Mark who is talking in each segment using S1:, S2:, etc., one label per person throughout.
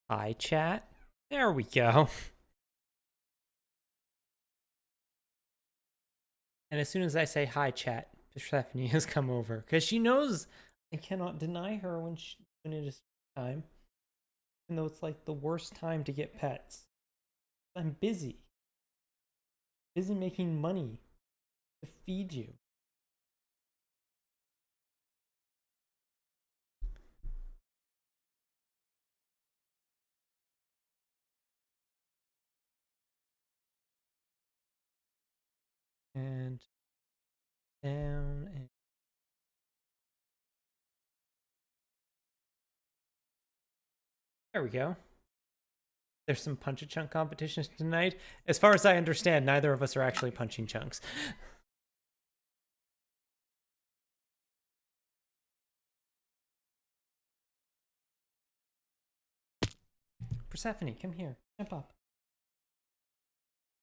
S1: Hi, chat. There we go. And as soon as I say hi, chat, Stephanie has come over because she knows I cannot deny her when it is time. Even though it's like the worst time to get pets. I'm busy. Busy making money to feed you. And down and there we go. There's some punch-a-chunk competitions tonight. As far as I understand, neither of us are actually punching chunks. Persephone, come here. Jump up.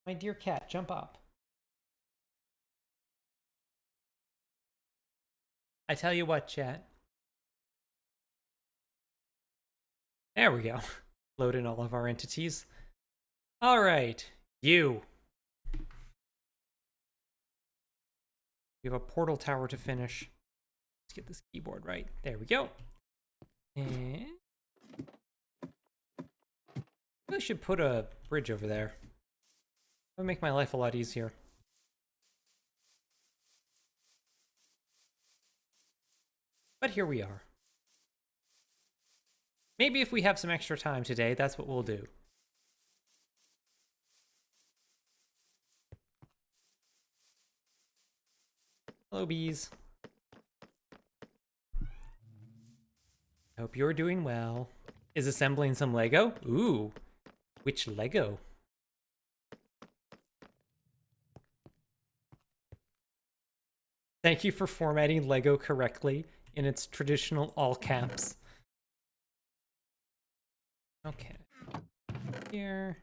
S1: My dear cat, jump up. I tell you what, chat. There we go. Load in all of our entities. All right, you. We have a portal tower to finish. Let's get this keyboard right. There we go. And I should put a bridge over there. That would make my life a lot easier. But here we are. Maybe if we have some extra time today, that's what we'll do. Hello, bees. I hope you're doing well. Is assembling some Lego? Ooh, which Lego? Thank you for formatting Lego correctly in its traditional all caps. Okay. Here.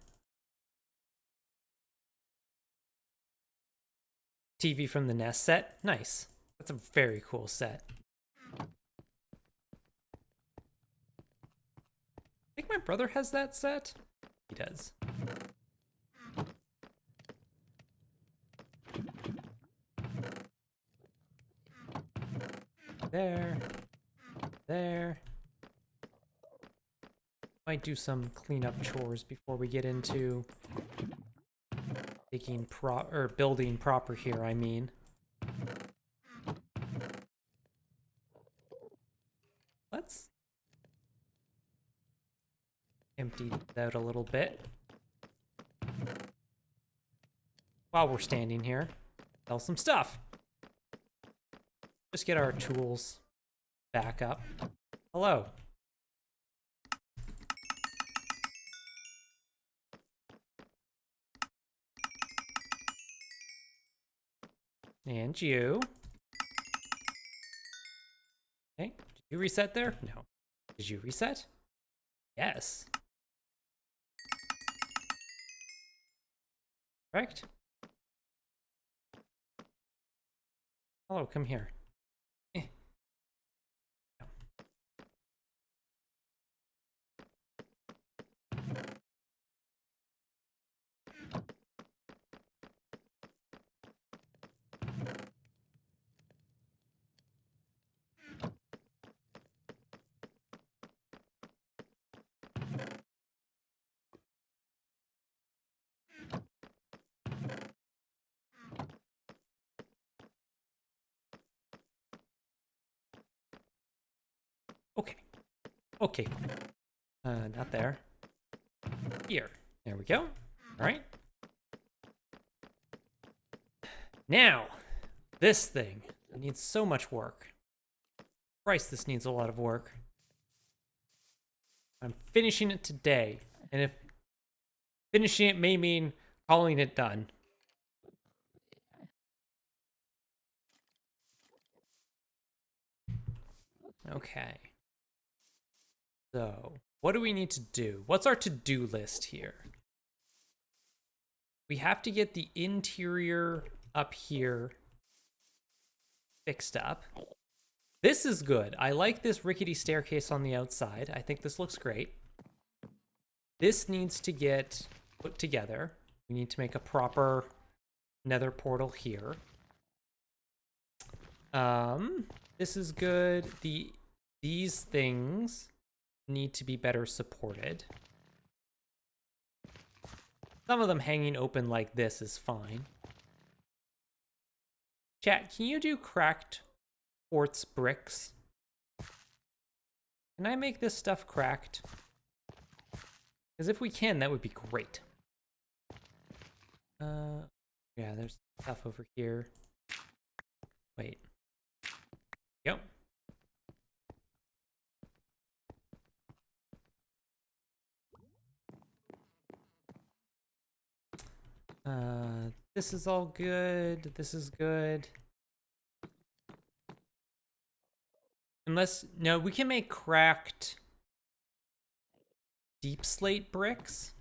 S1: TV from the Nest set. Nice. That's a very cool set. I think my brother has that set. He does. There. There. Might do some cleanup chores before we get into building proper here, I mean. Let's empty it out a little bit. While we're standing here, sell some stuff. Just get our tools back up. Hello. And you. Okay, did you reset there? No. Did you reset? Yes. Correct? Hello, come here. No. Okay. Okay. Not there. Here. There we go. All right. Now, this thing needs so much work. Christ, this needs a lot of work. I'm finishing it today. And if finishing it may mean calling it done. Okay. So, what do we need to do? What's our to-do list here? We have to get the interior up here fixed up. This is good. I like this rickety staircase on the outside. I think this looks great. This needs to get put together. We need to make a proper nether portal here. This is good. These things need to be better supported. Some of them hanging open like this is fine. Chat, can you do cracked quartz bricks? Can I make this stuff cracked? Because if we can, that would be great. Yeah, there's stuff over here. Wait. Yep. This is all good. This is good. Unless, no, we can make cracked deep slate bricks.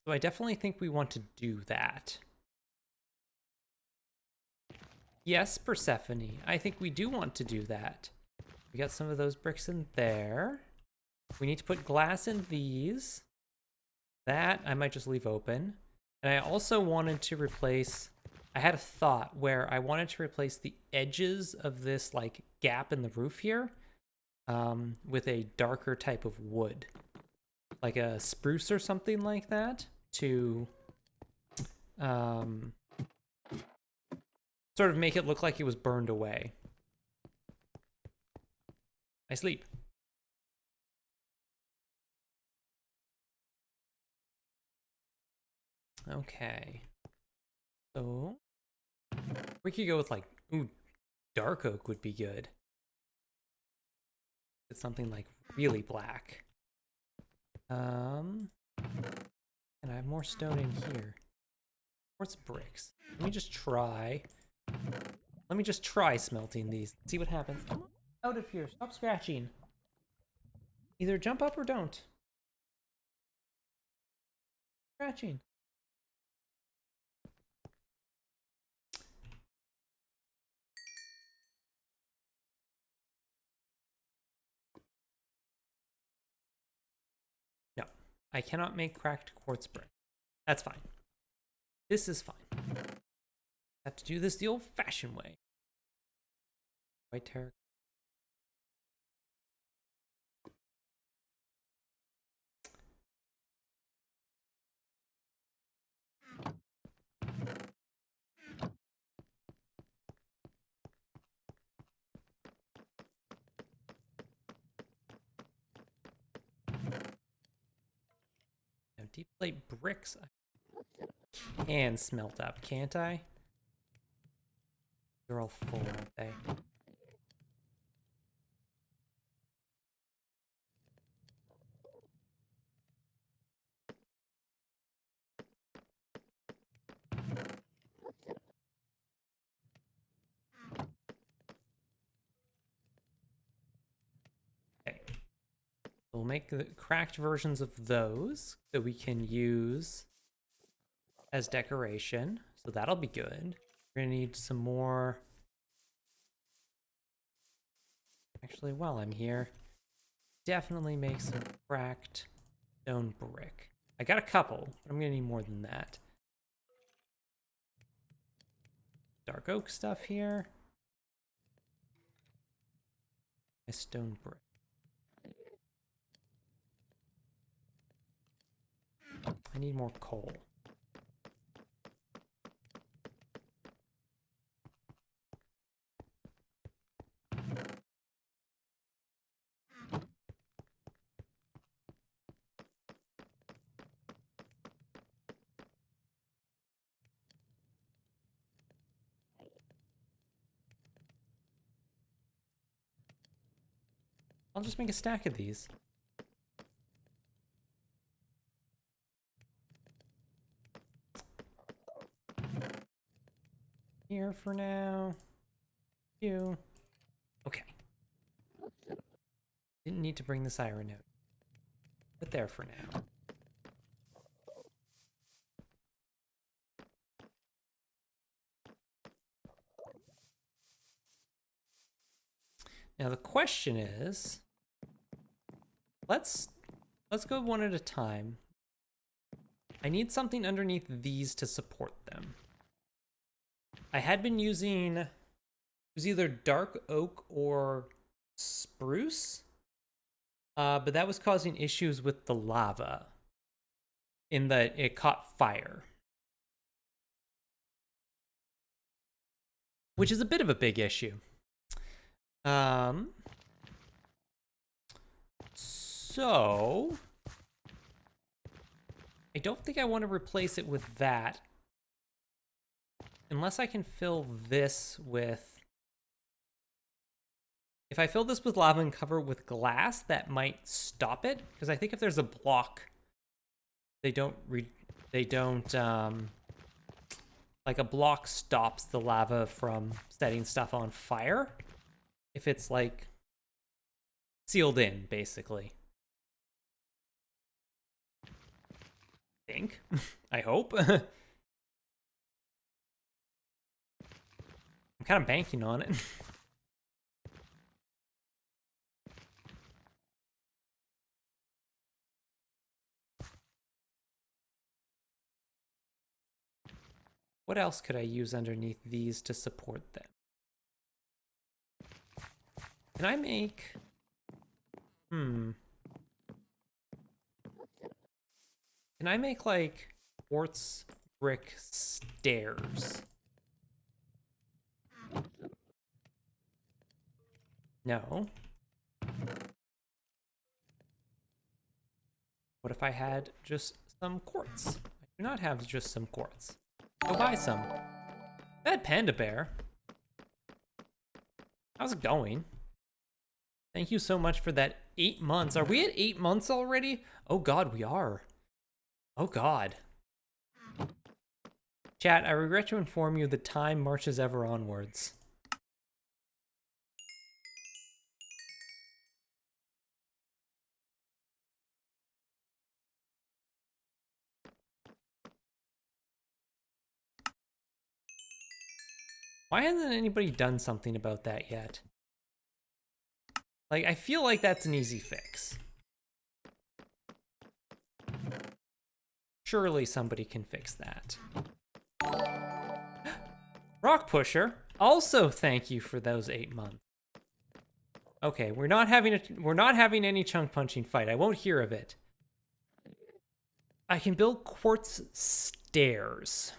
S1: So I definitely think we want to do that. Yes, Persephone. I think we do want to do that. We got some of those bricks in there. We need to put glass in these. That I might just leave open. And I also wanted to replace, I had a thought where I wanted to replace the edges of this like gap in the roof here with a darker type of wood. Like a spruce or something like that to sort of make it look like it was burned away. I sleep. Okay. So we could go with like, ooh, dark oak would be good. It's something like really black. And I have more stone in here. Quartz bricks. Let me just try. Let me just try smelting these. See what happens. Come on, out of here. Stop scratching. Either jump up or don't. Scratching. No, I cannot make cracked quartz brick. That's fine. This is fine. I have to do this the old-fashioned way. White terracotta. Now, deep plate bricks I can smelt up, can't I? They're all full, aren't they? Okay. We'll make the cracked versions of those that we can use as decoration. So that'll be good. We're gonna need some more. Actually, while I'm here, definitely make some cracked stone brick. I got a couple, but I'm gonna need more than that. Dark oak stuff here. My stone brick. I need more coal. I'll just make a stack of these. Here for now. You. Okay. Didn't need to bring this iron out. But there for now. Now the question is, let's go one at a time. I need something underneath these to support them. I had been using, it was either dark oak or spruce, but that was causing issues with the lava in that it caught fire. Which is a bit of a big issue. So I don't think I want to replace it with that. Unless I can fill this with... If I fill this with lava and cover it with glass, that might stop it. Because I think if there's a block, like a block stops the lava from setting stuff on fire. If it's like sealed in, basically. I think. I hope. I'm kind of banking on it. What else could I use underneath these to support them? Can I make... Can I make, like, quartz brick stairs? No. What if I had just some quartz? I do not have just some quartz. Go buy some. That panda bear. How's it going? Thank you so much for that 8 months. Are we at 8 months already? Oh god, we are. Oh god. Chat, I regret to inform you the time marches ever onwards. Why hasn't anybody done something about that yet? Like, I feel like that's an easy fix. Surely somebody can fix that. Rock Pusher, also thank you for those 8 months. Okay, we're not having any chunk punching fight. I won't hear of it. I can build quartz stairs.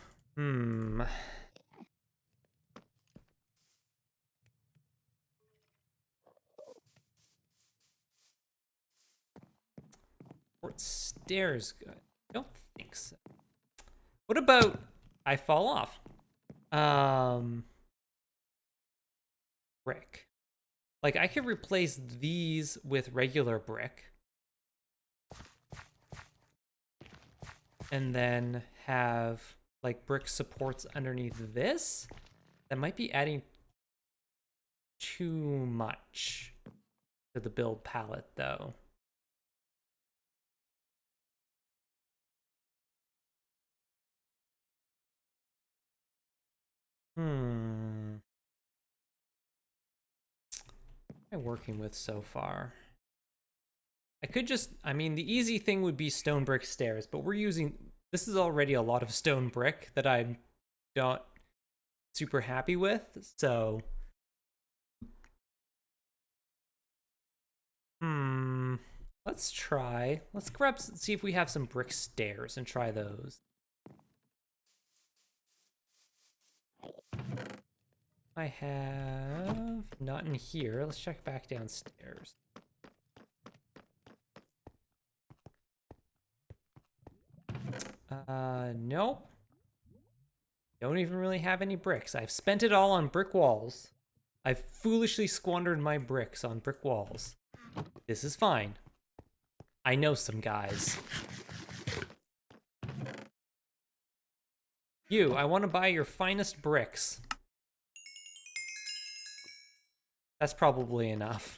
S1: Quartz stairs good. I don't think so. What about I fall off? Brick. Like, I could replace these with regular brick. And then have, like, brick supports underneath this. That might be adding too much to the build palette, though. What am I working with so far? I could just, I mean, the easy thing would be stone brick stairs, but we're using, this is already a lot of stone brick that I'm not super happy with, so. Let's try, let's grab, see if we have some brick stairs and try those. I have not in here. Let's check back downstairs. Nope. Don't even really have any bricks. I've spent it all on brick walls. I've foolishly squandered my bricks on brick walls. This is fine. I know some guys. You, I want to buy your finest bricks. That's probably enough.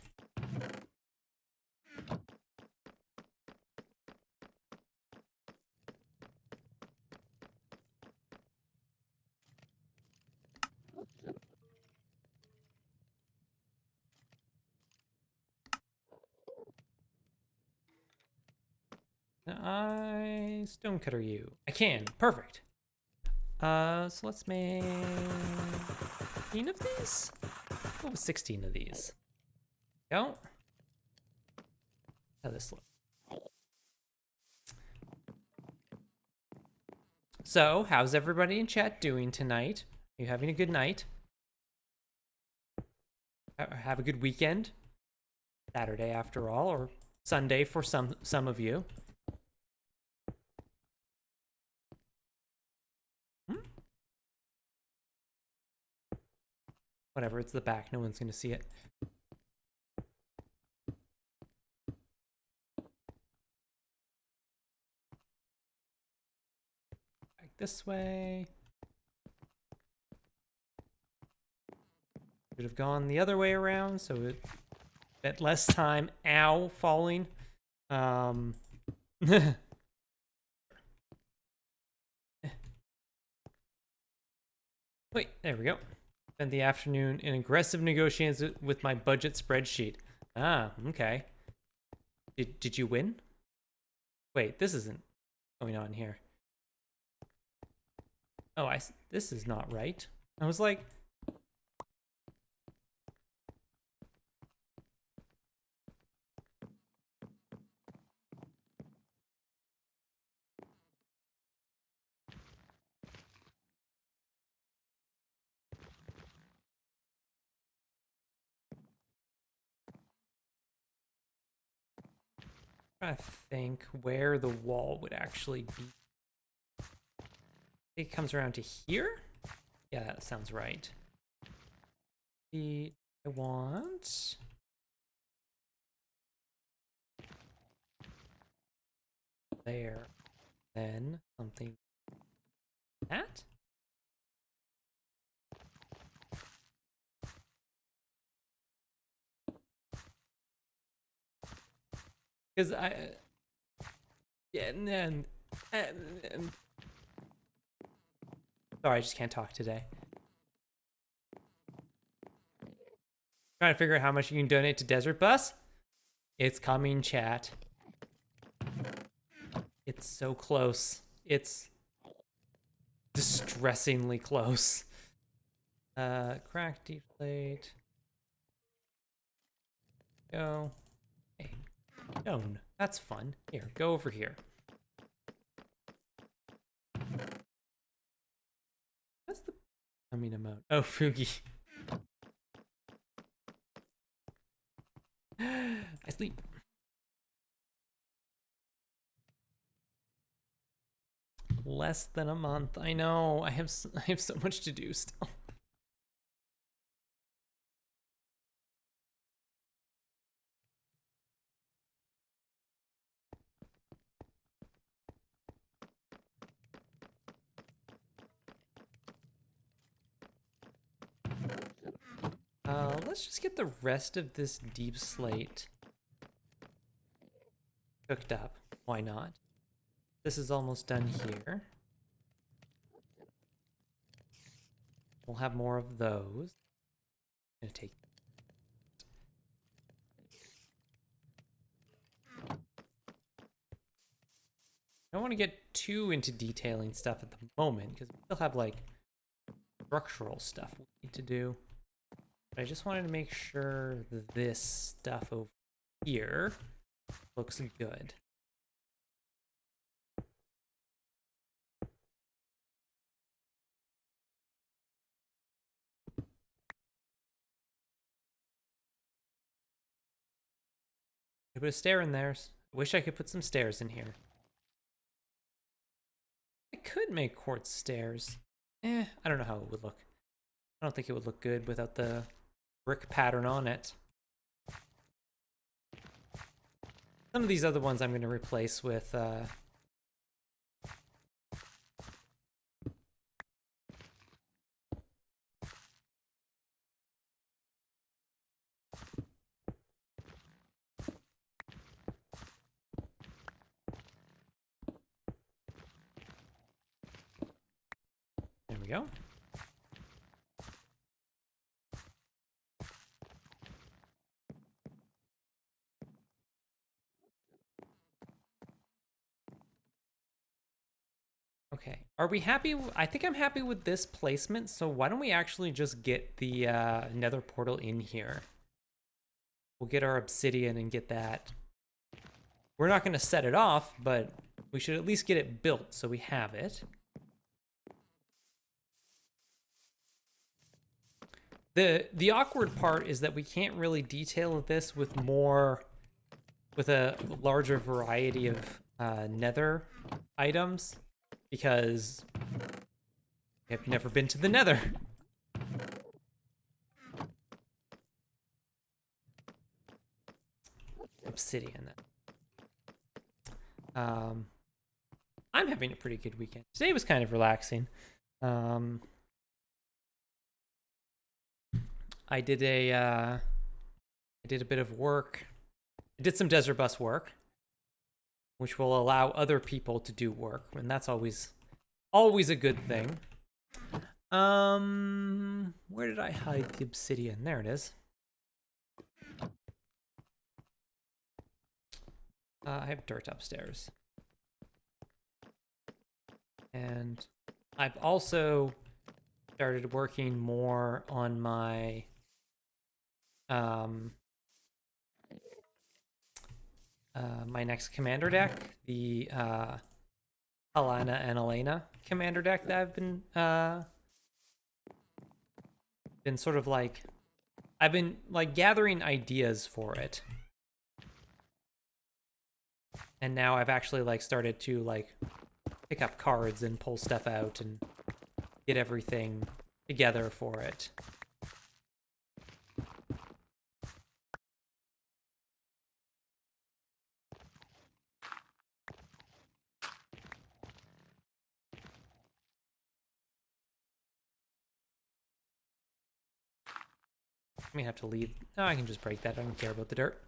S1: I stonecutter you? I can. Perfect. So let's make 16 of these? Go with 16 of these. Go. How this look? So, how's everybody in chat doing tonight? Are you having a good night? Have a good weekend? Saturday after all, or Sunday for some of you. Whatever, it's the back. No one's gonna see it. Back this way. Should have gone the other way around, so it spent less time. Ow, falling. Wait, there we go. Spent the afternoon in aggressive negotiations with my budget spreadsheet. Ah, okay. Did you win? Wait, this isn't going on here. Oh, this is not right. I was like, trying to think where the wall would actually be. I think it comes around to here? Yeah, that sounds right. I want... there. Then something like that? Because yeah, and sorry, I just can't talk today. Trying to figure out how much you can donate to Desert Bus. It's coming, chat. It's so close. It's distressingly close. Crack deflate. Go. Hey, stone. That's fun. Here, go over here. What's the coming amount? Oh, Fugi. I sleep. Less than a month. I know. I have so much to do still. Let's just get the rest of this deep slate cooked up. Why not? This is almost done here. We'll have more of those. I'm gonna take. I don't want to get too into detailing stuff at the moment because we still have like structural stuff we need to do. But I just wanted to make sure that this stuff over here looks good. I put a stair in there. I wish I could put some stairs in here. I could make quartz stairs. I don't know how it would look. I don't think it would look good without the brick pattern on it. Some of these other ones I'm going to replace with there we go. Okay, are we happy? I think I'm happy with this placement, so why don't we actually just get the nether portal in here? We'll get our obsidian and get that. We're not going to set it off, but we should at least get it built so we have it. The awkward part is that we can't really detail this with a larger variety of nether items because we have never been to the nether. Obsidian. I'm having a pretty good weekend. Today was kind of relaxing. I did a bit of work. I did some desert bus work, which will allow other people to do work, and that's always a good thing. Where did I hide the obsidian? There it is. I have dirt upstairs. And I've also started working more on my my next commander deck, the Alana and Elena commander deck that I've been sort of like I've been like gathering ideas for it. And now I've actually like started to like pick up cards and pull stuff out and get everything together for it. I may have to leave. No, I can just break that. I don't care about the dirt.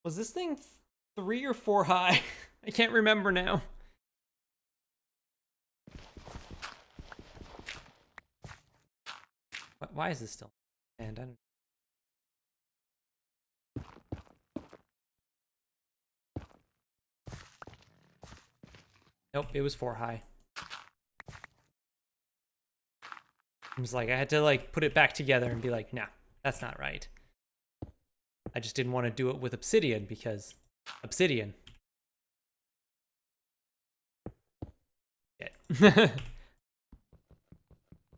S1: Was this thing 3 or 4 high? I can't remember now. Why is this still? And I don't. Nope, it was 4 high. It was like I had to like put it back together and be like, nah, that's not right. I just didn't want to do it with obsidian because obsidian. Yeah.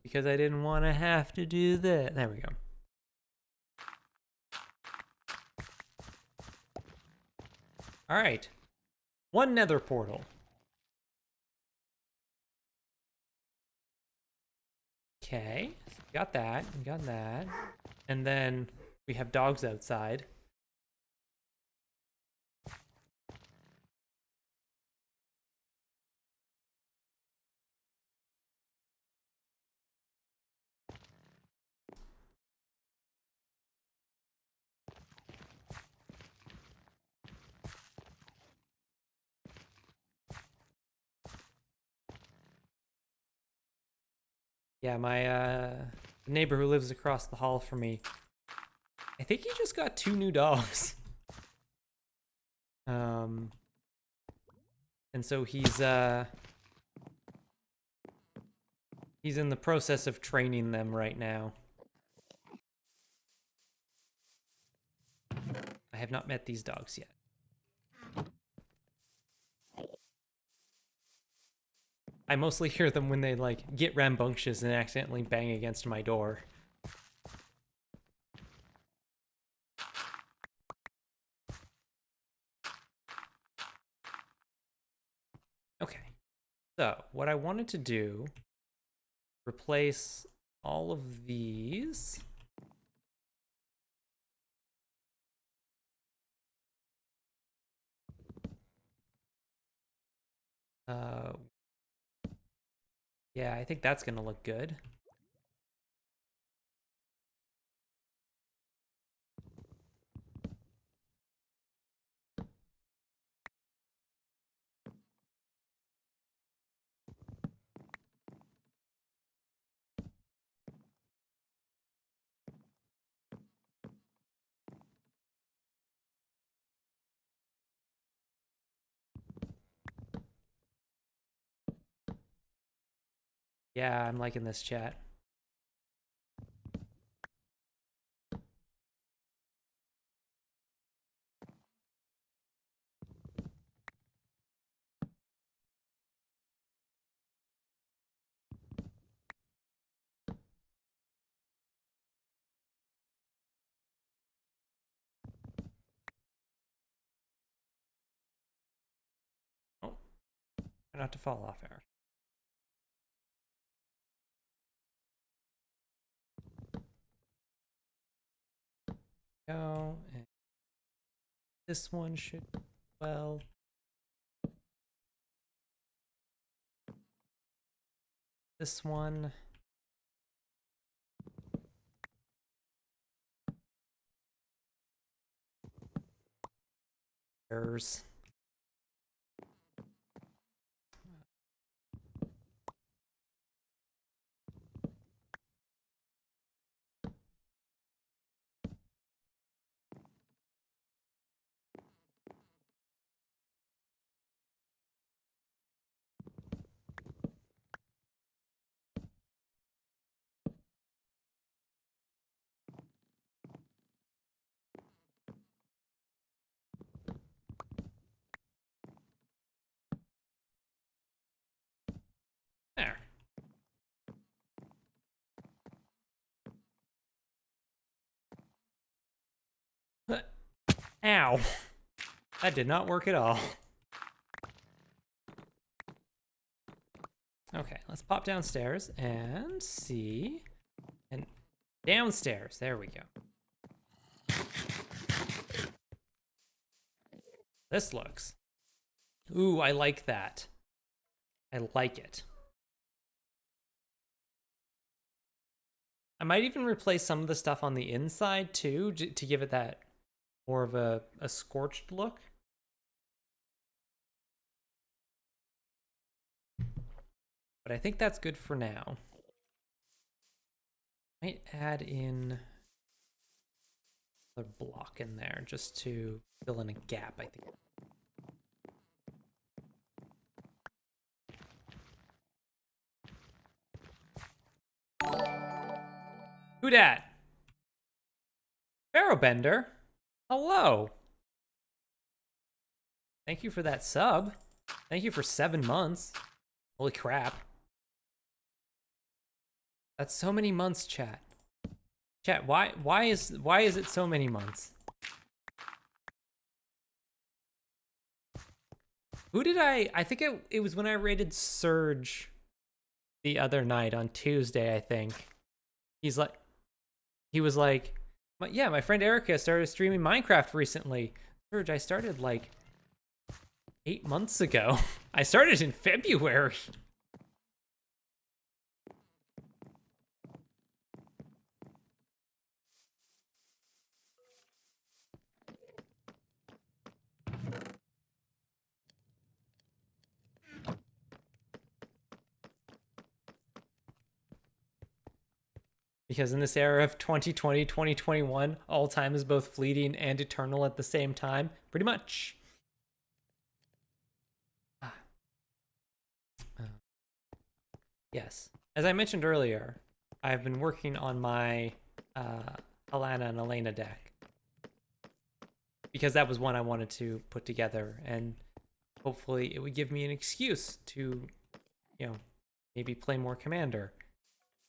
S1: Because I didn't want to have to do that. There we go. All right. 1 nether portal. Okay. So we got that. We got that. And then we have dogs outside. Yeah, my neighbor who lives across the hall from me, I think he just got 2 new dogs. And so he's in the process of training them right now. I have not met these dogs yet. I mostly hear them when they like get rambunctious and accidentally bang against my door. Okay. So, what I wanted to do, replace all of these. Yeah, I think that's gonna look good. Yeah, I'm liking this chat. Oh, try not to fall off, Eric. Go, and this one should, well, this one. Errors. There. Ow. That did not work at all. Okay, let's pop downstairs and see. And downstairs. There we go. This looks. Ooh, I like that. I like it. I might even replace some of the stuff on the inside too, to give it that more of a scorched look. But I think that's good for now. Might add in a block in there just to fill in a gap, I think. Who dat? Barrowbender? Hello. Thank you for that sub. Thank you for 7 months. Holy crap. That's so many months, chat. Chat, why is it so many months? Who did I think it was when I rated Surge the other night on Tuesday, I think. He was like, yeah, my friend Erica started streaming Minecraft recently. Surge, I started like 8 months ago. I started in February. Because in this era of 2020, 2021, all time is both fleeting and eternal at the same time. Pretty much. Yes. As I mentioned earlier, I've been working on my Alana and Elena deck. Because that was one I wanted to put together. And hopefully it would give me an excuse to, you know, maybe play more Commander.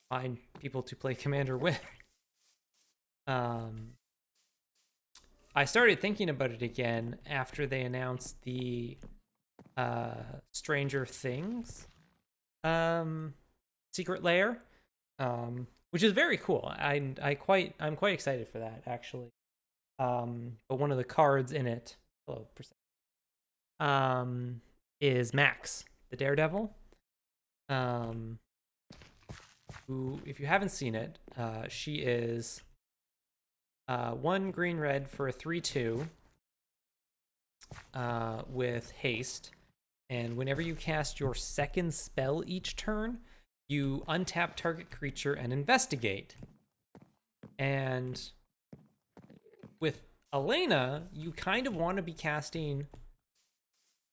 S1: Find people to play Commander with. I started thinking about it again after they announced the Stranger Things Secret Lair, which is very cool. I'm quite excited for that, actually. But one of the cards in it, is Max, the Daredevil. Who, if you haven't seen it, she is 1 green red for a 3/2 with haste, and whenever you cast your second spell each turn, you untap target creature and investigate. And with Elena, you kind of want to be casting,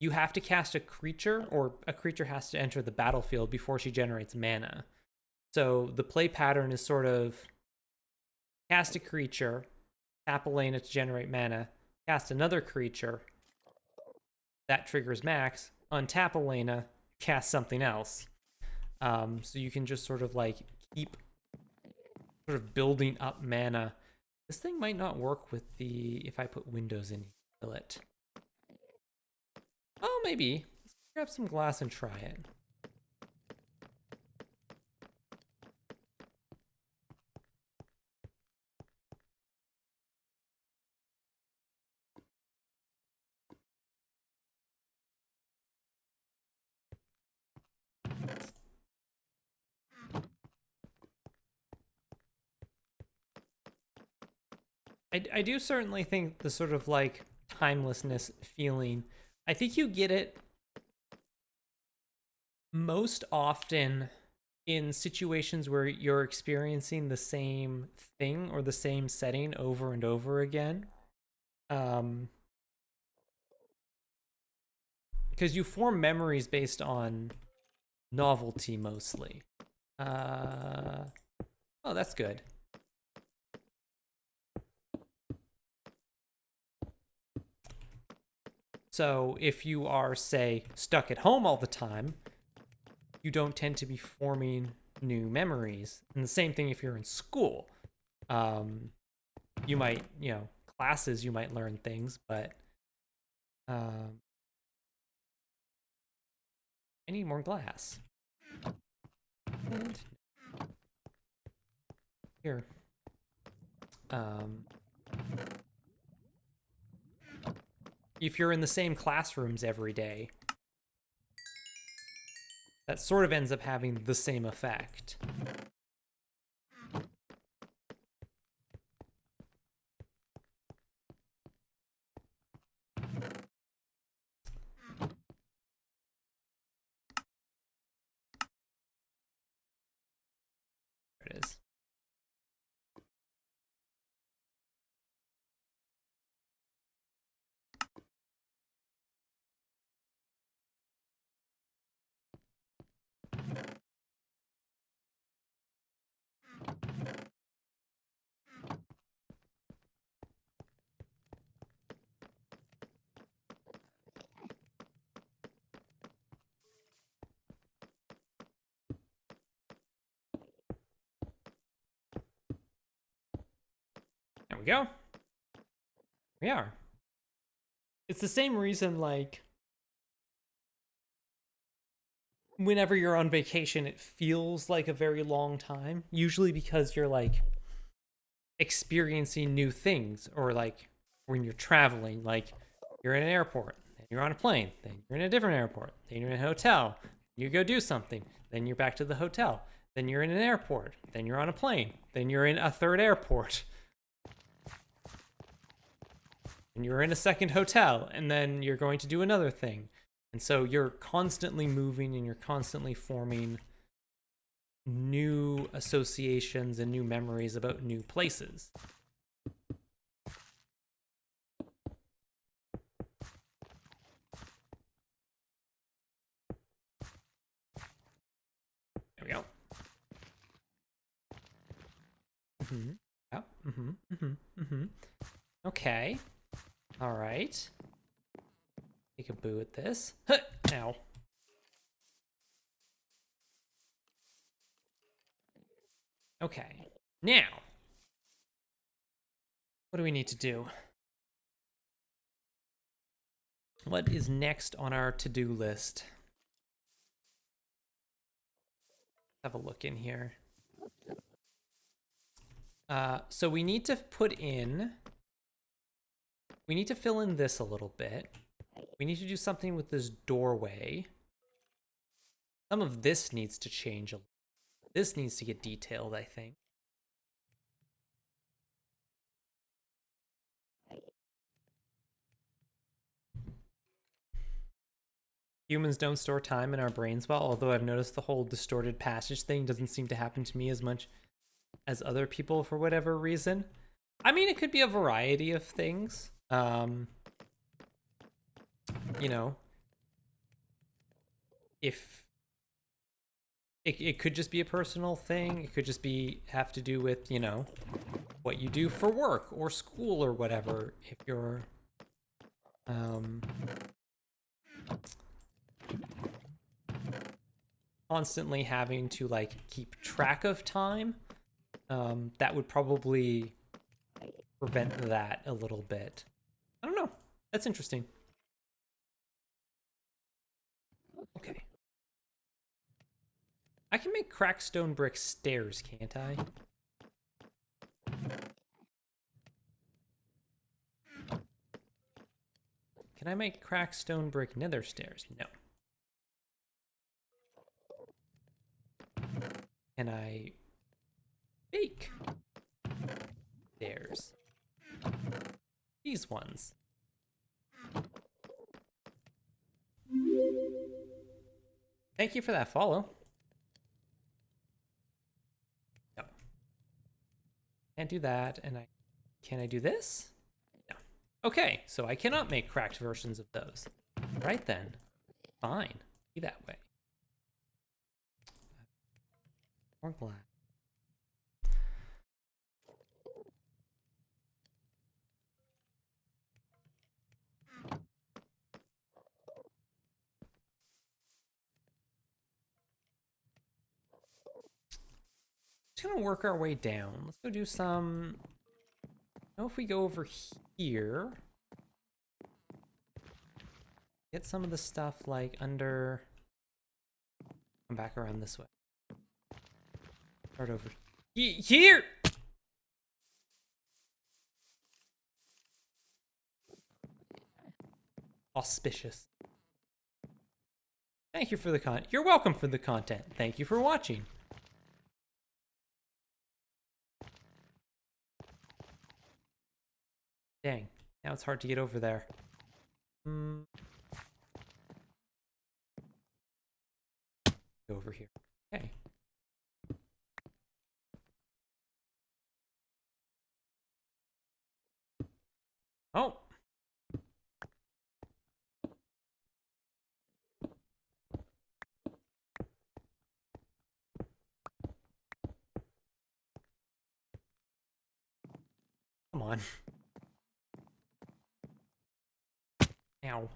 S1: you have to cast a creature, or a creature has to enter the battlefield before she generates mana. So the play pattern is sort of cast a creature, tap Elena to generate mana, cast another creature, that triggers Max, untap Elena, cast something else. So you can just sort of like keep sort of building up mana. This thing might not work with the, if I put windows in, will it? Oh, maybe. Let's grab some glass and try it. I do certainly think the sort of like timelessness feeling, I think you get it most often in situations where you're experiencing the same thing or the same setting over and over again. Because you form memories based on novelty mostly. Oh, that's good. So if you are, say, stuck at home all the time, you don't tend to be forming new memories. And the same thing if you're in school. You might, classes, you might learn things, but I need more glass. And here. If you're in the same classrooms every day, that sort of ends up having the same effect. There it is. There we go. We are. It's the same reason, like, whenever you're on vacation, it feels like a very long time. Usually because you're, like, experiencing new things. Or, like, when you're traveling, like, you're in an airport, then you're on a plane, then you're in a different airport, then you're in a hotel, you go do something, then you're back to the hotel, then you're in an airport, then you're on a plane, then you're in a third airport. And you're in a second hotel, and then you're going to do another thing. And so you're constantly moving and you're constantly forming new associations and new memories about new places. There we go. Okay. All right. Take a boo at this. Ow. Okay. Now, what do we need to do? What is next on our to-do list? Have a look in here. So we need to put in... We need to fill in this a little bit. We need to do something with this doorway. Some of this needs to change a little. This needs to get detailed, I think. Humans don't store time in our brains well, although I've noticed the whole distorted passage thing doesn't seem to happen to me as much as other people for whatever reason. I mean, it could be a variety of things. You know, if it could just be a personal thing. It could just have to do with, you know, what you do for work or school or whatever. If you're constantly having to like keep track of time, that would probably prevent that a little bit. I don't know. That's interesting. Okay. I can make cracked stone brick stairs, can't I? Can I make cracked stone brick nether stairs? No. Can I bake stairs? These ones. Thank you for that follow. No. Can't do that, and can I do this? No. Okay, so I cannot make cracked versions of those. Right then. Fine. Be that way. More glass. Just gonna work our way down. Let's go do some. Know if we go over here, get some of the stuff like under. Come back around this way. Start over here. Auspicious. Thank you for the content. You're welcome for the content. Thank you for watching. Dang. Now it's hard to get over there. Go over here. Okay. Oh. Come on. Ow.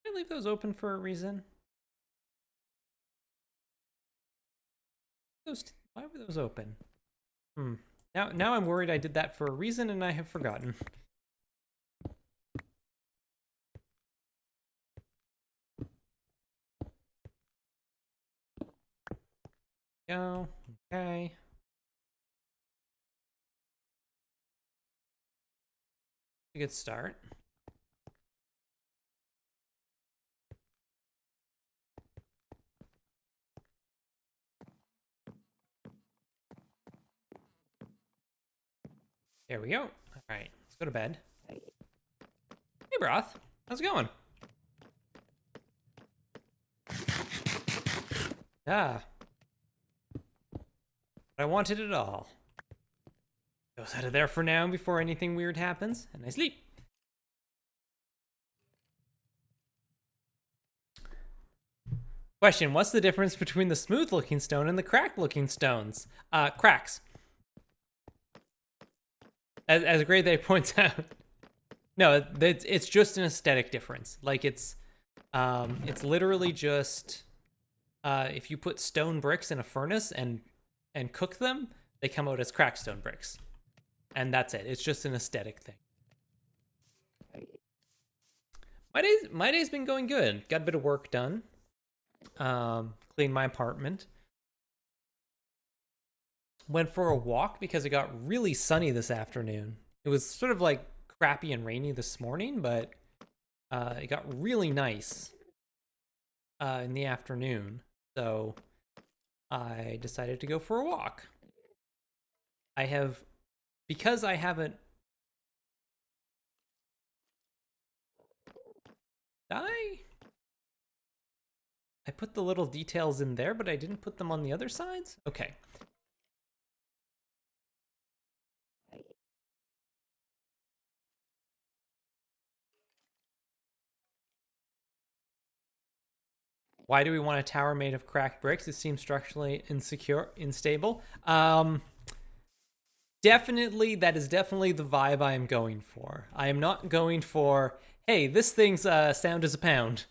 S1: Did I leave those open for a reason? Why were those open? Now I'm worried I did that for a reason and I have forgotten. Go. Okay. A good start. There we go. All right, let's go to bed. Hey, Broth. How's it going? Ah. But I wanted it all. Goes out of there for now before anything weird happens, and I sleep. Question, what's the difference between the smooth-looking stone and the cracked-looking stones? Cracks. As Grey Day points out. No, it's just an aesthetic difference. Like, it's literally just, if you put stone bricks in a furnace and cook them, they come out as cracked stone bricks. And that's it. It's just an aesthetic thing. My day's been going good. Got a bit of work done. Cleaned my apartment. Went for a walk because it got really sunny this afternoon. It was sort of like crappy and rainy this morning, but it got really nice in the afternoon, so I decided to go for a walk. Because I haven't. I put the little details in there, but I didn't put them on the other sides? Okay. Why do we want a tower made of cracked bricks? It seems structurally unstable. Definitely, that is definitely the vibe I am going for. I am not going for, hey, this thing's sound as a pound.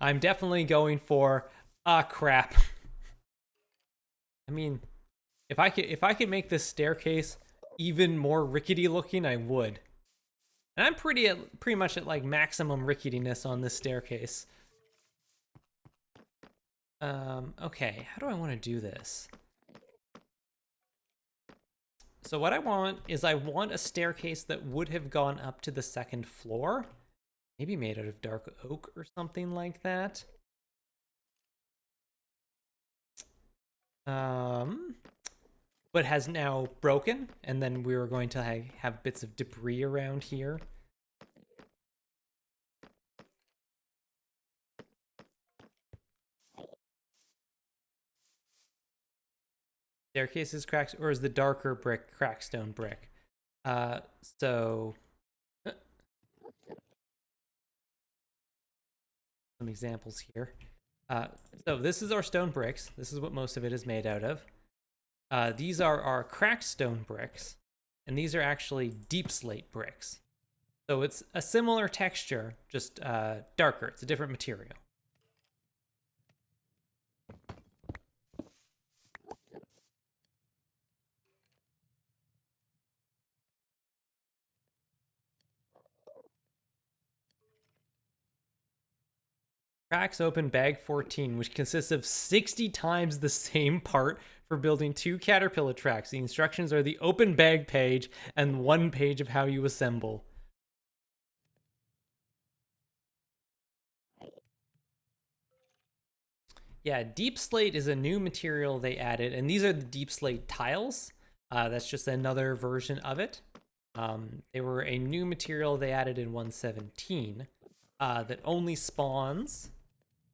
S1: I'm definitely going for, crap. I mean, if I could make this staircase even more rickety looking, I would. And I'm pretty much at like maximum ricketiness on this staircase. Okay, how do I want to do this? So what I want is I want a staircase that would have gone up to the second floor. Maybe made out of dark oak or something like that. But has now broken, and then we were going to have bits of debris around here. Staircase is cracked, or is the darker brick crackstone brick? So some examples here. So this is our stone bricks. This is what most of it is made out of. These are our cracked stone bricks, and these are actually deep slate bricks. So it's a similar texture, just darker. It's a different material. Cracks open bag 14, which consists of 60 times the same part for building 2 caterpillar tracks. The instructions are the open bag page and 1 page of how you assemble. Yeah, deep slate is a new material they added, and these are the deep slate tiles. That's just another version of it. They were a new material they added in 1.17 that only spawns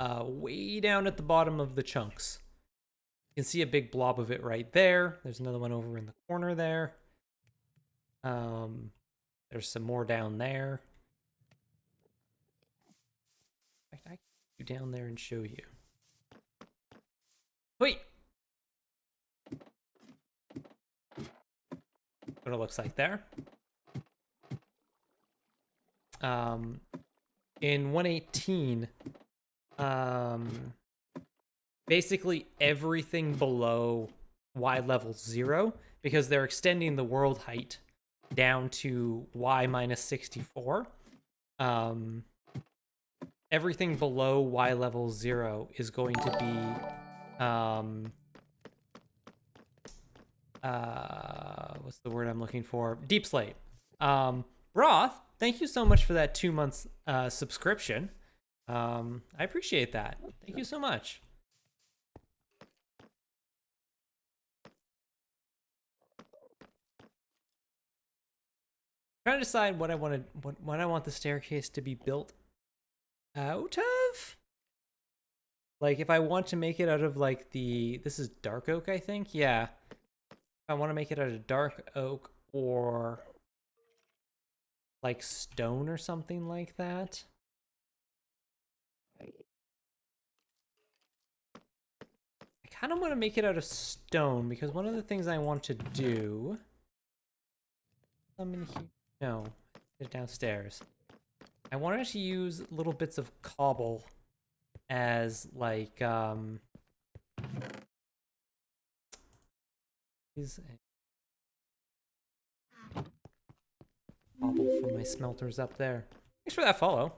S1: way down at the bottom of the chunks. You can see a big blob of it right there. There's another one over in the corner there. There's some more down there. In fact, I can go down there and show you. Wait! What it looks like there. In 1.18, basically everything below y level 0, because they're extending the world height down to y minus 64. Everything below y level 0 is going to be what's the word I'm looking for? Deep slate. Roth, thank you so much for that 2 months subscription. I appreciate that. Thank you so much. Trying to decide what I want the staircase to be built out of. Like if I want to make it out of like this is dark oak, I think. Yeah. If I want to make it out of dark oak or like stone or something like that. I kind of want to make it out of stone because one of the things I want to do. No, get downstairs. I wanted to use little bits of cobble as like these cobble from my smelters up there. Thanks for that follow.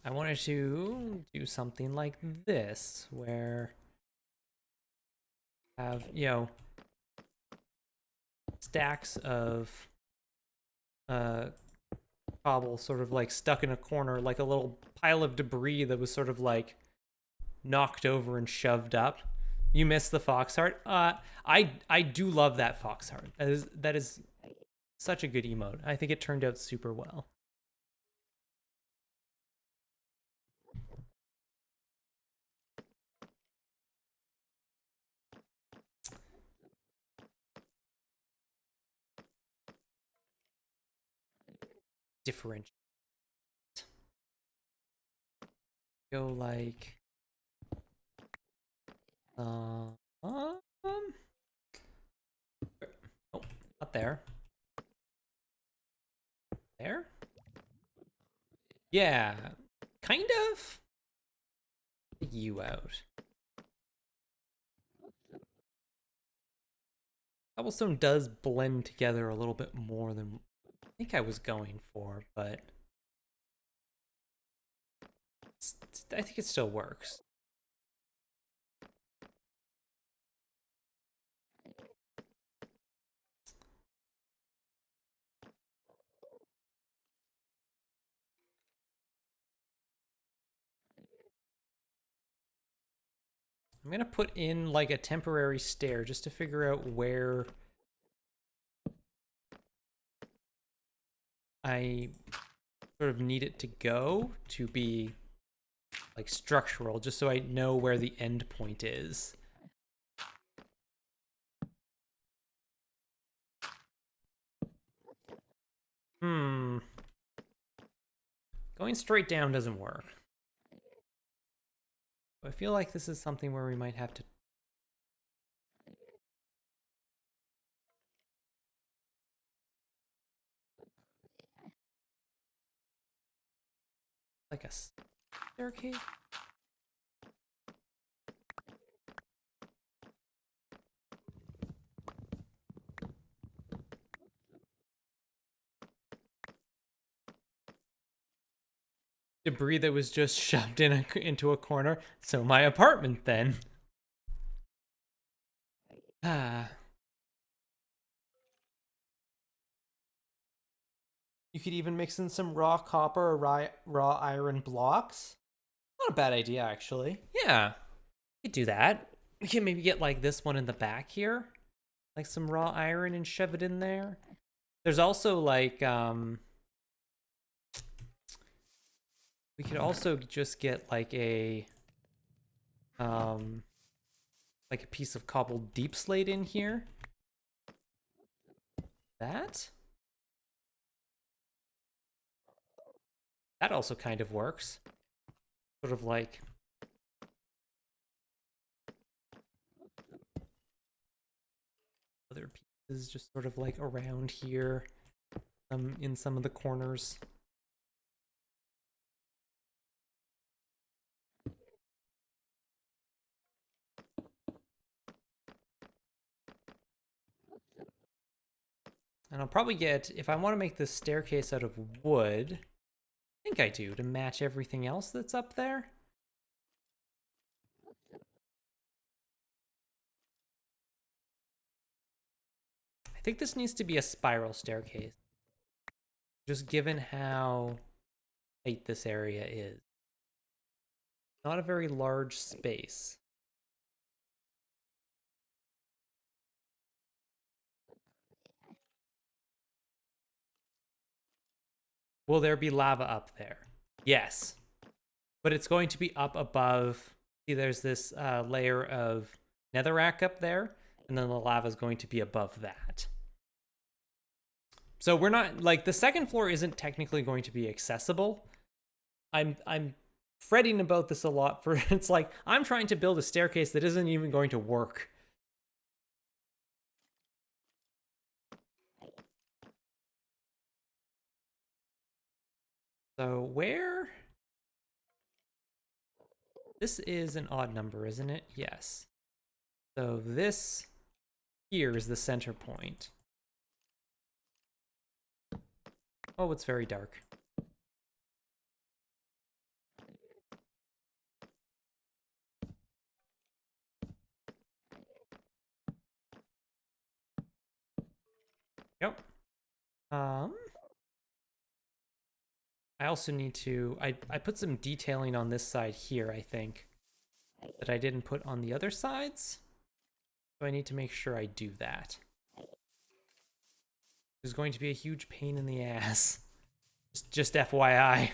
S1: I wanted to do something like this, where have, you know, stacks of cobble sort of like stuck in a corner, like a little pile of debris that was sort of like knocked over and shoved up. You missed the fox heart. I do love that fox heart. That is such a good emote. I think it turned out super well. Different. Go like oh, not there. There? Yeah, kind of. You out. Cobblestone does blend together a little bit more than I think I was going for, but I think it still works. I'm gonna put in like a temporary stair just to figure out where I sort of need it to go to be like structural, just so I know where the end point is. Going straight down doesn't work. I feel like this is something where we might have to like a staircase. Debris that was just shoved into a corner. So my apartment then. Ah. You could even mix in some raw copper or raw iron blocks. Not a bad idea, actually. Yeah, we could do that. We can maybe get like this one in the back here, like some raw iron and shove it in there. There's also like we could also just get like a piece of cobbled deep slate in here. That also kind of works. Sort of like other pieces just sort of like around here, in some of the corners. And I'll probably get, if I want to make this staircase out of wood, I think I do, to match everything else that's up there. I think this needs to be a spiral staircase, just given how tight this area is. Not a very large space. Will there be lava up there? Yes. But it's going to be up above. See, there's this layer of netherrack up there, and then the lava is going to be above that. So we're not, like, the second floor isn't technically going to be accessible. I'm fretting about this a lot for, it's like, I'm trying to build a staircase that isn't even going to work. So where? This is an odd number, isn't it? Yes. So this here is the center point. Oh, it's very dark. Yep. I also need to, I put some detailing on this side here, I think, that I didn't put on the other sides. So I need to make sure I do that. It's going to be a huge pain in the ass. Just FYI.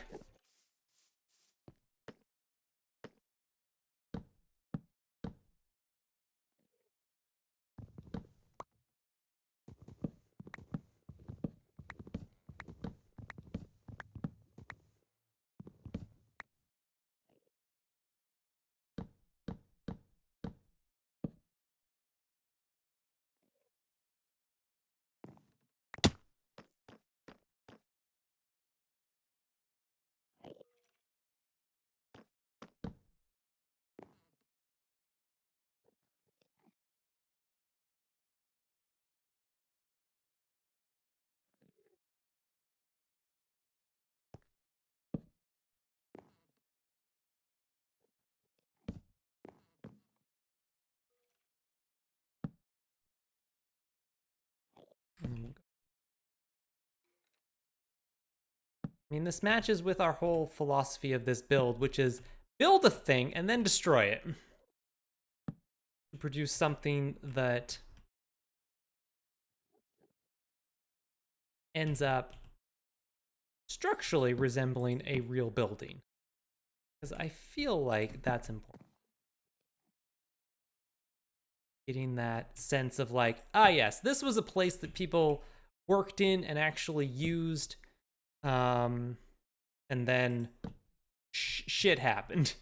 S1: I mean, this matches with our whole philosophy of this build, which is build a thing and then destroy it. To produce something that ends up structurally resembling a real building. Because I feel like that's important. Getting that sense of like, ah, yes, this was a place that people worked in and actually used. And then shit happened.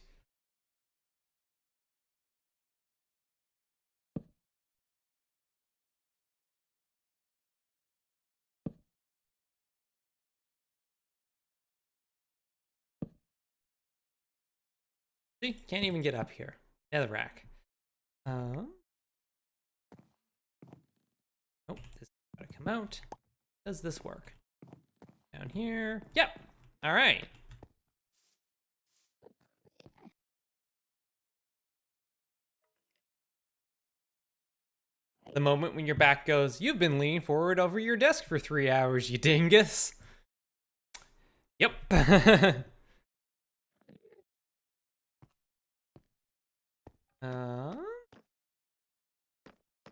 S1: See, can't even get up here. Netherrack. Oh, this is gotta come out. Does this work? Down here. Yep. All right. The moment when your back goes, you've been leaning forward over your desk for 3 hours, you dingus. Yep.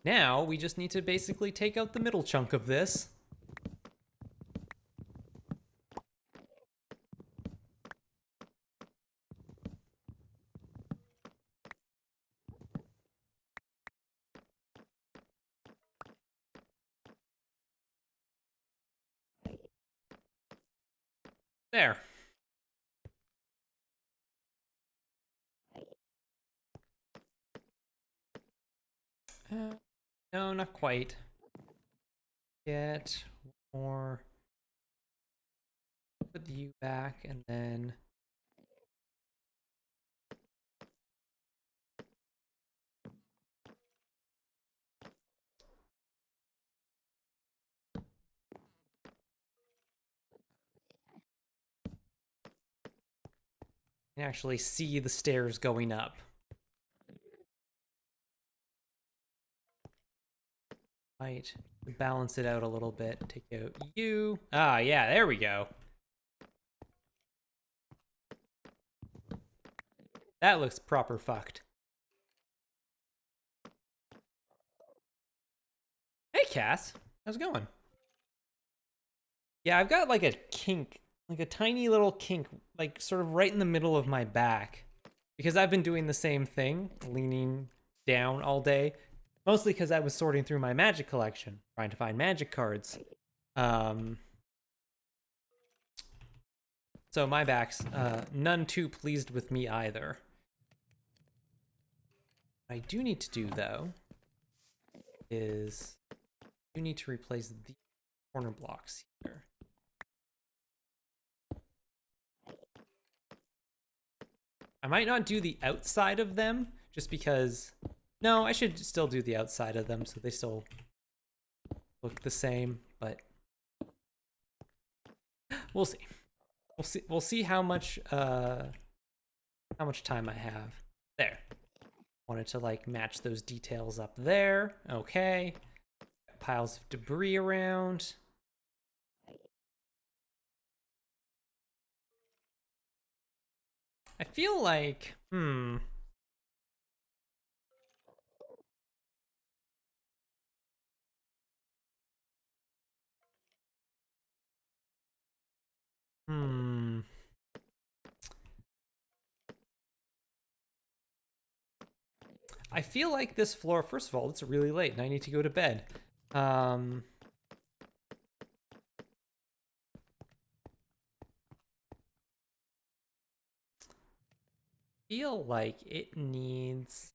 S1: Now we just need to basically take out the middle chunk of this. There. No, not quite. Get more. Put the U back and then. You can actually see the stairs going up. Right. Balance it out a little bit. Take out U. Ah, yeah, there we go. That looks proper fucked. Hey, Cass. How's it going? Yeah, I've got like a kink, like a tiny little kink, like sort of right in the middle of my back. Because I've been doing the same thing, leaning down all day. Mostly because I was sorting through my magic collection, trying to find magic cards. So my back's none too pleased with me either. What I do need to do, though, is you need to replace the corner blocks here. I might not do the outside of them, just because... No, I should still do the outside of them, so they still look the same, but... We'll see. We'll see how much time I have. There. Wanted to like match those details up there. Okay. got piles of debris around. I feel like, I feel like this floor, first of all, it's really late and I need to go to bed. Feel like it needs...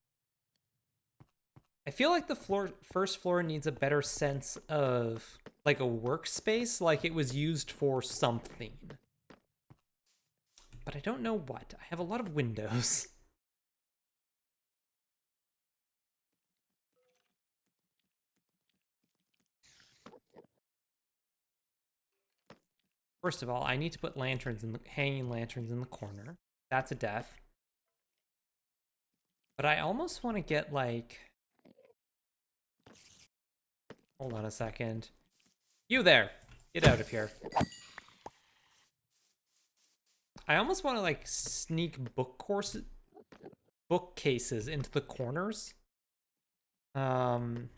S1: I feel like the first floor needs a better sense of like a workspace, like it was used for something. But I don't know what. I have a lot of windows. First of all, I need to put lanterns in the hanging lanterns in the corner. That's a def. But I almost want to get like... Hold on a second. You there! Get out of here. I almost want to like sneak bookcases into the corners. You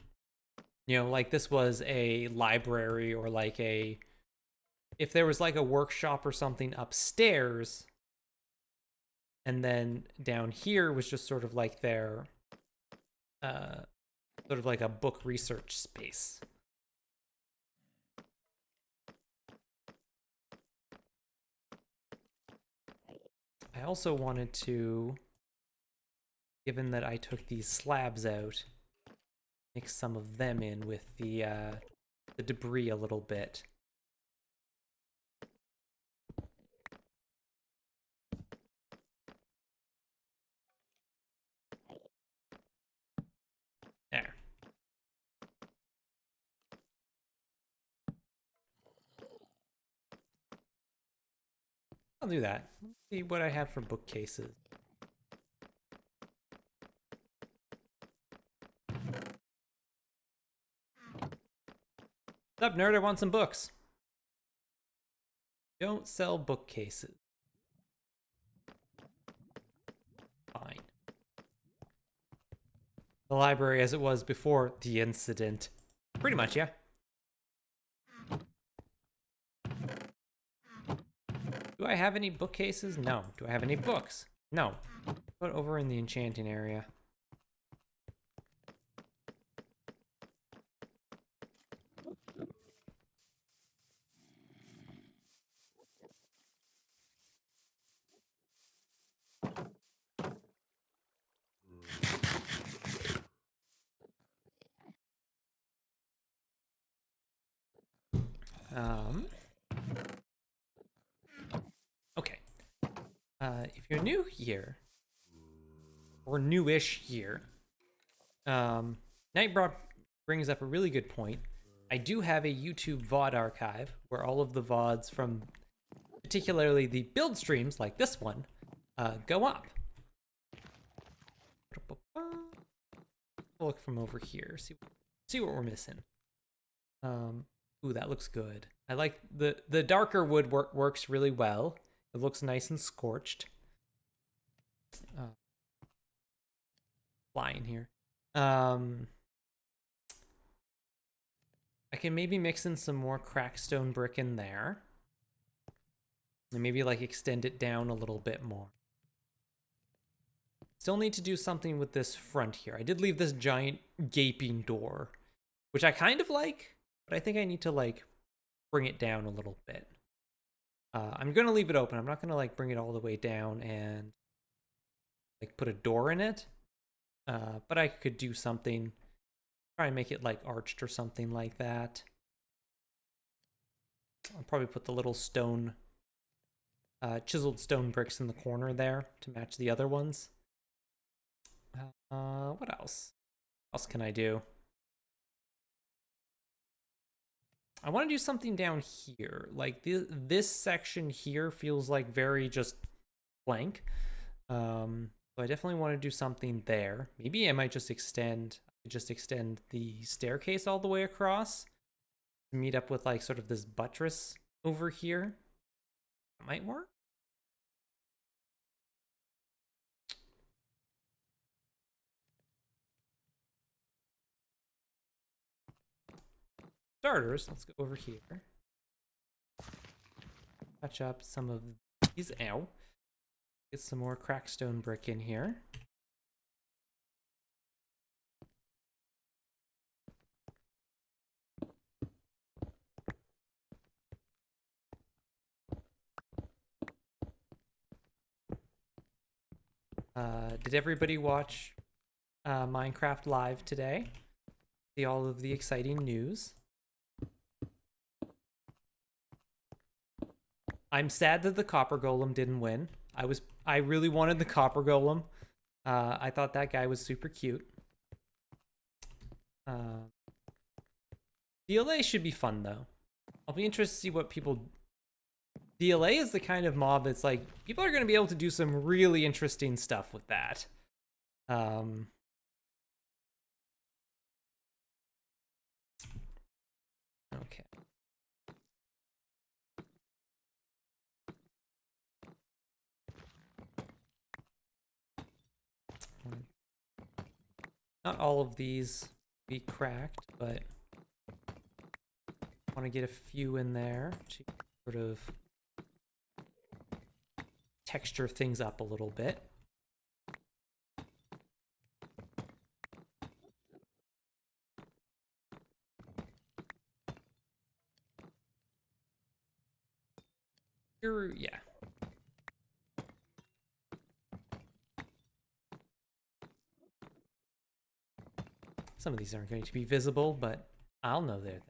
S1: know, like this was a library or like a... If there was like a workshop or something upstairs, and then down here was just sort of like their, sort of like a book research space. I also wanted to, given that I took these slabs out, mix some of them in with the debris a little bit. There. I'll do that. Let's see what I have for bookcases. What's up, nerd? I want some books. Don't sell bookcases. Fine. The library as it was before the incident. Pretty much, yeah. Do I have any bookcases? No. Do I have any books? No. Put over in the enchanting area. Okay. If you're new here, or newish here, Nightbroad brings up a really good point. I do have a YouTube VOD archive where all of the VODs from particularly the build streams like this one go up. Look from over here, see what we're missing. Ooh, that looks good. I like the darker wood works really well. It looks nice and scorched. Flying here. I can maybe mix in some more cracked stone brick in there. And maybe like extend it down a little bit more. Still need to do something with this front here. I did leave this giant gaping door, which I kind of like, but I think I need to like bring it down a little bit. I'm gonna leave it open. I'm not gonna like bring it all the way down and like put a door in it. But I could do something, try and make it like arched or something like that. I'll probably put the little stone, chiseled stone bricks in the corner there to match the other ones. What else? What else can I do? I want to do something down here. Like this section here feels like very just blank. So I definitely want to do something there. Maybe I might just extend. just extend the staircase all the way across. Meet up with like sort of this buttress over here. That might work. Starters, let's go over here. Touch up some of these. Ow. Get some more crackstone brick in here. Did everybody watch Minecraft Live today? See all of the exciting news. I'm sad that the copper golem didn't win. I really wanted the copper golem. I thought that guy was super cute. DLA should be fun though. I'll be interested to see what people. DLA is the kind of mob that's like people are going to be able to do some really interesting stuff with that. Okay. Not all of these be cracked, but I want to get a few in there to sort of texture things up a little bit. Yeah. Some of these aren't going to be visible, but I'll know they're there.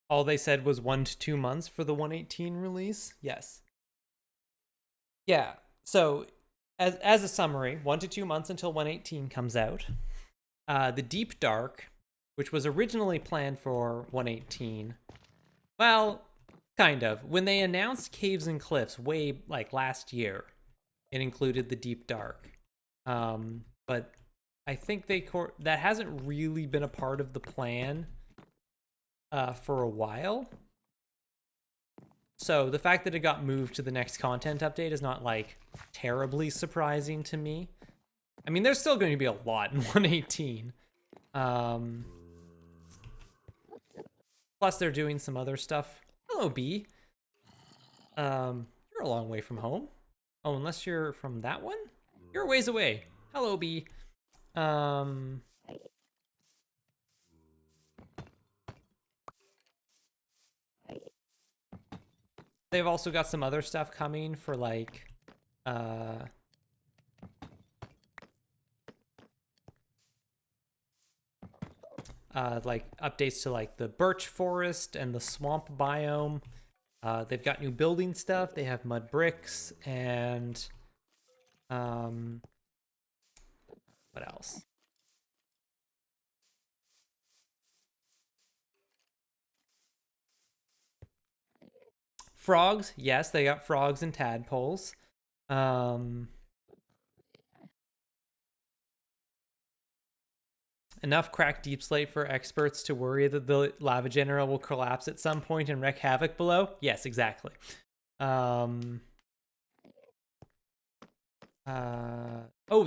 S1: All they said was 1 to 2 months for the 118 release. Yes. Yeah. So as a summary, 1 to 2 months until 118 comes out. The Deep Dark, which was originally planned for 118. Well, kind of. When they announced Caves and Cliffs way like last year, it included the Deep Dark. But I think that hasn't really been a part of the plan for a while. So the fact that it got moved to the next content update is not like terribly surprising to me. I mean, there's still going to be a lot in 118. Plus they're doing some other stuff. Hello, B. You're a long way from home. Oh, unless you're from that one? You're a ways away. Hello, B. They've also got some other stuff coming for like updates to like the birch forest and the swamp biome. They've got new building stuff. They have mud bricks and what else? Frogs, yes, they got frogs and tadpoles. Enough cracked deep slate for experts to worry that the lava general will collapse at some point and wreak havoc below? Yes, exactly. Oh,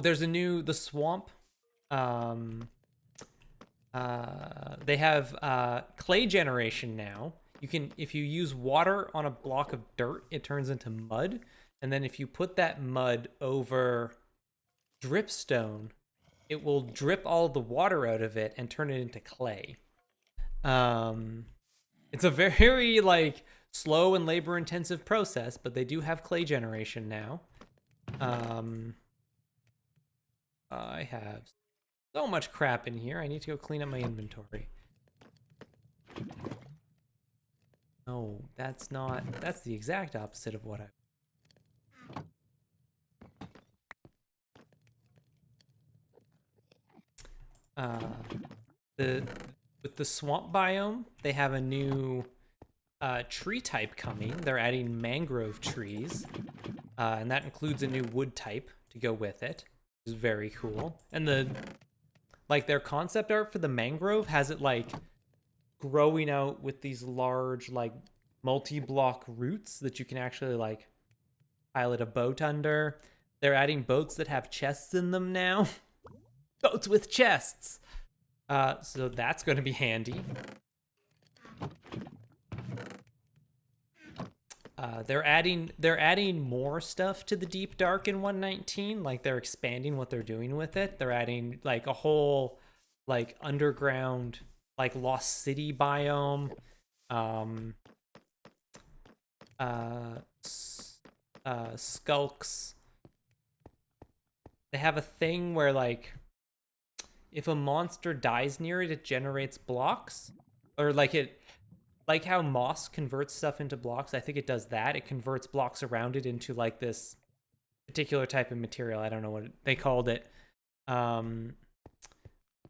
S1: there's the swamp. They have clay generation now. You can, if you use water on a block of dirt, it turns into mud. And then if you put that mud over dripstone, it will drip all the water out of it and turn it into clay. It's a very like slow and labor intensive process, but they do have clay generation now. I have so much crap in here. I need to go clean up my inventory. No, that's not, that's the exact opposite of what with the swamp biome, they have a new tree type coming. They're adding mangrove trees. And that includes a new wood type to go with it, which is very cool. And their concept art for the mangrove has it like growing out with these large like multi-block roots that you can actually like pilot a boat under. They're adding boats that have chests in them now. Boats with chests. So that's going to be handy. They're adding more stuff to the Deep Dark in 119. Like they're expanding what they're doing with it. They're adding like a whole like underground like Lost City biome. Skulks. They have a thing where like if a monster dies near it, it generates blocks, or like how moss converts stuff into blocks. I think it does that. It converts blocks around it into like this particular type of material. I don't know what they called it. And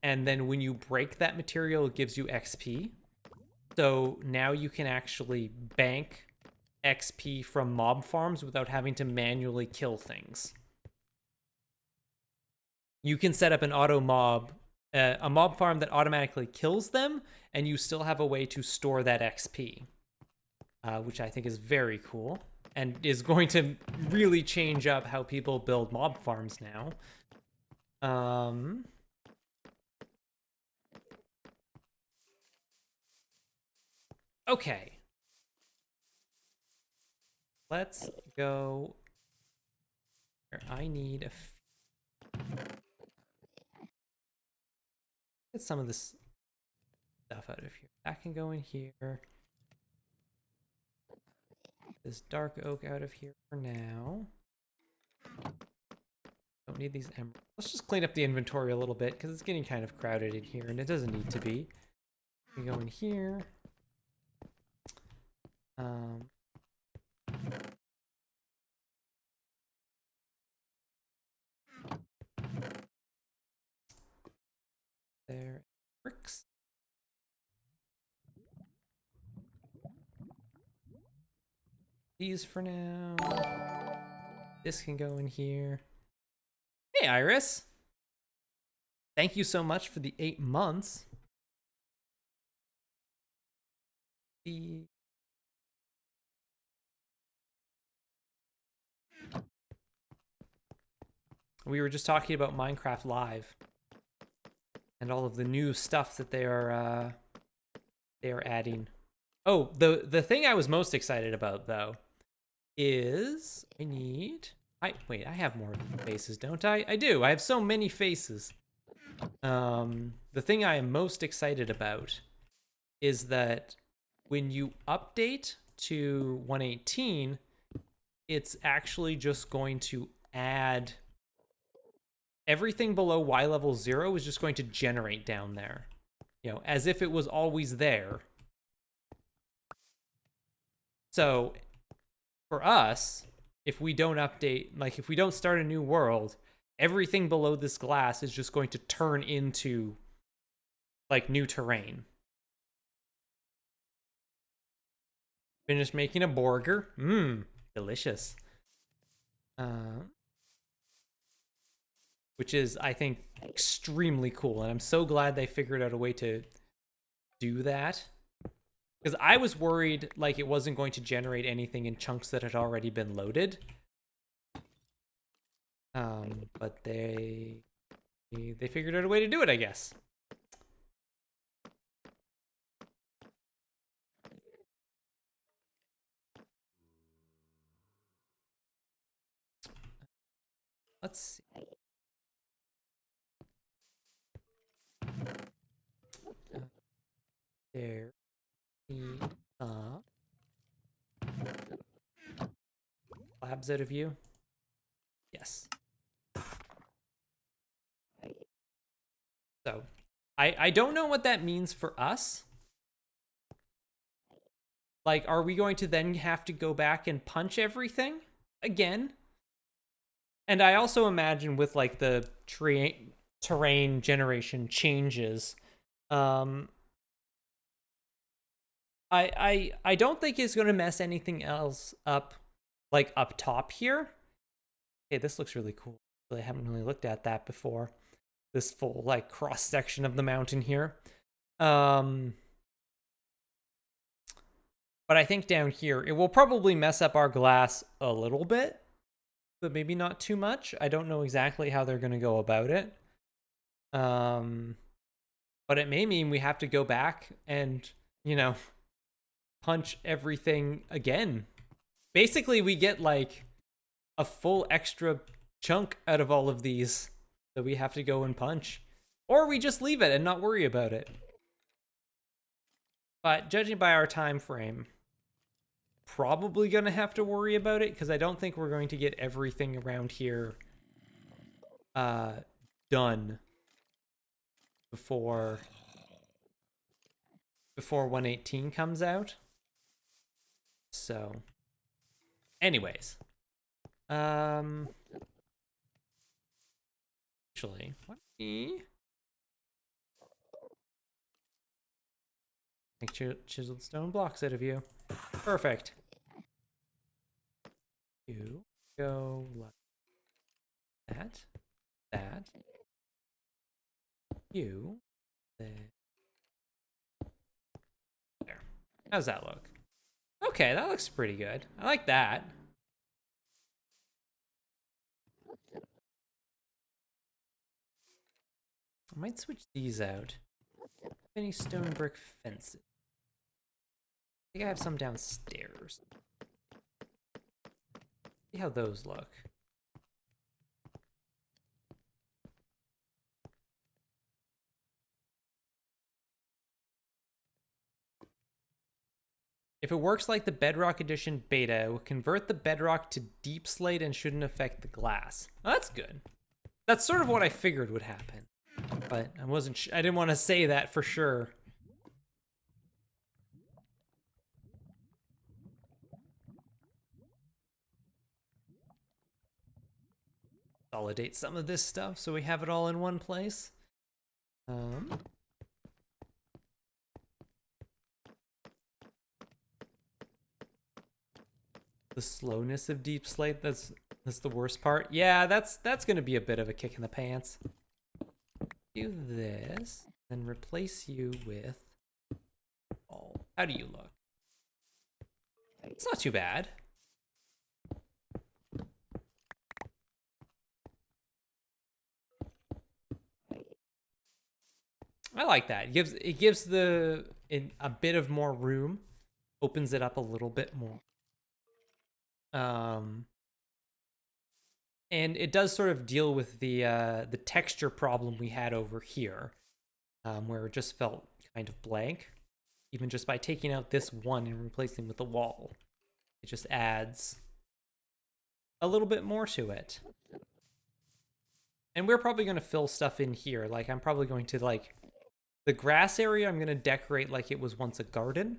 S1: then when you break that material, it gives you XP. So now you can actually bank XP from mob farms without having to manually kill things. You can set up an a mob farm that automatically kills them, and you still have a way to store that XP, which I think is very cool and is going to really change up how people build mob farms now. Okay. Let's go. I need a get some of this stuff out of here. That can go in here. This dark oak out of here for now. Don't need these emeralds. Let's just clean up the inventory a little bit because it's getting kind of crowded in here and it doesn't need to be. We go in here. There bricks. These for now. This can go in here. Hey, Iris. Thank you so much for the 8 months. We were just talking about Minecraft Live and all of the new stuff that they are adding. Oh, the thing I was most excited about though is I have more faces, don't I? I do. I have so many faces. The thing I am most excited about is that when you update to 118, it's actually just going to add everything below Y level 0 is just going to generate down there, you know, as if it was always there. So for us, if we don't update, like if we don't start a new world, everything below this glass is just going to turn into like new terrain. Finished making a burger. Delicious. Which is, I think, extremely cool. And I'm so glad they figured out a way to do that. Because I was worried like it wasn't going to generate anything in chunks that had already been loaded. But they figured out a way to do it, I guess. Let's see. There. Labs out of you. Yes. So, I don't know what that means for us. Like, are we going to then have to go back and punch everything again? And I also imagine with like the terrain generation changes, I don't think it's going to mess anything else up, like up top here. Hey, this looks really cool. I haven't really looked at that before. This full like cross section of the mountain here. But I think down here, it will probably mess up our glass a little bit, but maybe not too much. I don't know exactly how they're going to go about it. But it may mean we have to go back and, you know, punch everything again. Basically, we get like a full extra chunk out of all of these that we have to go and punch. Or we just leave it and not worry about it. But judging by our time frame, probably gonna have to worry about it because I don't think we're going to get everything around here done before 118 comes out. So anyways, actually, let me make chiseled stone blocks out of you. Perfect. You go like that. You. There. How's that look? Okay, that looks pretty good. I like that. I might switch these out. Any stone brick fences? I think I have some downstairs. See how those look. If it works like the Bedrock Edition beta, it will convert the bedrock to deep slate and shouldn't affect the glass. Oh, that's good. That's sort of what I figured would happen, but I didn't want to say that for sure. Consolidate some of this stuff so we have it all in one place. The slowness of deep slate, that's the worst part. Yeah, that's gonna be a bit of a kick in the pants. Do this, then replace you with how do you look? It's not too bad. I like that. It gives a bit of more room, opens it up a little bit more. And it does sort of deal with the texture problem we had over here, where it just felt kind of blank. Even just by taking out this one and replacing it with the wall, it just adds a little bit more to it. And we're probably going to fill stuff in here. Like, I'm probably going to, like, the grass area, I'm going to decorate like it was once a garden.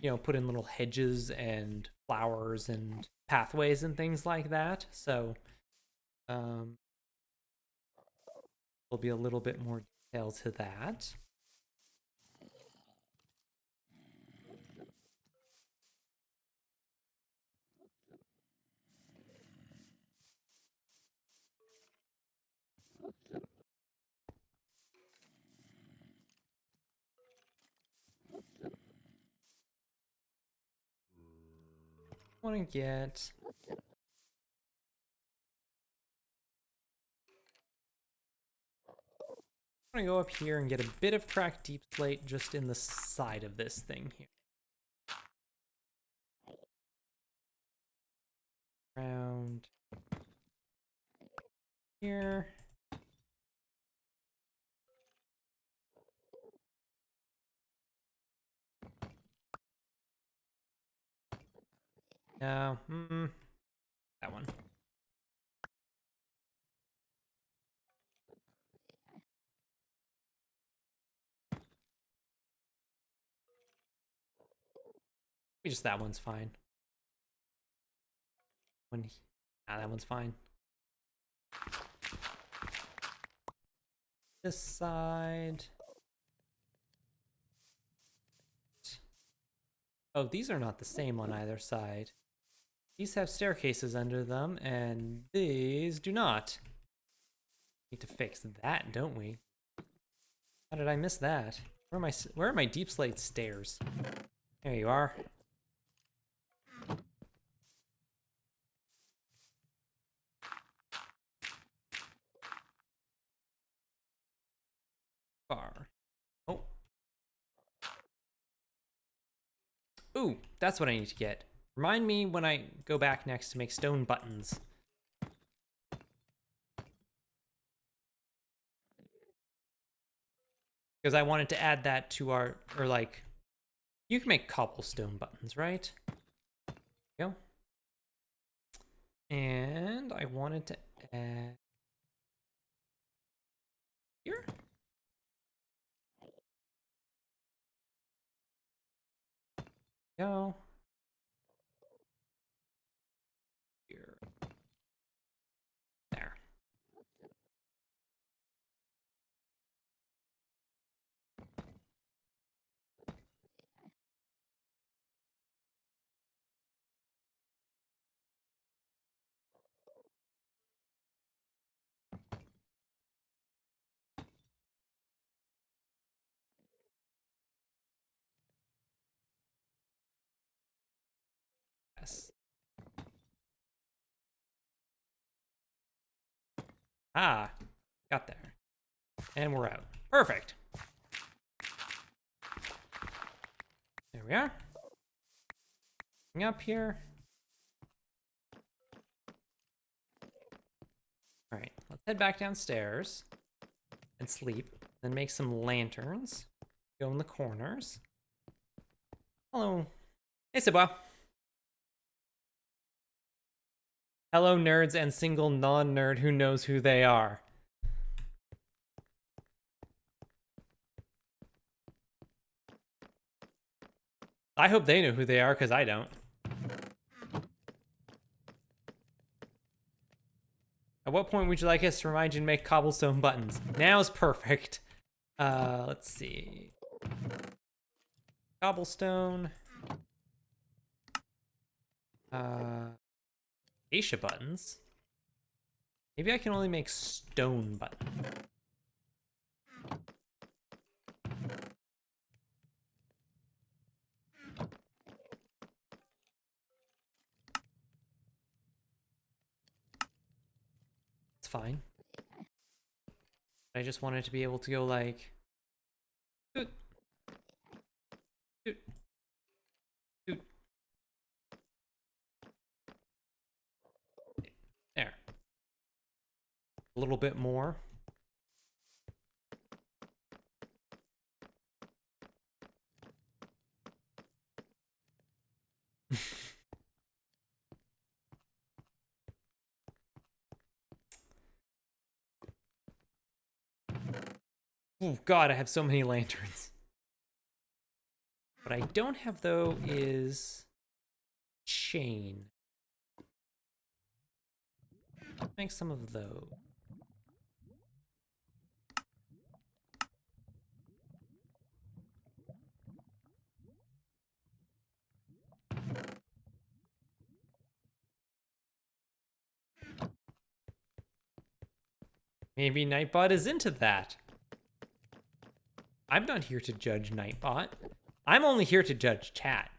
S1: You know, put in little hedges and flowers and pathways and things like that. So, there'll be a little bit more detail to that. Want to get I'm gonna go up here and get a bit of cracked deep slate just in the side of this thing here. Around here. No, that one. Just that one's fine. That one's fine. This side. Oh, these are not the same on either side. These have staircases under them, and these do not. Need to fix that, don't we? How did I miss that? Where are my deep slate stairs? There you are. Bar. Oh. Ooh, that's what I need to get. Remind me when I go back next to make stone buttons. Because I wanted to add that to our, or like, you can make cobblestone buttons, right? There you go. And I wanted to add here. Go. Here. There. Yes. Ah, got there. And we're out. Perfect. There we are. Up here. All right, let's head back downstairs and sleep. Then make some lanterns. Go in the corners. Hello. Hey, Sibwa. Hello, nerds and single non-nerd who knows who they are. I hope they know who they are, because I don't. At what point would you like us to remind you to make cobblestone buttons? Now's perfect. Let's see. Cobblestone. Acacia buttons. Maybe I can only make stone buttons. It's fine. I just wanted to be able to go like... Doot. Doot. Doot. There. A little bit more. Oh god, I have so many lanterns. What I don't have though is chain. Make some of those. Maybe Nightbot is into that. I'm not here to judge Nightbot. I'm only here to judge chat.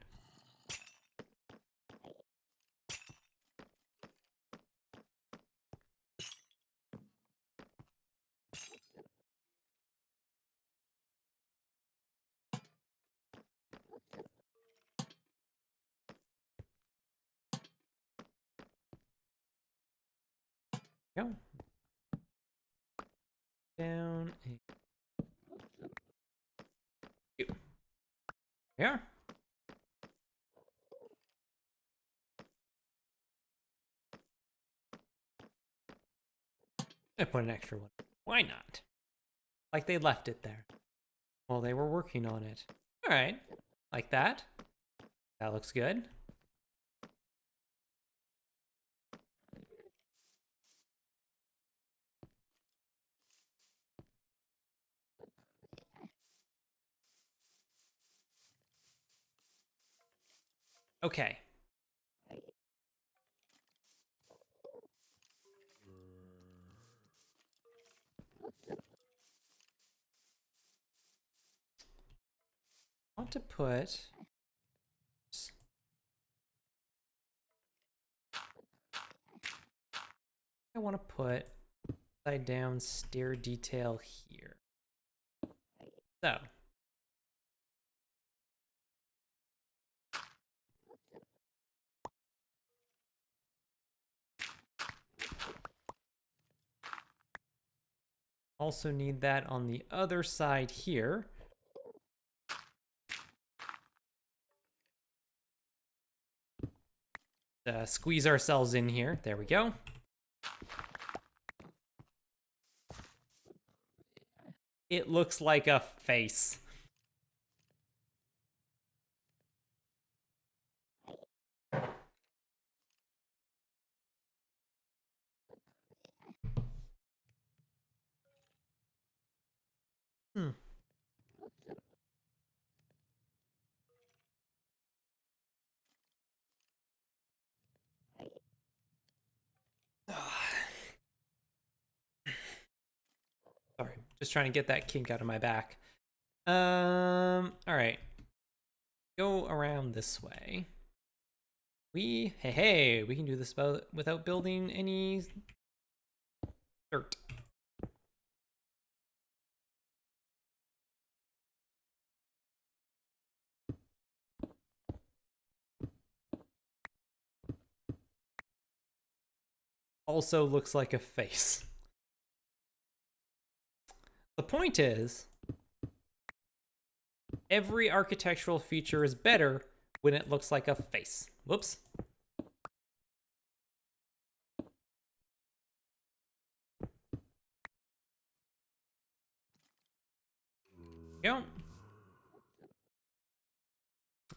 S1: Go. Down. Yeah. I put an extra one. Why not? Like they left it there. Well, they were working on it. All right. Like that. That looks good. Okay. I want to put... I want to put upside down stair detail here. So. Also need that on the other side here. Squeeze ourselves in here. There we go. It looks like a face. Hmm. Sorry, just trying to get that kink out of my back. All right. Go around this way. Hey, we can do this without building any dirt. Also looks like a face. The point is, every architectural feature is better when it looks like a face. Whoops. Go.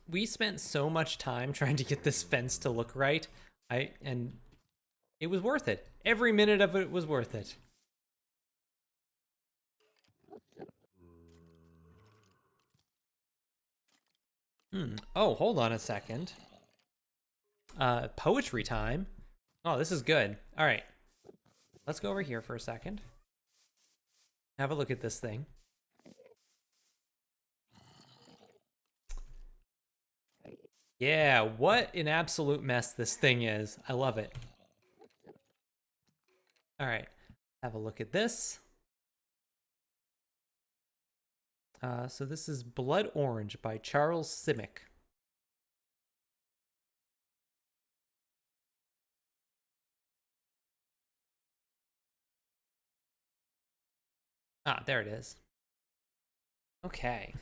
S1: We spent so much time trying to get this fence to look right. And it was worth it. Every minute of it was worth it. Oh, hold on a second. Poetry time. Oh, this is good. All right. Let's go over here for a second. Have a look at this thing. Yeah, what an absolute mess this thing is. I love it. All right. Have a look at this. So this is Blood Orange by Charles Simic. Ah, there it is. Okay.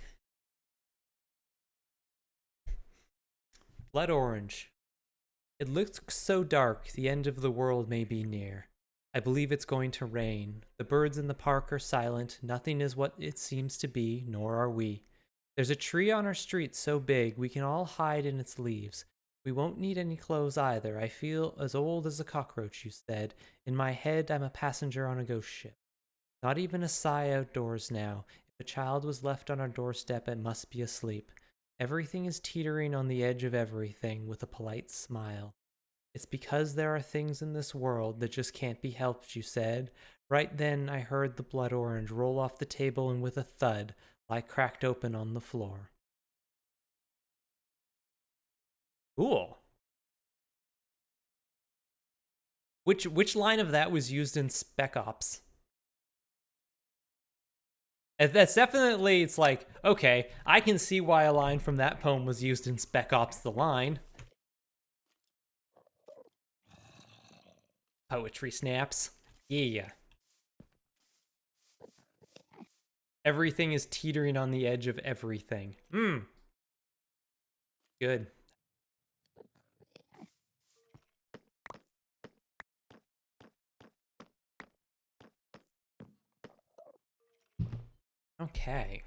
S1: Blood Orange. It looks so dark, the end of the world may be near. I believe it's going to rain. The birds in the park are silent. Nothing is what it seems to be, nor are we. There's a tree on our street so big we can all hide in its leaves. We won't need any clothes either. I feel as old as a cockroach, you said. In my head, I'm a passenger on a ghost ship. Not even a sigh outdoors now. If a child was left on our doorstep, it must be asleep. Everything is teetering on the edge of everything with a polite smile. It's because there are things in this world that just can't be helped, you said. Right then, I heard the blood orange roll off the table and with a thud, lie cracked open on the floor. Cool. Which line of that was used in Spec Ops? That's definitely, it's like, okay, I can see why a line from that poem was used in Spec Ops the Line. Poetry snaps. Yeah. Everything is teetering on the edge of everything. Good. Okay.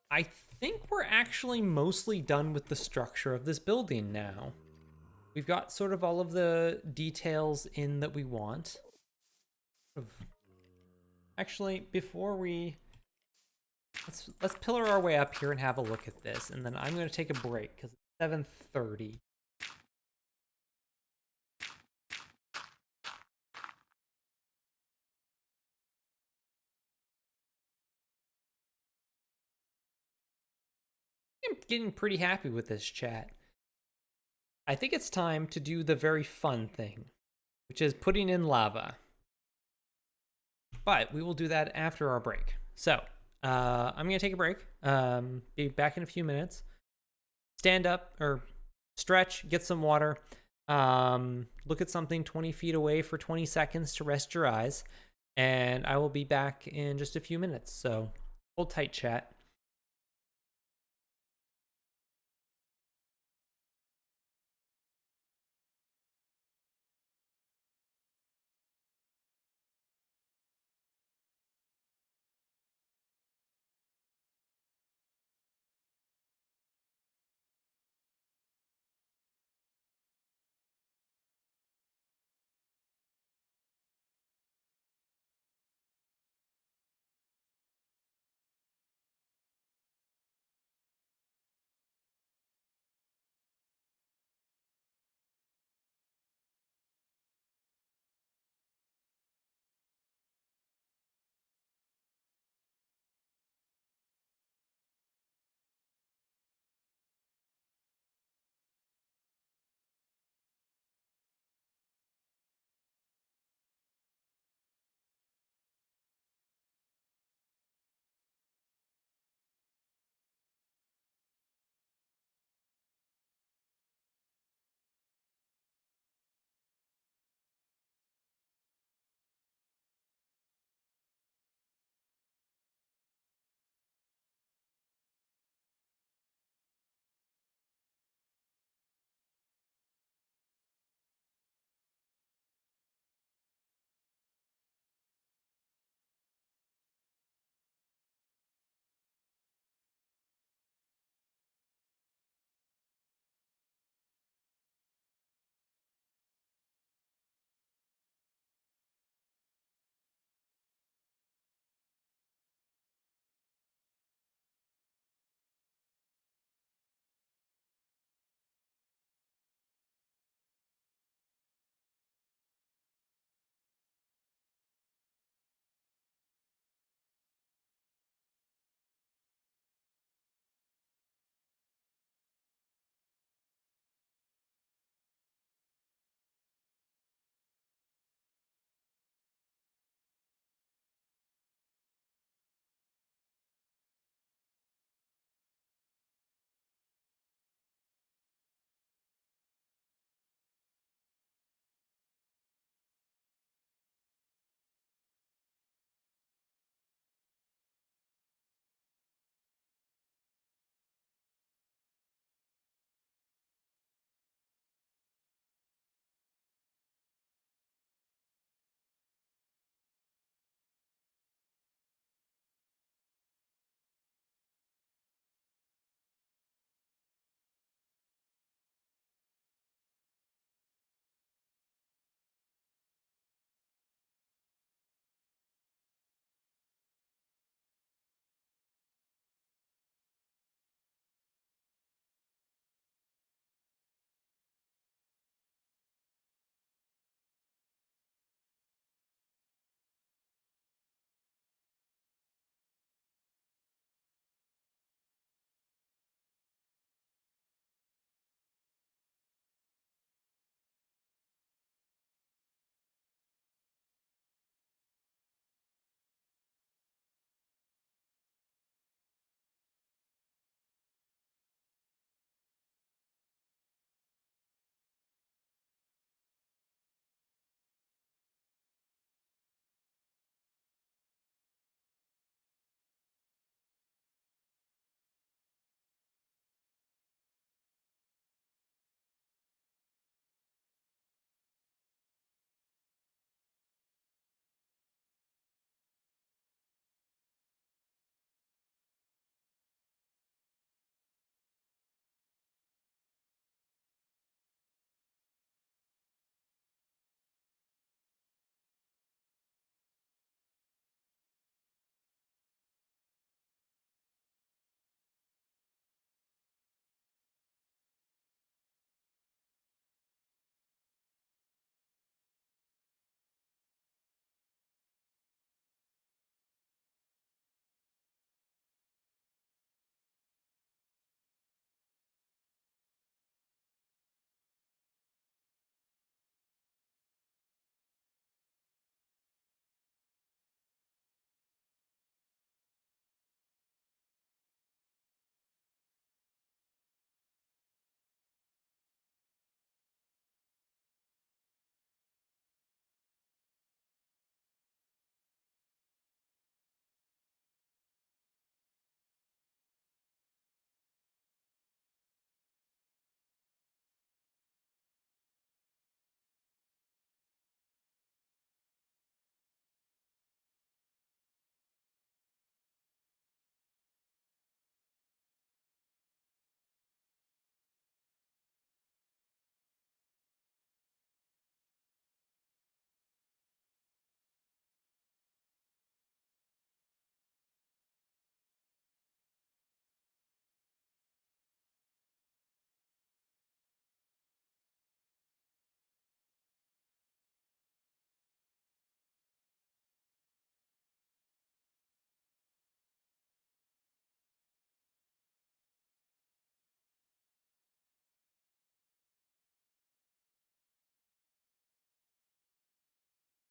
S1: I think we're actually mostly done with the structure of this building now. We've got sort of all of the details in that we want. Actually, before we let's pillar our way up here and have a look at this, and then I'm going to take a break because it's 7:30. I'm getting pretty happy with this chat. I think it's time to do the very fun thing, which is putting in lava. But we will do that after our break. So I'm going to take a break. Be back in a few minutes. Stand up or stretch, get some water. Look at something 20 feet away for 20 seconds to rest your eyes. And I will be back in just a few minutes. So hold tight, chat.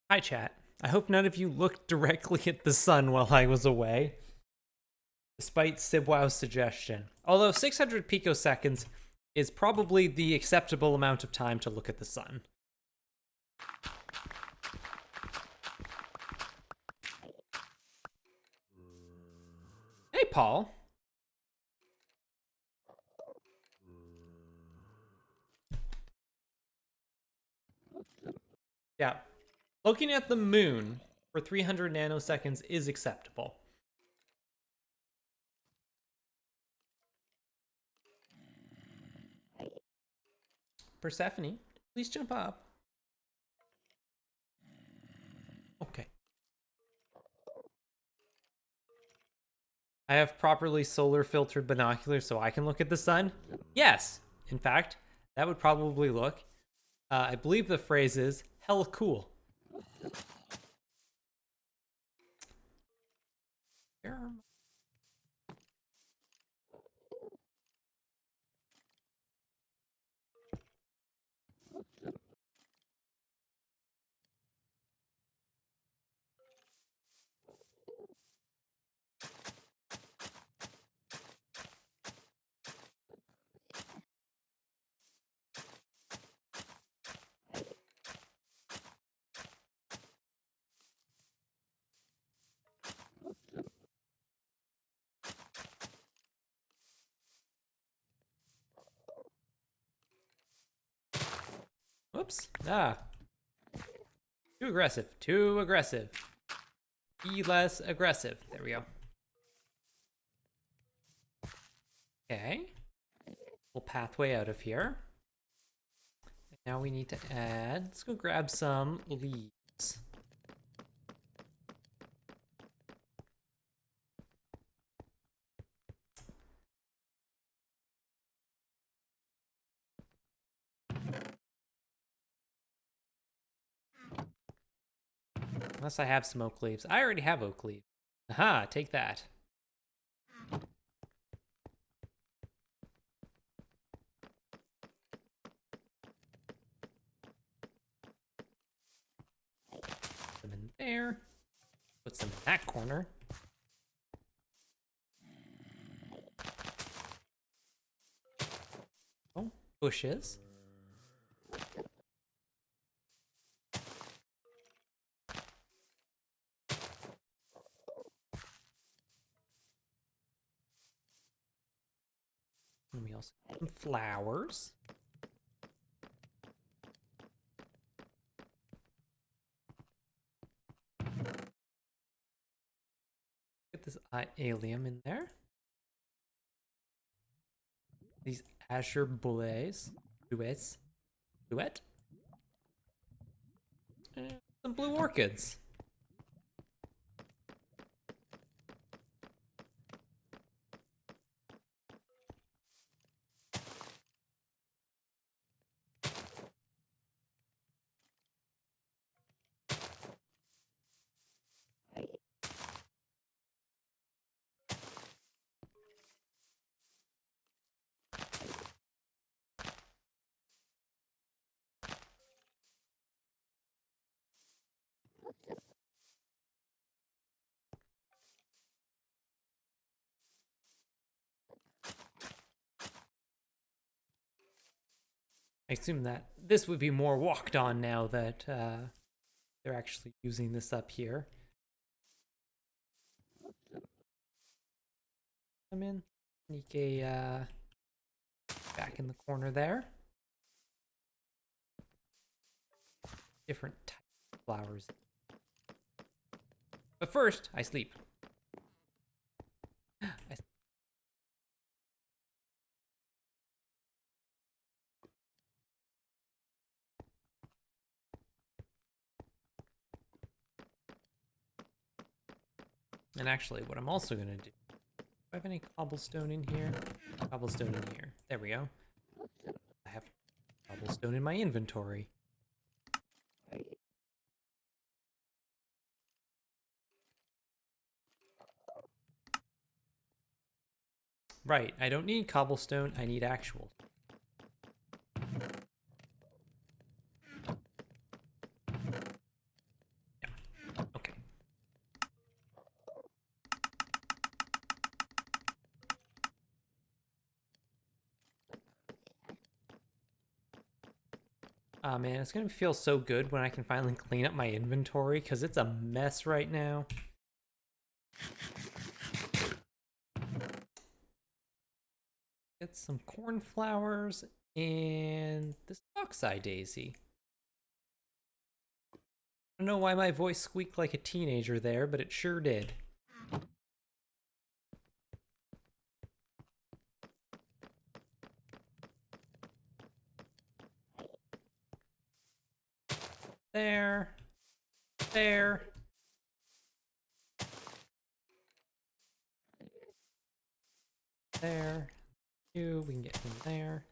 S1: Hi, chat. I hope none of you looked directly at the sun while I was away, despite Sibwow's suggestion. Although 600 picoseconds is probably the acceptable amount of time to look at the sun. Hey, Paul. Yeah. Looking at the moon for 300 nanoseconds is acceptable. Persephone, please jump up. Okay. I have properly solar filtered binoculars so I can look at the sun? Yes. In fact, that would probably look, I believe the phrase is, hella cool. Whoops. Ah. Too aggressive. Too aggressive. Be less aggressive. There we go. Okay. Little pathway out of here. Now we need to add, let's go grab some leaves. Unless I have some oak leaves. I already have oak leaves. Aha, take that. Put them in there. Put some in that corner. Oh, bushes. And we also have some flowers. Get this allium in there. These azure bullets. Duets. Duet. And some blue orchids. I assume that this would be more walked on now that they're actually using this up here. Come in, sneak a back in the corner there. Different types of flowers. But first, I sleep. And actually, what I'm also going to do, do I have any cobblestone in here? Cobblestone in here. There we go. I have cobblestone in my inventory. Right, I don't need cobblestone, I need actual. Oh man, it's gonna feel so good when I can finally clean up my inventory, because it's a mess right now. Get some cornflowers and this oxeye daisy. I don't know why my voice squeaked like a teenager there, but it sure did. There. There. There. You, we can get him there.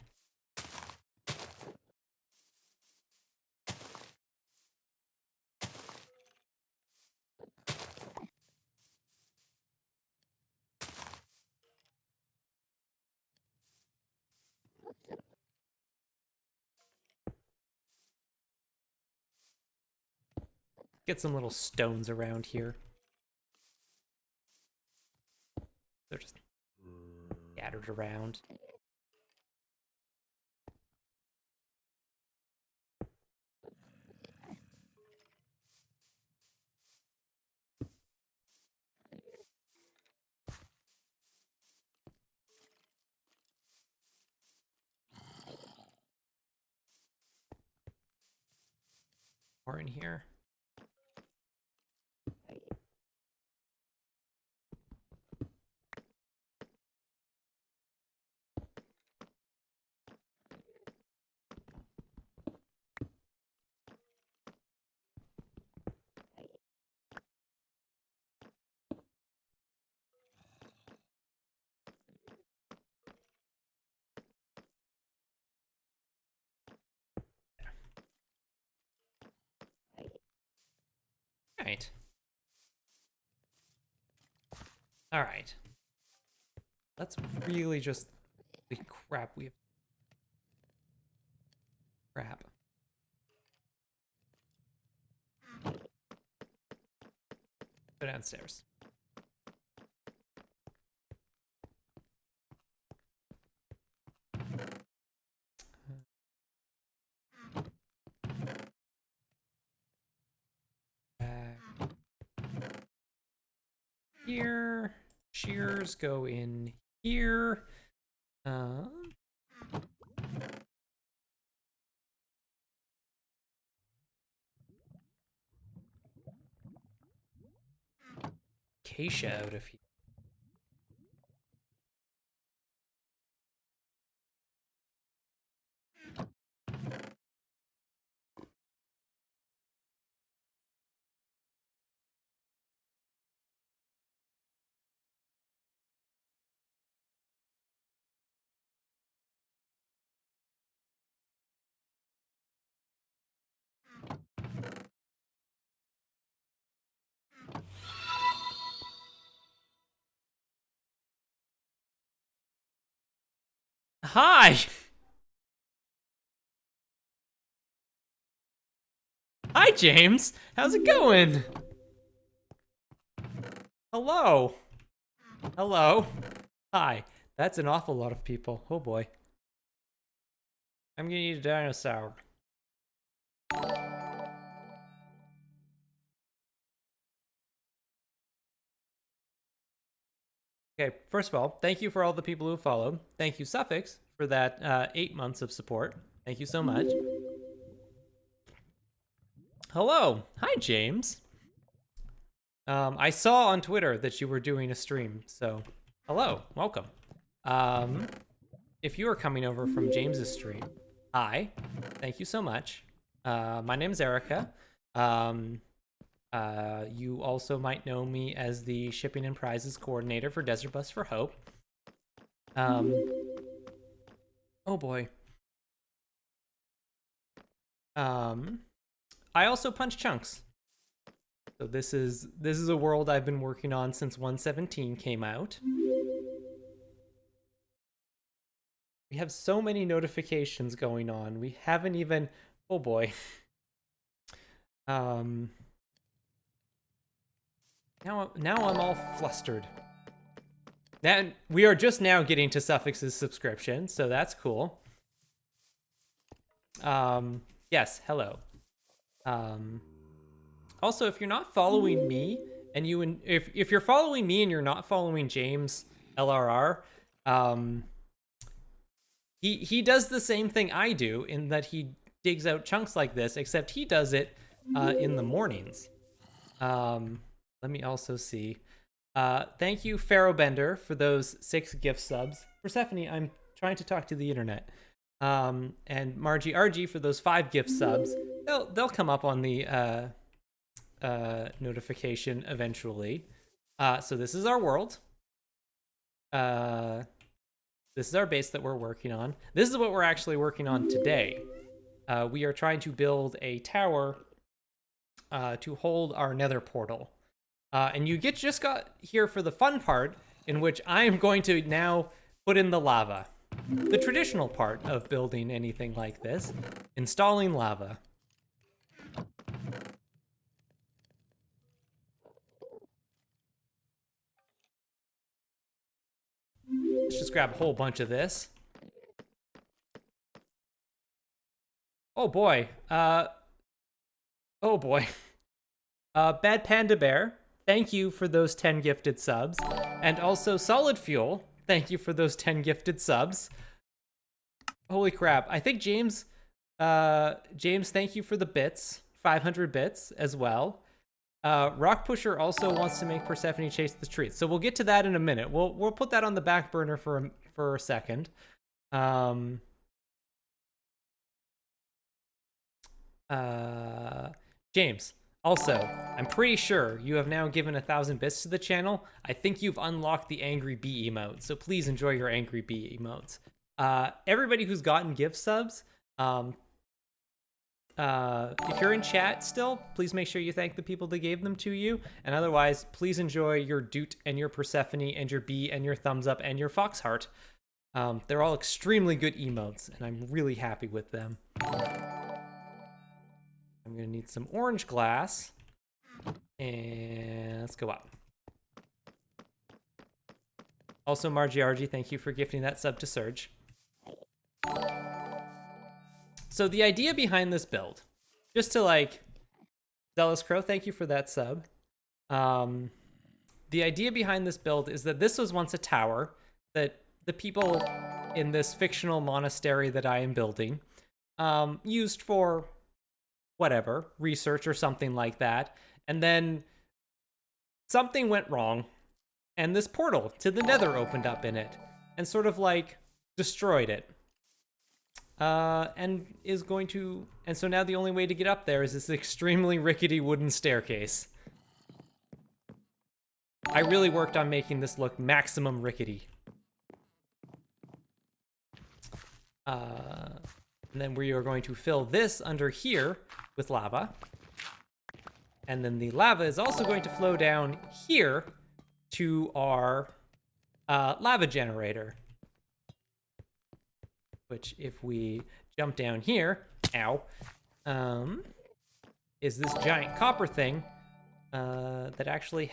S1: Get some little stones around here. They're just scattered around. More in here. Right. All right. Let's really just... Crap, we have... Crap. Go downstairs. Here. Shears go in here. Acacia out of here. Hi! Hi, James! How's it going? Hello! Hello! Hi. That's an awful lot of people. Oh boy. I'm gonna eat a dinosaur. Okay, first of all, thank you for all the people who followed. Thank you, Suffix, for that 8 months of support. Thank you so much. Hello. Hi, James. I saw on Twitter that you were doing a stream, so hello. Welcome. If you are coming over from James's stream, hi. Thank you so much. My name's Erica. You also might know me as the shipping and prizes coordinator for Desert Bus for Hope. Oh boy. I also punch chunks. So this is a world I've been working on since 1.17 came out. We have so many notifications going on. We haven't even... Oh boy. Now I'm all flustered. Then we are just now getting to Suffix's subscription, so that's cool. Yeah, Yes, hello. Also, if you're not following me, and if you're following me and you're not following James LRR, he does the same thing I do in that he digs out chunks like this, except he does it in the mornings. Let me also see. Thank you, Pharaohbender, for those 6 gift subs. Persephone, I'm trying to talk to the internet. And Margie RG for those 5 gift subs. They'll come up on the notification eventually. So this is our world. This is our base that we're working on. This is what we're actually working on today. We are trying to build a tower to hold our nether portal. And you just got here for the fun part, in which I am going to now put in the lava. The traditional part of building anything like this, installing lava. Let's just grab a whole bunch of this. Oh boy. Oh boy. Bad Panda Bear, thank you for those 10 gifted subs. And also Solid Fuel, thank you for those 10 gifted subs. Holy crap. I think James, thank you for the bits. 500 bits as well. Rock Pusher also wants to make Persephone chase the trees. So we'll get to that in a minute. We'll put that on the back burner for a second. James, also, I'm pretty sure you have now given 1,000 bits to the channel. I think you've unlocked the Angry Bee emote, so please enjoy your Angry Bee emotes. Everybody who's gotten gift subs, if you're in chat still, please make sure you thank the people that gave them to you. And otherwise, please enjoy your Doot and your Persephone and your Bee and your Thumbs Up and your Fox Heart. They're all extremely good emotes, and I'm really happy with them. I'm gonna need some orange glass. And let's go up. Also, Margie RG, thank you for gifting that sub to Surge. So the idea behind this build, just to like, Zealous Crow, thank you for that sub. The idea behind this build is that this was once a tower that the people in this fictional monastery that I am building used for whatever, research or something like that. And then something went wrong and this portal to the nether opened up in it and sort of like destroyed it. And so now the only way to get up there is this extremely rickety wooden staircase. I really worked on making this look maximum rickety. And then we are going to fill this under here with lava. And then the lava is also going to flow down here to our lava generator. Which, if we jump down here, ow, is this giant copper thing that actually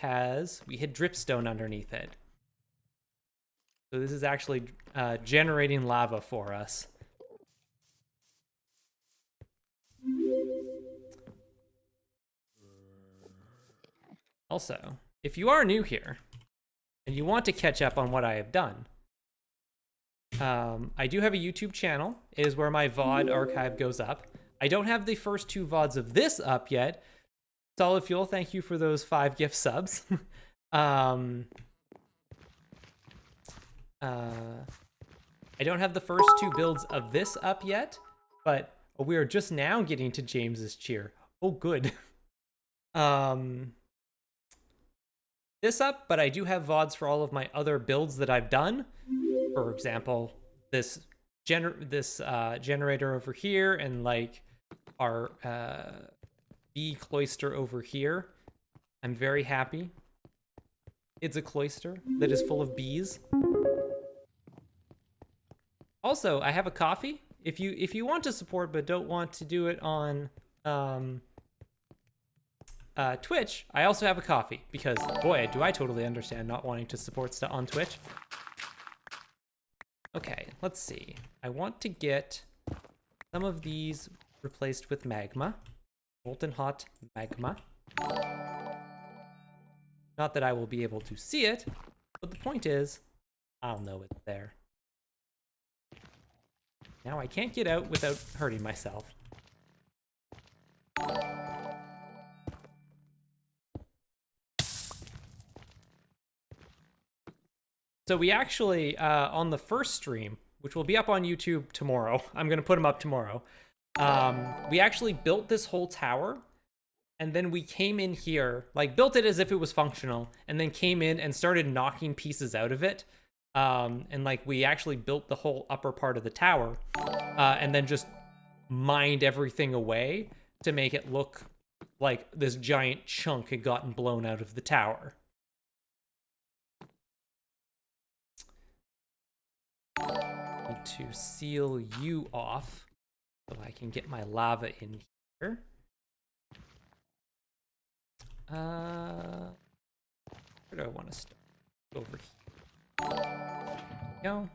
S1: we hid dripstone underneath it. So this is actually generating lava for us. Also, if you are new here and you want to catch up on what I have done, I do have a YouTube channel. It is where my VOD archive goes up. I don't have the first 2 VODs of this up yet. Solid Fuel, thank you for those 5 gift subs. I don't have the first 2 builds of this up yet, but we are just now getting to James's cheer. Oh, good. This up, but I do have VODs for all of my other builds that I've done. For example, this generator over here, and like our bee cloister over here. I'm very happy. It's a cloister that is full of bees. Also, I have a coffee. If you want to support but don't want to do it on Twitch, I also have a coffee, because boy, do I totally understand not wanting to support stuff on Twitch. Okay, let's see. I want to get some of these replaced with magma. Molten hot magma. Not that I will be able to see it, but the point is, I'll know it's there. Now I can't get out without hurting myself. So we actually, on the first stream, which will be up on YouTube tomorrow, I'm going to put them up tomorrow, we actually built this whole tower, and then we came in here, like built it as if it was functional, and then came in and started knocking pieces out of it. And like we actually built the whole upper part of the tower, and then just mined everything away to make it look like this giant chunk had gotten blown out of the tower. Need to seal you off so I can get my lava in here. Where do I want to start? Over here. Go.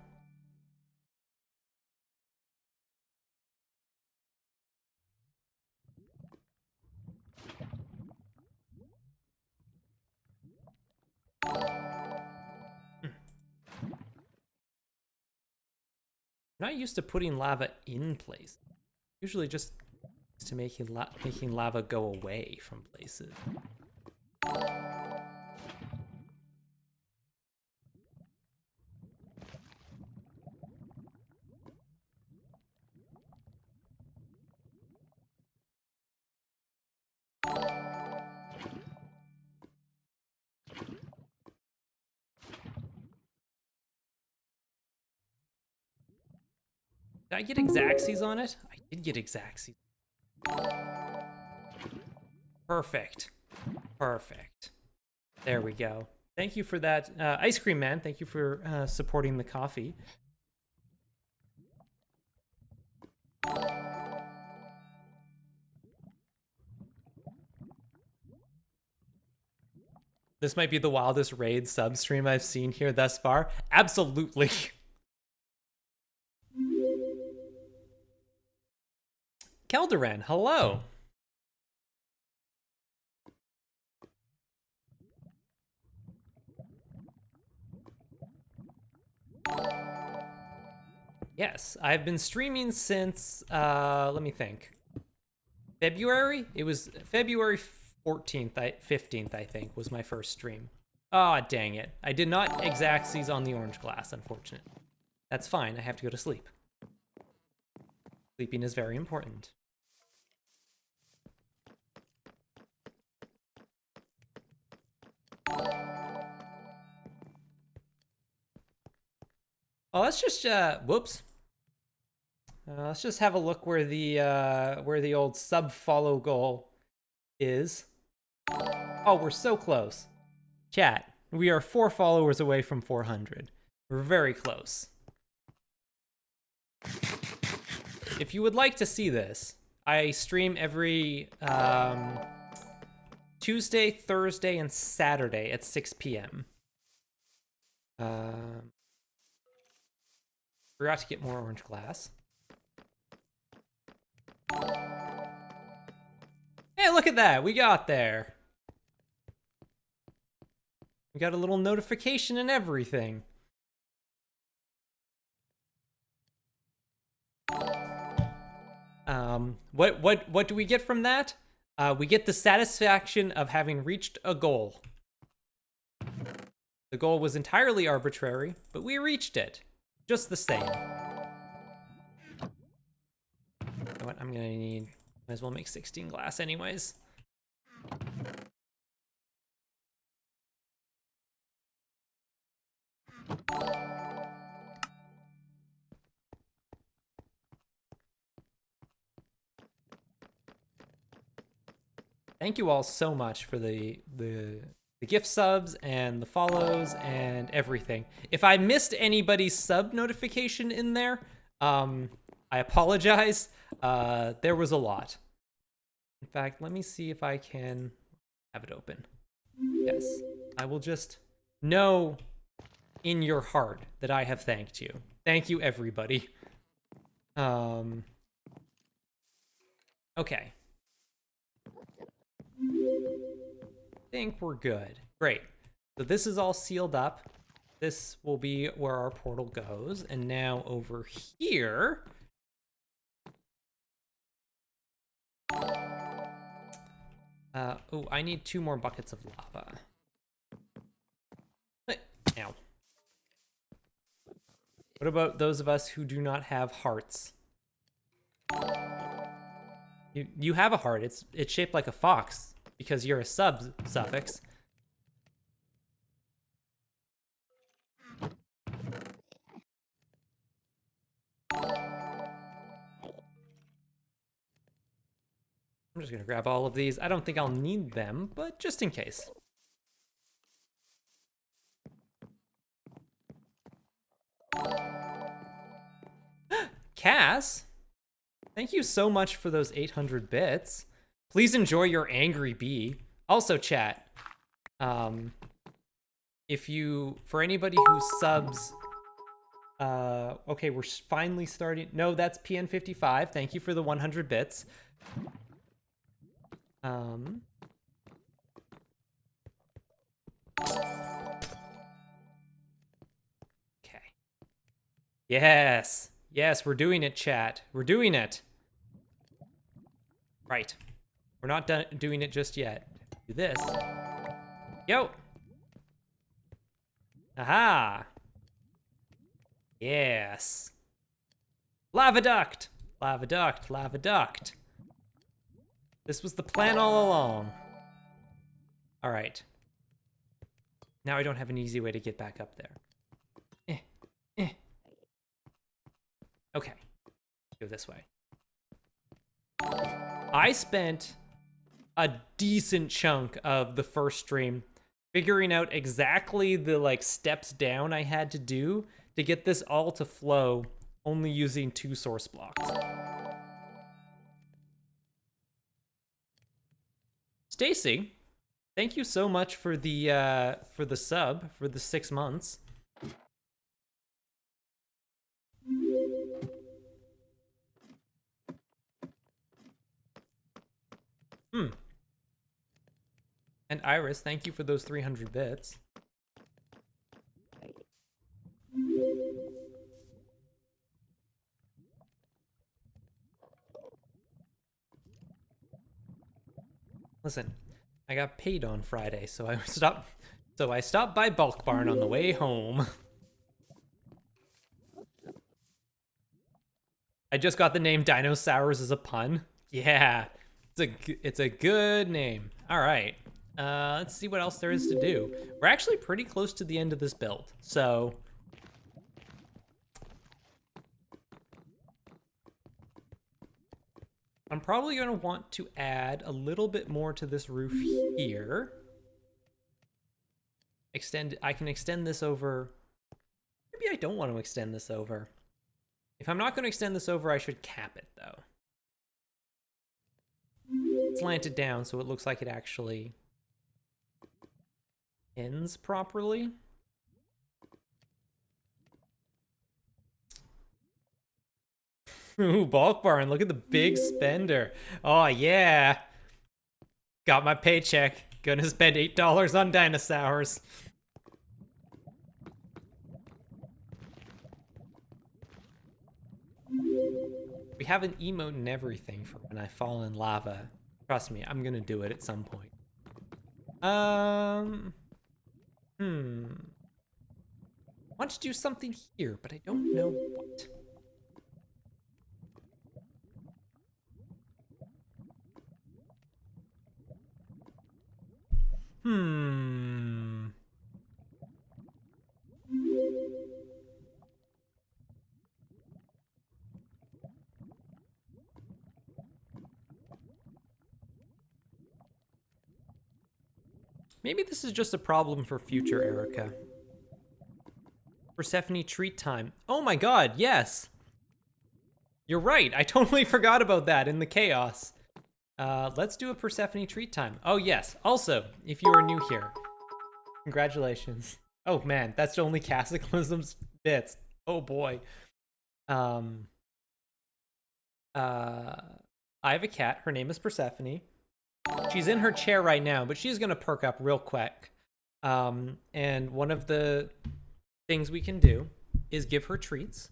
S1: I'm not used to putting lava in place. Usually just to making lava go away from places. Did I get Exacxies on it? I did get Exacxies. Perfect. Perfect. There we go. Thank you for that. Ice Cream Man, thank you for supporting the coffee. This might be the wildest raid sub stream I've seen here thus far. Absolutely. Kelderan, hello. Yes, I've been streaming since, let me think. February? It was February 14th, 15th, I think, was my first stream. Ah, oh, dang it. I did not Exacxies on the orange glass, unfortunately. That's fine, I have to go to sleep. Sleeping is very important. Oh, let's just, whoops. Let's just have a look where the old sub-follow goal is. Oh, we're so close. Chat, we are 4 followers away from 400. We're very close. If you would like to see this, I stream every Tuesday, Thursday, and Saturday at 6 p.m. Forgot to get more orange glass. Hey, look at that! We got there! We got a little notification and everything. What do we get from that? We get the satisfaction of having reached a goal. The goal was entirely arbitrary, but we reached it. Just the same. You know what? I'm gonna need... Might as well make 16 glass anyways. Thank you all so much for the gift subs and the follows and everything. If I missed anybody's sub notification in there, I apologize. There was a lot. In fact, let me see if I can have it open. Yes, I will just know in your heart that I have thanked you. Thank you, everybody. Okay. I think we're good. Great. So this is all sealed up. This will be where our portal goes. And now over here... oh, I need 2 more buckets of lava. Ow. What about those of us who do not have hearts? You have a heart. It's shaped like a fox because you're a suffix. I'm just gonna grab all of these. I don't think I'll need them, but just in case. Cass, thank you so much for those 800 bits. Please enjoy your angry bee. Also, chat, if you, for anybody who subs, okay, we're finally starting. No, that's PN55. Thank you for the 100 bits. Okay. Yes. Yes, we're doing it, chat. We're doing it. Right. We're not doing it just yet. Do this. Yo. Aha. Yes. Lava duct. Lava duct. Lava duct. This was the plan all along. All right. Now I don't have an easy way to get back up there. Okay. Go this way. I spent a decent chunk of the first stream figuring out exactly the like steps down I had to do to get this all to flow only using 2 source blocks. Stacy, thank you so much for the sub for the 6 months. And Iris, thank you for those 300 bits. Listen, I got paid on Friday, so I stopped by Bulk Barn on the way home. I just got the name Dinosaurs as a pun. Yeah, it's a good name. All right, let's see what else there is to do. We're actually pretty close to the end of this build, so I'm probably going to want to add a little bit more to this roof here. I can extend this over. Maybe I don't want to extend this over. If I'm not going to extend this over, I should cap it, though. Slant it down so it looks like it actually ends properly. Ooh, Bulk Barn, look at the big spender. Oh, yeah. Got my paycheck. Gonna spend $8 on dinosaurs. We have an emote and everything for when I fall in lava. Trust me, I'm gonna do it at some point. I want to do something here, but I don't know what. Maybe this is just a problem for future Erica. Persephone treat time. Oh my god, yes! You're right, I totally forgot about that in the chaos. Let's do a Persephone treat time. Oh yes, also, if you are new here, congratulations. Oh man, that's only Cataclysm's bits. Oh boy. I have a cat. Her name is Persephone. She's in her chair right now, but she's going to perk up real quick. And one of the things we can do is give her treats.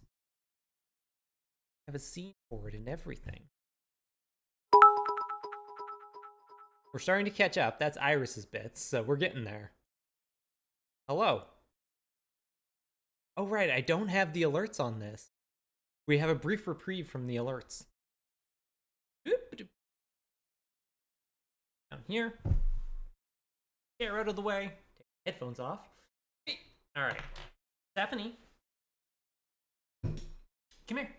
S1: I have a scene for it and everything. We're starting to catch up. That's Iris's bits, so we're getting there. Hello. Oh, right. I don't have the alerts on this. We have a brief reprieve from the alerts. Down here. Chair out of the way. Take the headphones off. All right. Stephanie. Come here.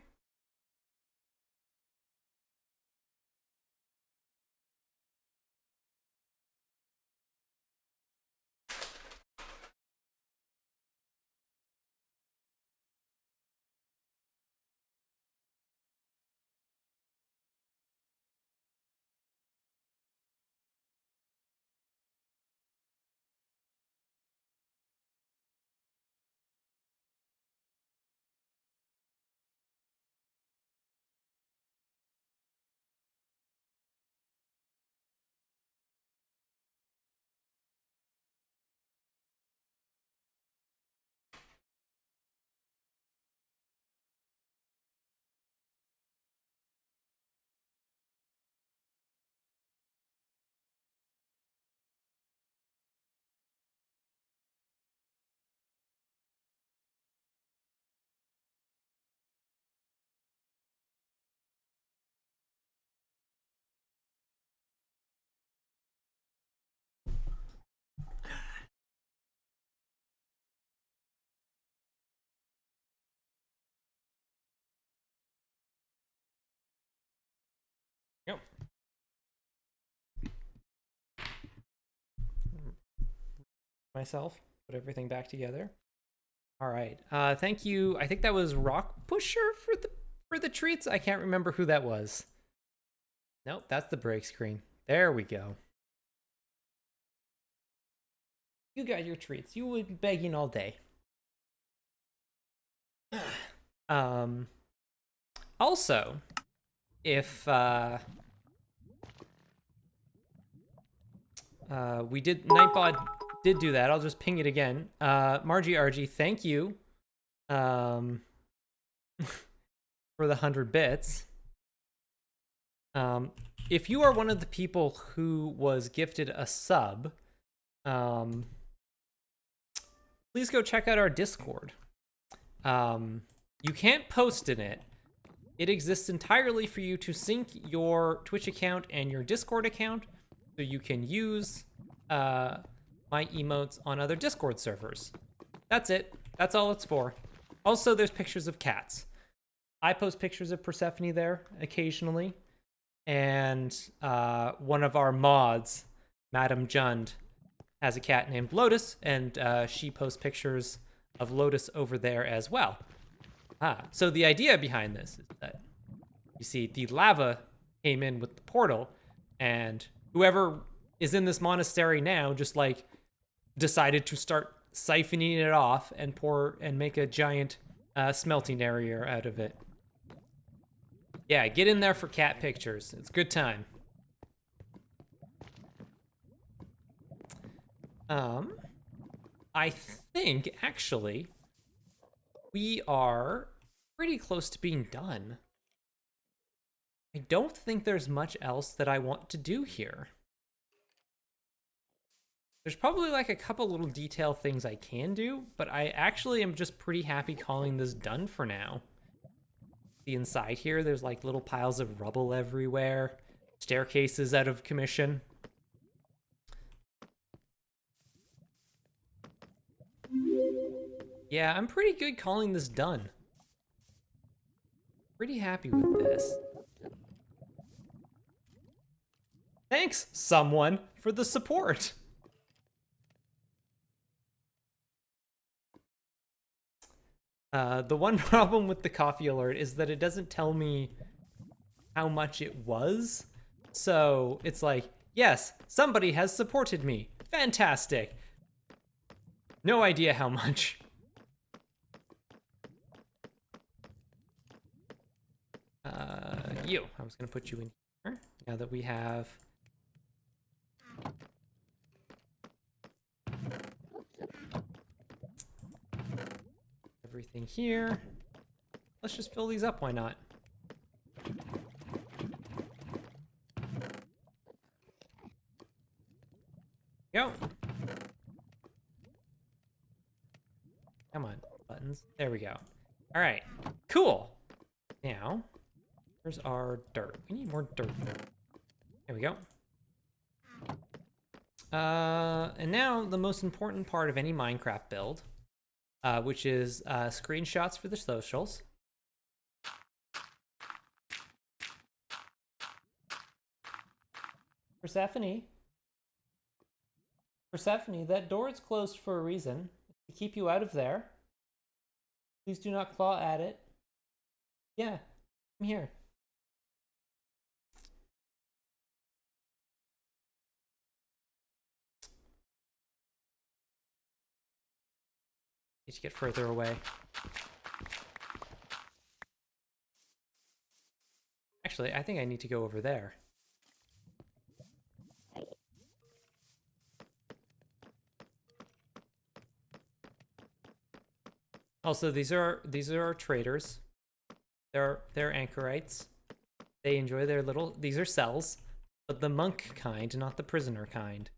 S1: Yep. Myself, put everything back together. All right. Thank you. I think that was Rock Pusher for the treats. I can't remember who that was. Nope, that's the break screen. There we go. You got your treats. You would be begging all day. Also, if we did Nightbot did do that, I'll just ping it again. Margie RG, thank you for the 100 bits. If you are one of the people who was gifted a sub, please go check out our Discord. You can't post in it. It exists entirely for you to sync your Twitch account and your Discord account, so you can use my emotes on other Discord servers. That's it. That's all it's for. Also, there's pictures of cats. I post pictures of Persephone there occasionally, and one of our mods, Madam Jund, has a cat named Lotus, and she posts pictures of Lotus over there as well. So the idea behind this is that, you see, the lava came in with the portal, and whoever is in this monastery now just like decided to start siphoning it off and pour and make a giant smelting area out of it. Yeah, get in there for cat pictures. It's a good time. I think actually we are pretty close to being done. I don't think there's much else that I want to do here. There's probably like a couple little detail things I can do, but I actually am just pretty happy calling this done for now. The inside here, there's like little piles of rubble everywhere. Staircases out of commission. Yeah, I'm pretty good calling this done. Pretty happy with this. Thanks, someone, for the support. The one problem with the coffee alert is that it doesn't tell me how much it was. So it's like, yes, somebody has supported me. Fantastic. No idea how much. I was gonna put you in Now that we have everything here, let's just fill these up, why not? Go. Come on, buttons. There we go. All right, cool. Now, where's our dirt? We need more dirt. There we go. And now the most important part of any Minecraft build, which is screenshots for the socials. Persephone, that door is closed for a reason. To keep you out of there. Please do not claw at it. Yeah, I'm here. Need to get further away. Actually, I think I need to go over there. Also, these are our traders. They're anchorites. They enjoy their little. These are cells, but the monk kind, not the prisoner kind.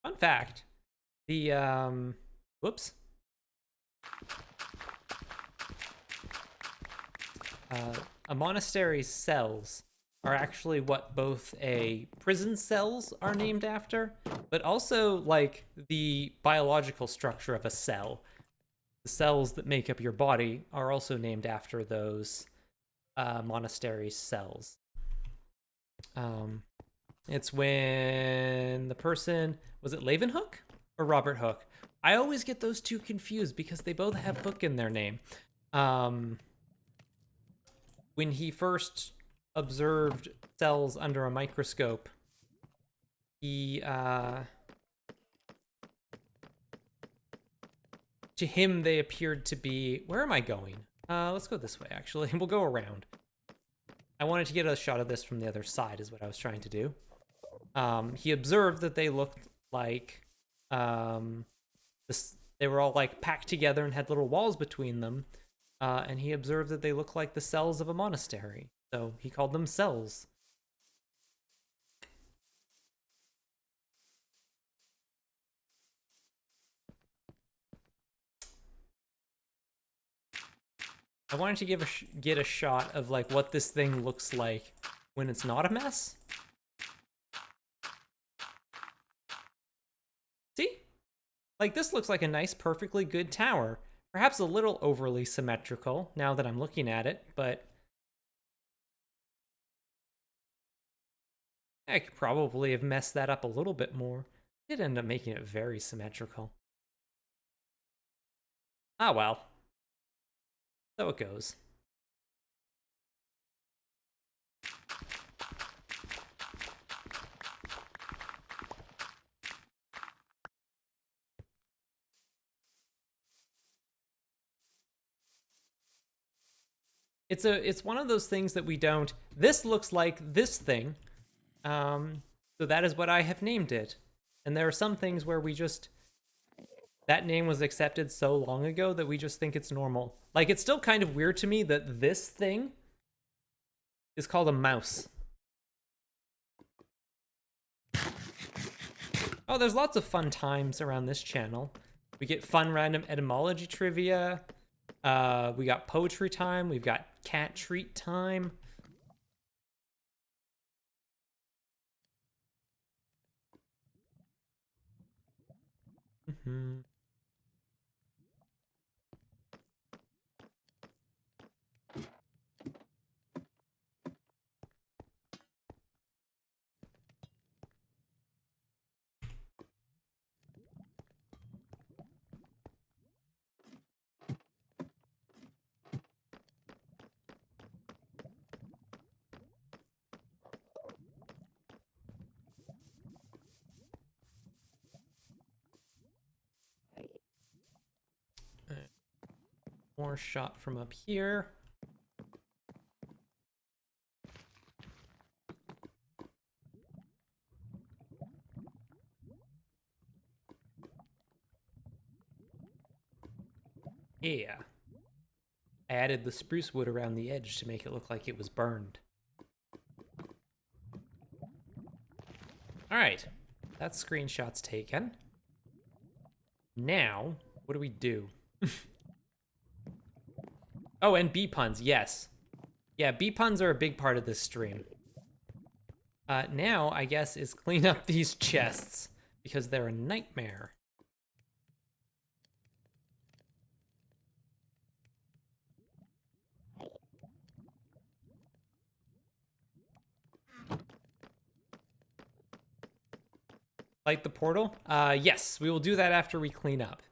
S1: Fun fact, the, whoops. A monastery's cells are actually what both a prison cells are named after, but also, like, the biological structure of a cell. The cells that make up your body are also named after those monastery cells. It's when the person, was it Leeuwenhoek or Robert Hooke? I always get those two confused because they both have Hook in their name. When he first observed cells under a microscope, he, to him, they appeared to be, where am I going? Let's go this way, actually. We'll go around. I wanted to get a shot of this from the other side is what I was trying to do. He observed that they looked like, they were all like packed together and had little walls between them. And he observed that they looked like the cells of a monastery. So he called them cells. I wanted to get a shot of like what this thing looks like when it's not a mess. See? Like this looks like a nice, perfectly good tower. Perhaps a little overly symmetrical now that I'm looking at it, but I could probably have messed that up a little bit more. Did end up making it very symmetrical. Ah well. So it goes. It's one of those things that we don't. This looks like this thing. So that is what I have named it. And there are some things where we just, that name was accepted so long ago that we just think it's normal. Like, it's still kind of weird to me that this thing is called a mouse. Oh, there's lots of fun times around this channel. We get fun random etymology trivia. We got poetry time. We've got cat treat time. Mm-hmm. More shot from up here. Yeah. I added the spruce wood around the edge to make it look like it was burned. All right. That screenshot's taken. Now, what do we do? Oh, and bee puns, yes. Yeah, bee puns are a big part of this stream. Now, I guess, is clean up these chests, because they're a nightmare. Light the portal? Yes, we will do that after we clean up.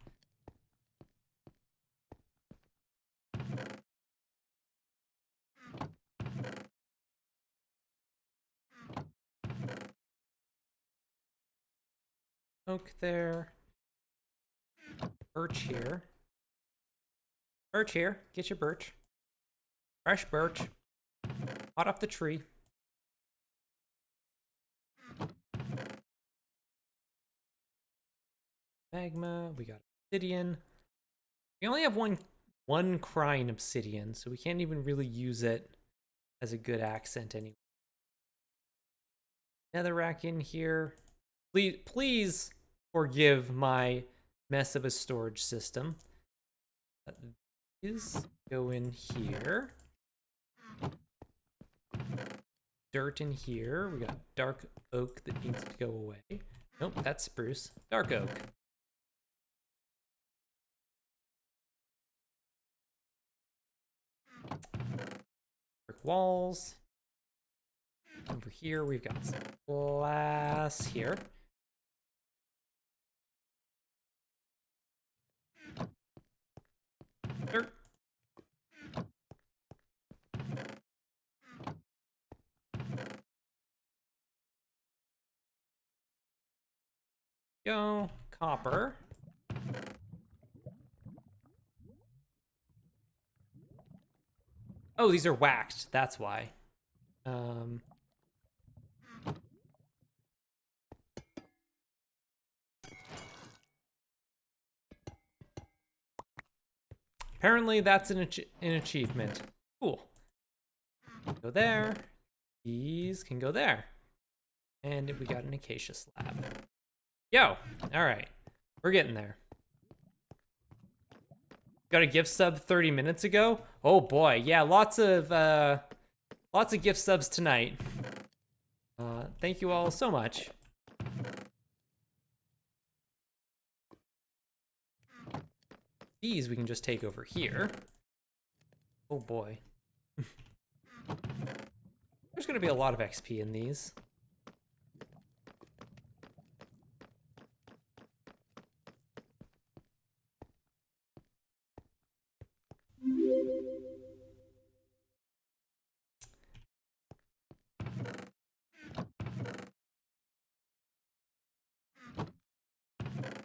S1: Oak there. Birch here. Birch here. Get your birch. Fresh birch. Hot off the tree. Magma. We got obsidian. We only have one crying obsidian, so we can't even really use it as a good accent anyway. Netherrack in here. Please forgive my mess of a storage system. These go in here. Dirt in here. We got dark oak that needs to go away. Nope, that's spruce. Dark oak. Brick walls. Over here, we've got some glass here. Dirt. Go. Copper. Oh, these are waxed. That's why. Apparently that's an achievement. Cool. Go there. These can go there. And we got an acacia slab. Yo, all right. We're getting there. Got a gift sub 30 minutes ago. Oh boy, yeah, lots of gift subs tonight. Thank you all so much. These we can just take over here. Oh boy. There's gonna be a lot of XP in these.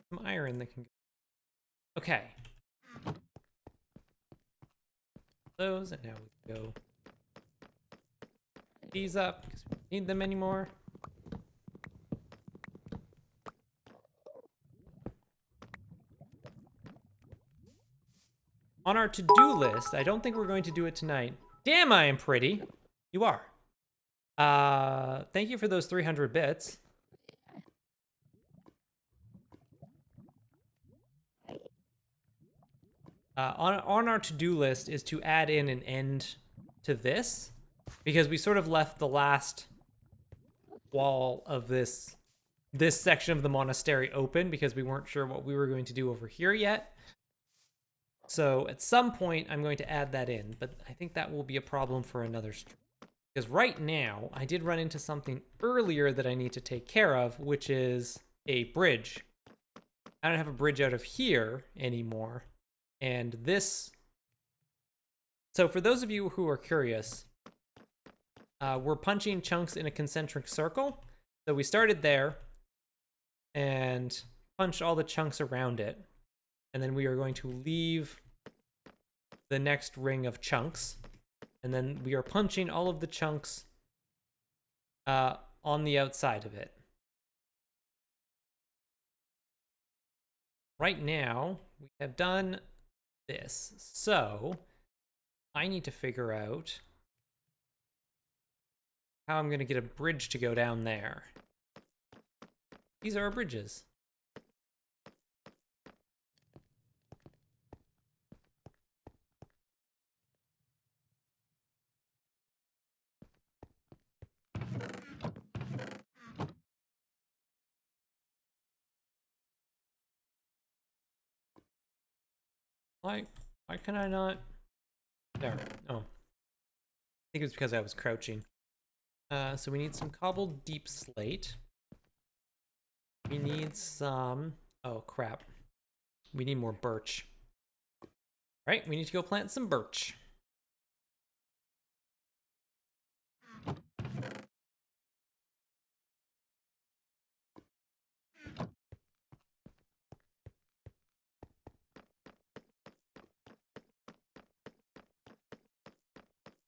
S1: Some iron that can go. Okay. Those, and now we go these up because we don't need them anymore. On our to-do list, I don't think we're going to do it tonight. Damn, I am pretty. You are. Thank you for those 300 bits. On our to-do list is to add in an end to this, because we sort of left the last wall of this section of the monastery open because we weren't sure what we were going to do over here yet. So at some point, I'm going to add that in, but I think that will be a problem for another stream. Because right now, I did run into something earlier that I need to take care of, which is a bridge. I don't have a bridge out of here anymore. And this... So for those of you who are curious, we're punching chunks in a concentric circle. So we started there and punched all the chunks around it. And then we are going to leave the next ring of chunks. And then we are punching all of the chunks on the outside of it. Right now, we have done this. So I need to figure out how I'm going to get a bridge to go down there. These are our bridges. Why can I not? There. Oh. I think it was because I was crouching. So we need some cobbled deep slate. We need some... Oh, crap. We need more birch. Right, we need to go plant some birch.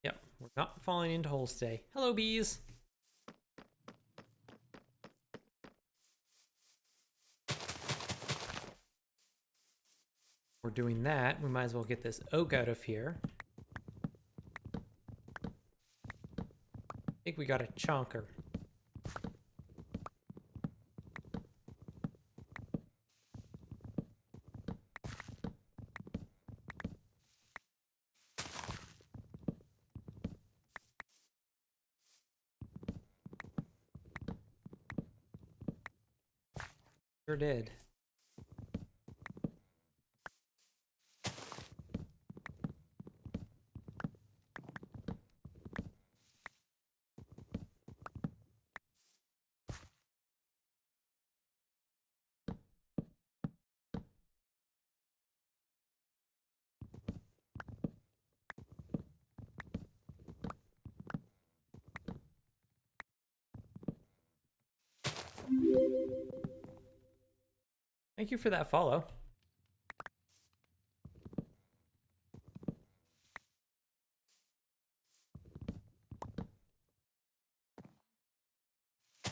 S1: Yep, we're not falling into holes today. Hello, bees. We're doing that. We might as well get this oak out of here. I think we got a chonker. Sure did. Thank you for that follow. I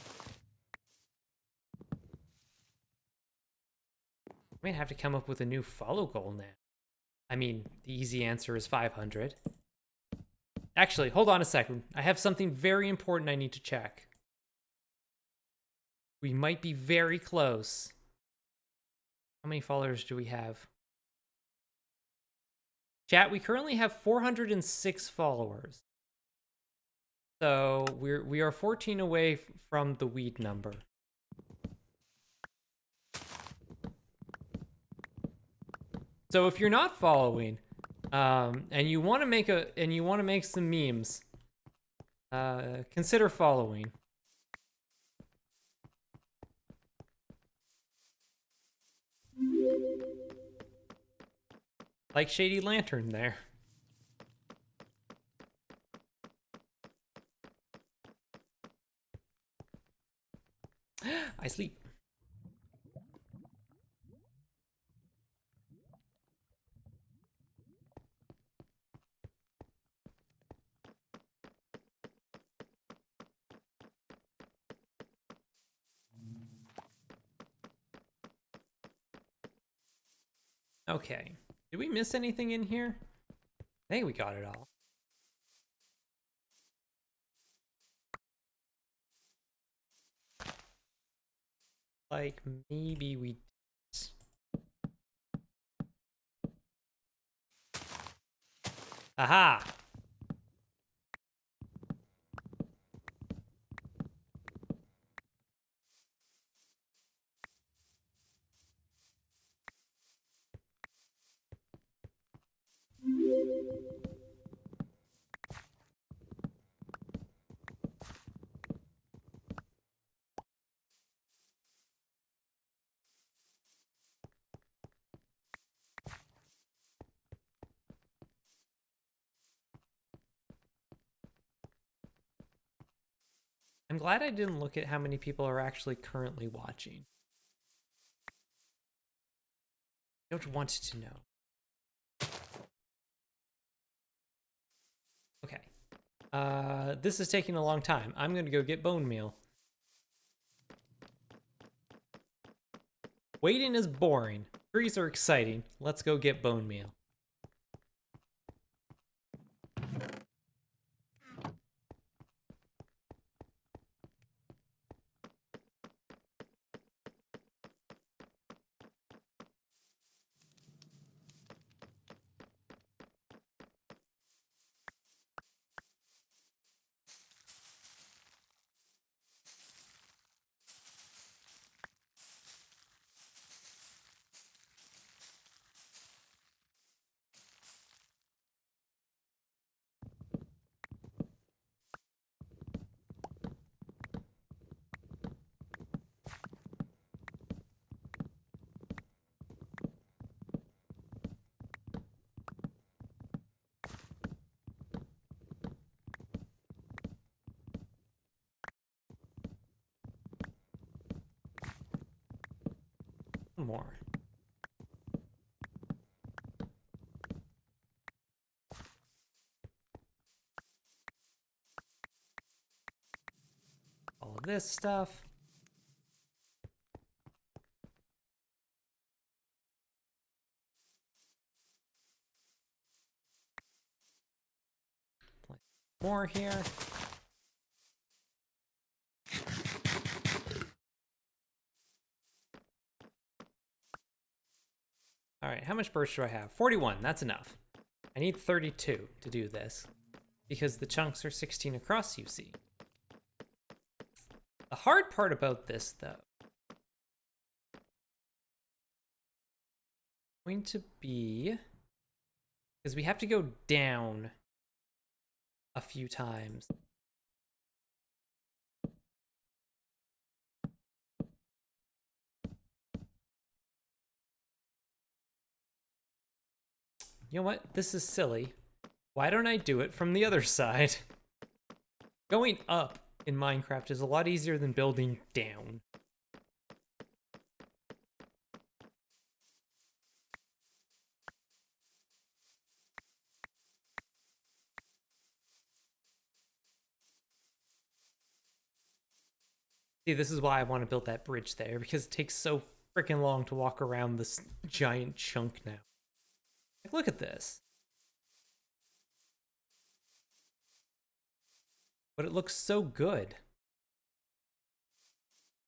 S1: might have to come up with a new follow goal now. I mean, the easy answer is 500. Actually, hold on a second. I have something very important I need to check. We might be very close. How many followers do we have? Chat, we currently have 406 followers. So we are 14 away from the weed number. So if you're not following, and you want to make some memes, consider following. Like Shady Lantern there. I sleep. Okay. Did we miss anything in here? I think we got it all. Like, maybe we didn't. Aha! I'm glad I didn't look at how many people are actually currently watching. I don't want to know. This is taking a long time. I'm gonna go get bone meal. Waiting is boring. Trees are exciting. Let's go get bone meal. More. All of this stuff. More here. All right, how much birch do I have? 41, that's enough. I need 32 to do this because the chunks are 16 across, you see. The hard part about this, though, going to be, because we have to go down a few times. You know what? This is silly. Why don't I do it from the other side? Going up in Minecraft is a lot easier than building down. See, this is why I want to build that bridge there, because it takes so freaking long to walk around this giant chunk now. Like, look at this. But it looks so good.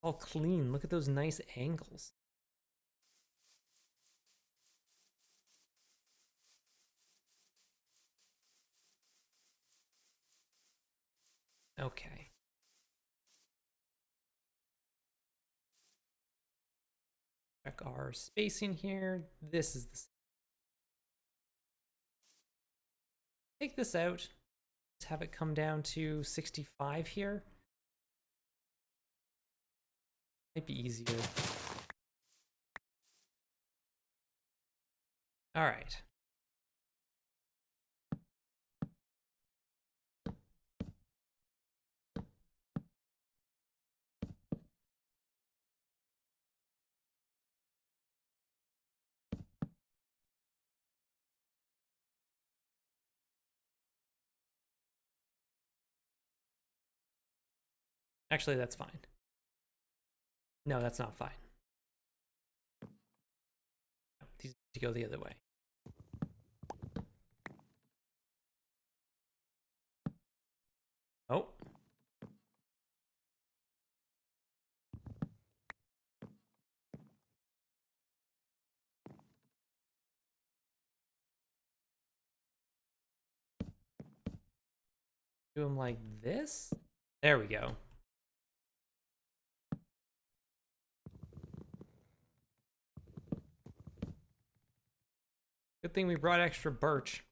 S1: All clean. Look at those nice angles. Okay. Check our spacing here. This is the same. Take this out. Let's have it come down to 65 here. Might be easier. All right. Actually, that's fine. No, that's not fine. These need to go the other way. Oh. Do them like this. There we go. Good thing we brought extra birch.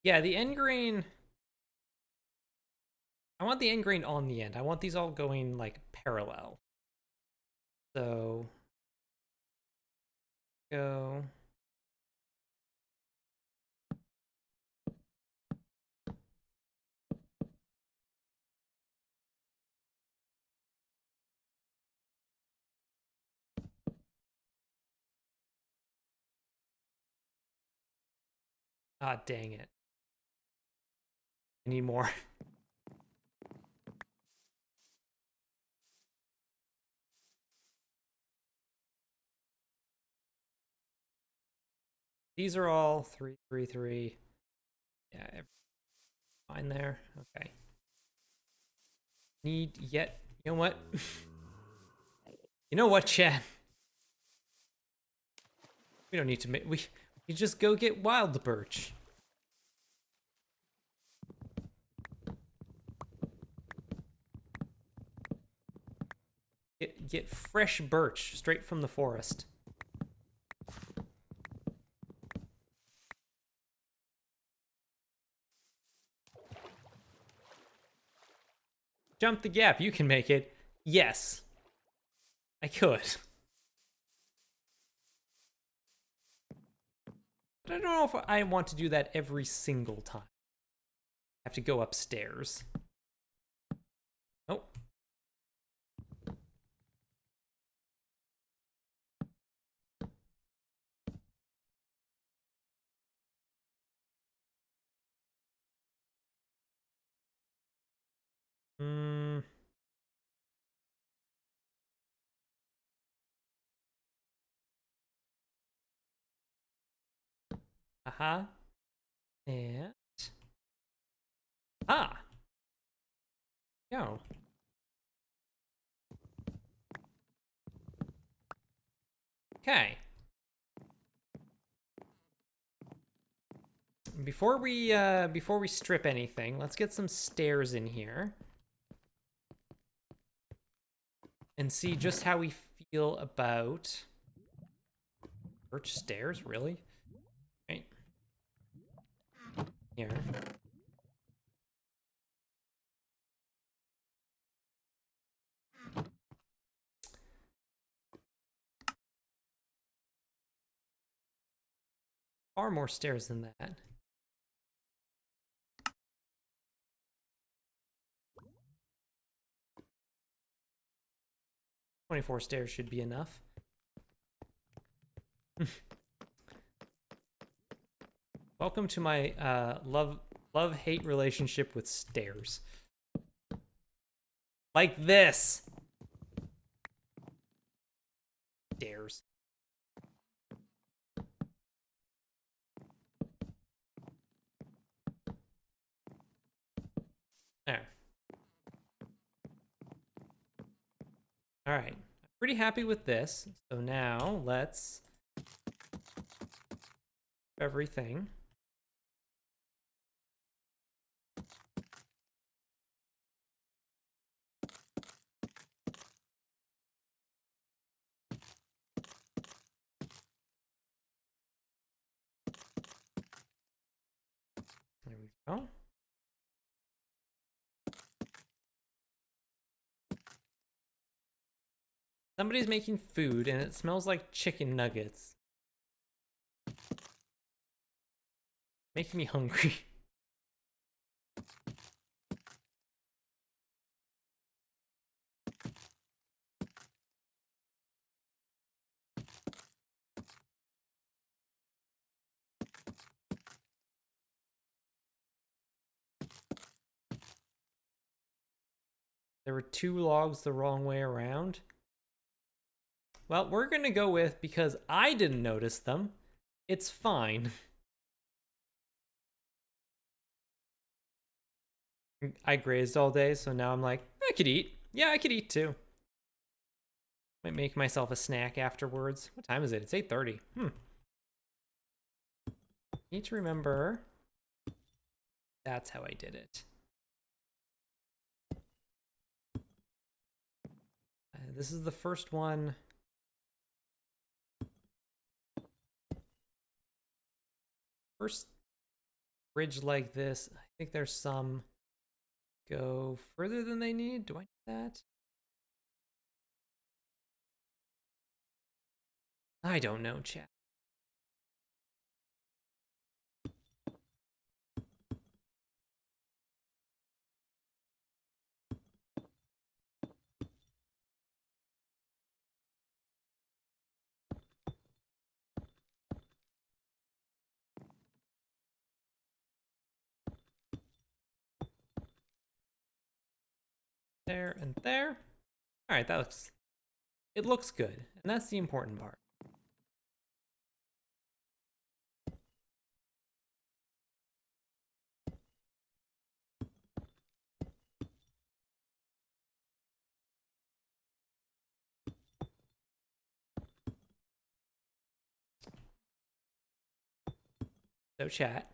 S1: Yeah, the end grain. I want the end grain on the end. I want these all going like parallel. So go. Ah, dang it. I need more. These are all 3, 3, 3. Yeah, fine there. Okay. Need yet. You know what? You know what, Chad? We don't need to make. We just go get wild birch. Get fresh birch straight from the forest. Jump the gap. You can make it. Yes. I could. But I don't know if I want to do that every single time. I have to go upstairs. Oh. Hmm. Aha. And. Ah. Go. Okay. Before we strip anything, let's get some stairs in here. And see just how we feel about birch stairs, really? Right. Here. Far more stairs than that. "24 stairs should be enough." Welcome to my love-hate relationship with stairs. Like this. Stairs. There. All right. I'm pretty happy with this. So now let's everything. There we go. Somebody's making food and it smells like chicken nuggets. Making me hungry. There were 2 logs the wrong way around. Well, we're gonna go with, because I didn't notice them, it's fine. I grazed all day, so now I'm like, I could eat. Yeah, I could eat too. Might make myself a snack afterwards. What time is it? It's 8:30. Need to remember. That's how I did it. This is the first one. First bridge like this. I think there's some go further than they need. Do I do that? I don't know, chat. There and there. All right, it looks good, and that's the important part. So chat,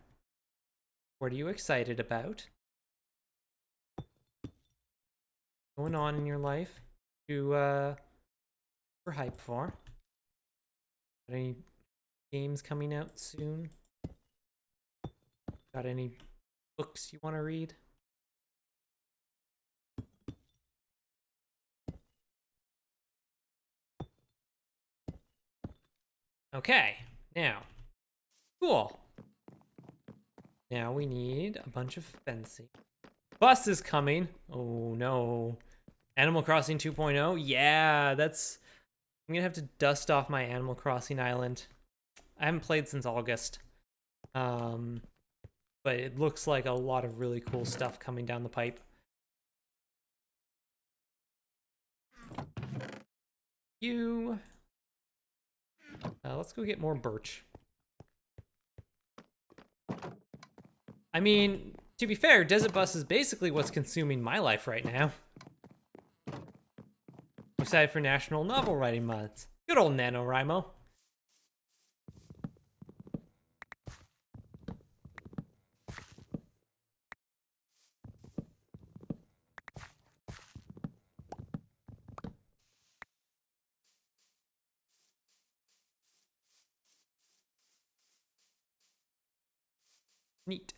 S1: what are you excited about? Going on in your life to for hype for? Got any games coming out soon? Got any books you want to read? Okay, now, cool. Now we need a bunch of fencing. Bus is coming. Oh no. Animal Crossing 2.0? Yeah, I'm gonna have to dust off my Animal Crossing island. I haven't played since August. But it looks like a lot of really cool stuff coming down the pipe. Let's go get more birch. I mean, to be fair, Desert Bus is basically what's consuming my life right now. I'm excited for National Novel Writing Month. Good old NaNoWriMo. Neat.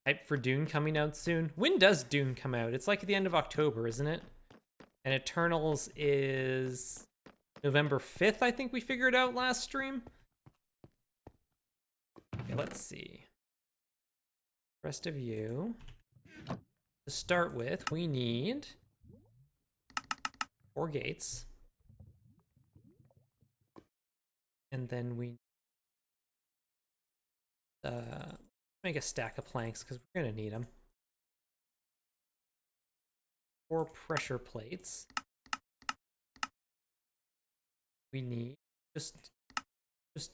S1: Hype for Dune coming out soon. When does Dune come out? It's like at the end of October, isn't it? And Eternals is November 5th, I think we figured out last stream. Okay, let's see. Rest of you. To start with, we need 4 gates. And then we make a stack of planks because we're gonna need them. 4 pressure plates. We need just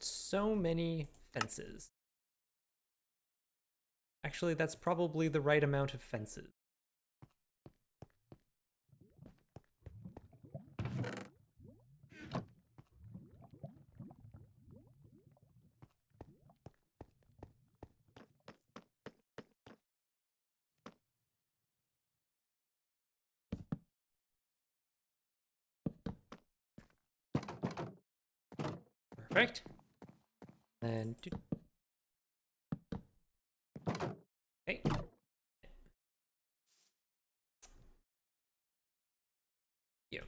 S1: so many fences. Actually, that's probably the right amount of fences. Perfect. And okay. You.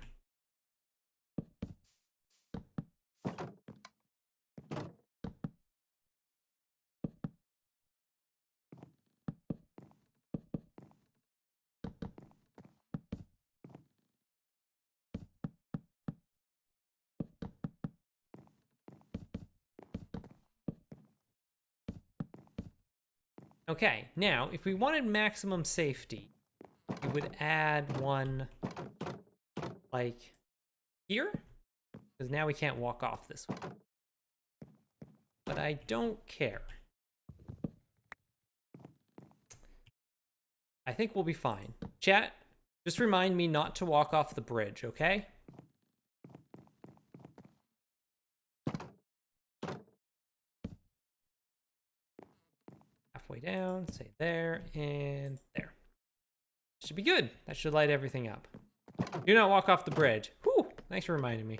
S1: Okay, now, if we wanted maximum safety, we would add one, like, here? Because now we can't walk off this one. But I don't care. I think we'll be fine. Chat, just remind me not to walk off the bridge, okay? Halfway down, say there, and there. Should be good. That should light everything up. Do not walk off the bridge. Whew, thanks for reminding me.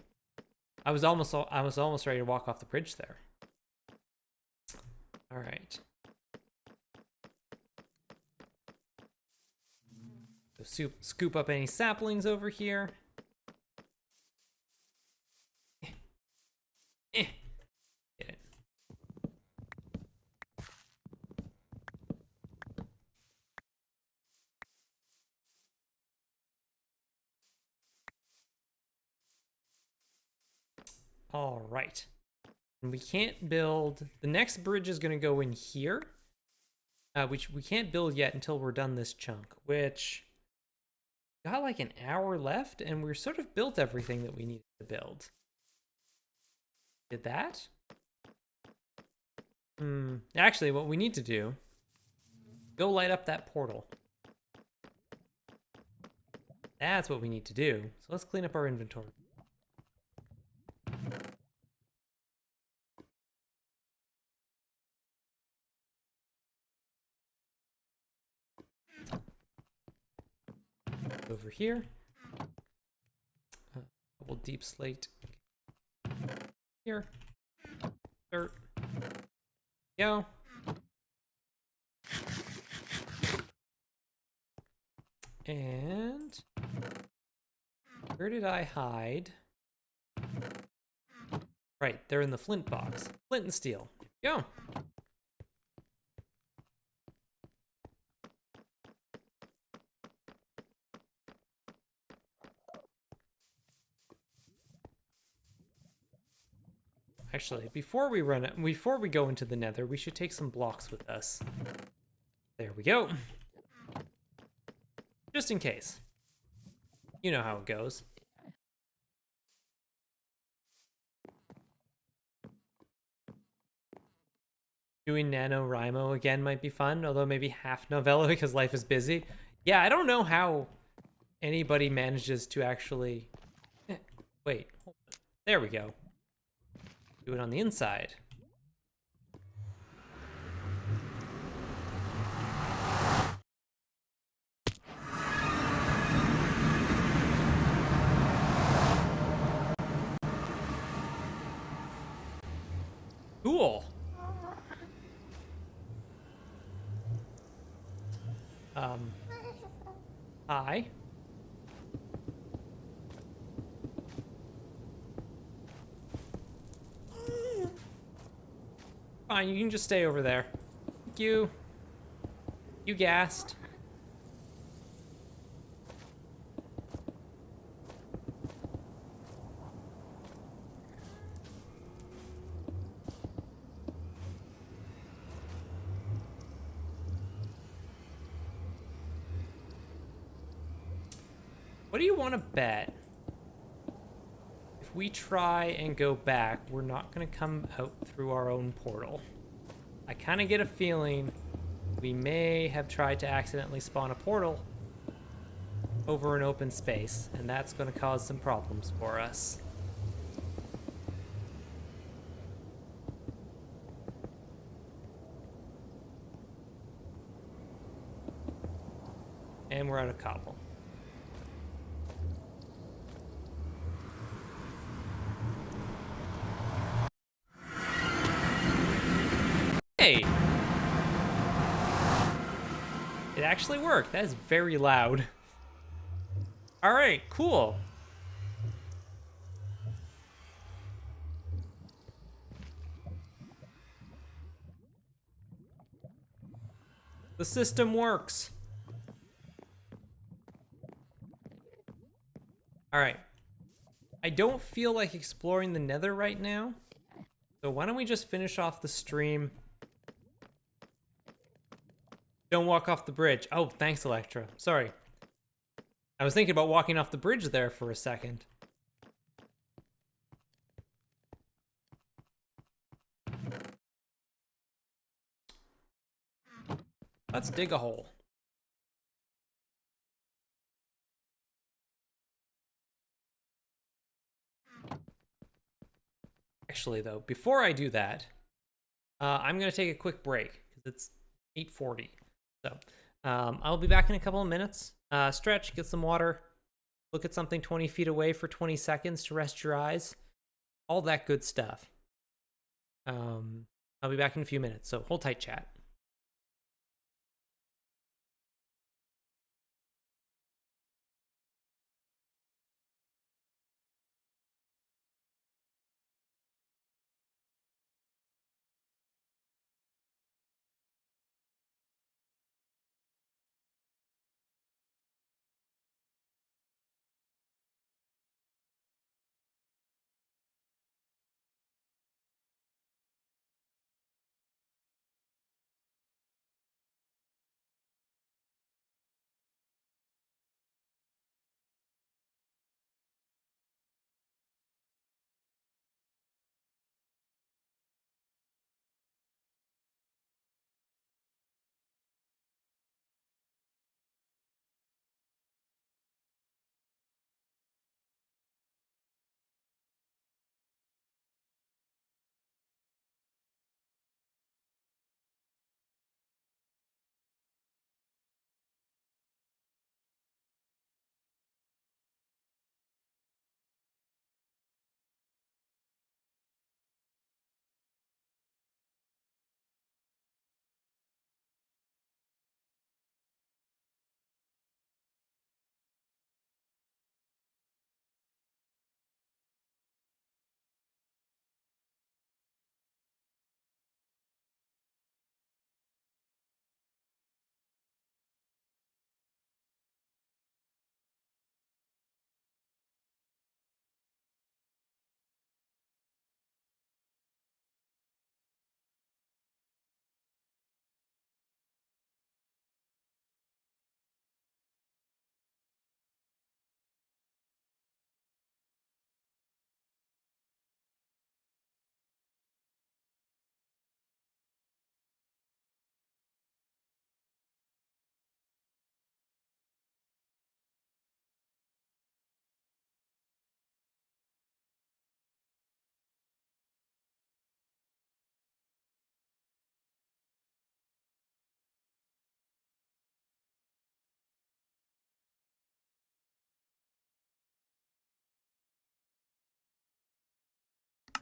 S1: I was almost ready to walk off the bridge there. All right. So scoop up any saplings over here. Get it. All right. And we can't build... The next bridge is going to go in here. Which we can't build yet until we're done this chunk. Which... Got like an hour left, and we're sort of built everything that we needed to build. Did that? Actually, what we need to do... Go light up that portal. That's what we need to do. So let's clean up our inventory. Over here. Double deep slate. Here. Dirt. Go. And where did I hide? Right, they're in the flint box. Flint and steel. Go. Actually, before we go into the nether, we should take some blocks with us. There we go. Just in case. You know how it goes. Doing NaNoWriMo again might be fun, although maybe half novella because life is busy. Yeah, I don't know how anybody manages to actually... Wait, there we go. Do it on the inside. Cool. Hi. Fine, you can just stay over there. Thank you. You gassed. What do you want to bet? If we try and go back, we're not going to come out through our own portal. I kind of get a feeling we may have tried to accidentally spawn a portal over an open space, and that's going to cause some problems for us. And we're out of cobble. Hey! It actually worked. That is very loud. All right, cool. The system works. All right. I don't feel like exploring the nether right now. So why don't we just finish off the stream? Don't walk off the bridge. Oh, thanks, Electra. Sorry. I was thinking about walking off the bridge there for a second. Let's dig a hole. Actually, though, before I do that, I'm going to take a quick break because it's 8:40. So I'll be back in a couple of minutes. Stretch, get some water, look at something 20 feet away for 20 seconds to rest your eyes. All that good stuff. I'll be back in a few minutes, so hold tight, chat.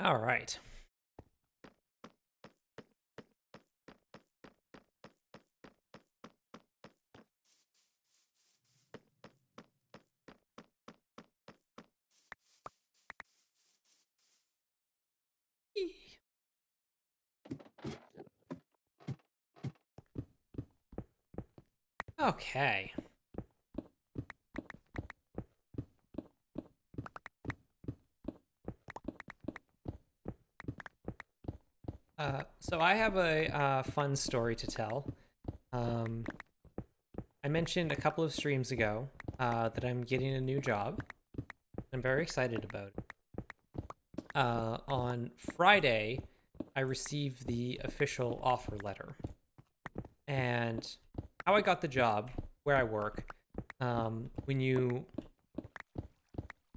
S1: All right. Okay. So I have a fun story to tell. I mentioned a couple of streams ago that I'm getting a new job. I'm very excited about it. On Friday, I received the official offer letter. And how I got the job, where I work, when you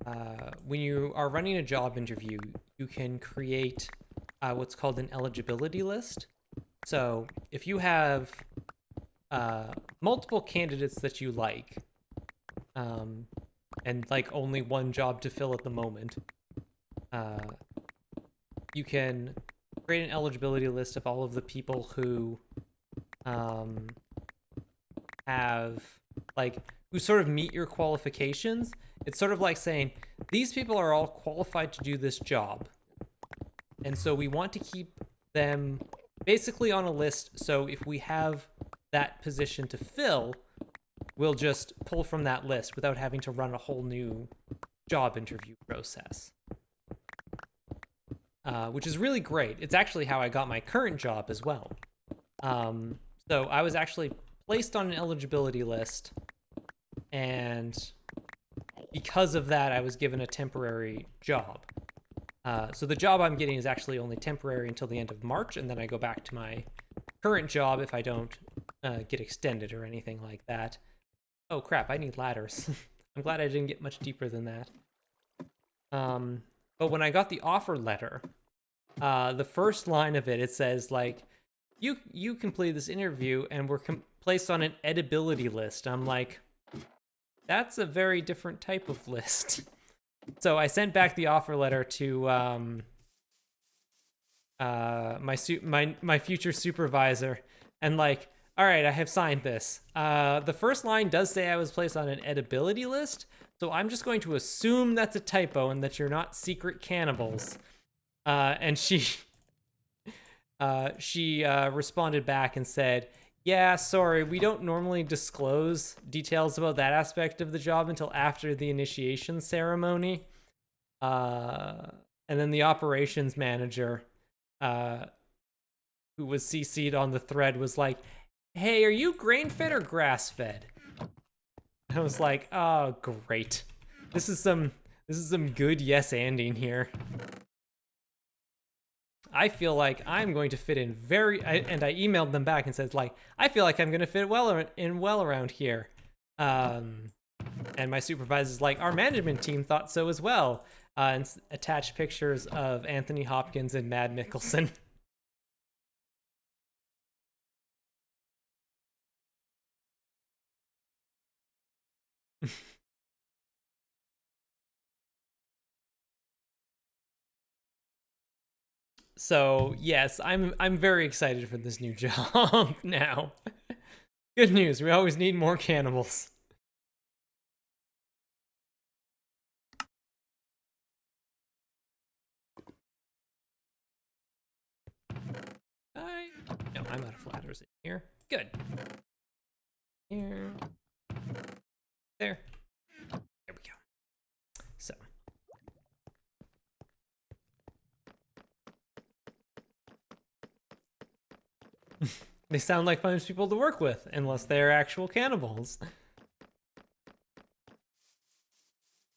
S1: are running a job interview, you can create what's called an eligibility list. So if you have multiple candidates that you like, and like only one job to fill at the moment, you can create an eligibility list of all of the people who have like who sort of meet your qualifications. It's sort of like saying these people are all qualified to do this job, and so we want to keep them basically on a list, so if we have that position to fill, we'll just pull from that list without having to run a whole new job interview process. Which is really great. It's actually how I got my current job as well. So I was actually placed on an eligibility list, and because of that, I was given a temporary job. So the job I'm getting is actually only temporary until the end of March, and then I go back to my current job if I don't get extended or anything like that. Oh crap, I need ladders. I'm glad I didn't get much deeper than that. But when I got the offer letter, the first line of it, it says like, you completed this interview and were placed on an edibility list. I'm like, that's a very different type of list. So I sent back the offer letter to my future supervisor, and like, all right, I have signed this. The first line does say I was placed on an edibility list, so I'm just going to assume that's a typo and that you're not secret cannibals. And she responded back and said, yeah, sorry, we don't normally disclose details about that aspect of the job until after the initiation ceremony. And then the operations manager, who was CC'd on the thread, was like, hey, are you grain-fed or grass-fed? I was like, oh, great. This is some good yes-anding here. I feel like I'm going to fit in and I emailed them back and said, like, I feel like I'm going to fit well around here. And my supervisor's like, our management team thought so as well. And attached pictures of Anthony Hopkins and Mad Mikkelsen. So yes, I'm very excited for this new job now. Good news, we always need more cannibals. No, I'm out of ladders in here. Good. Here. There. There we go. So. They sound like fun people to work with, unless they're actual cannibals.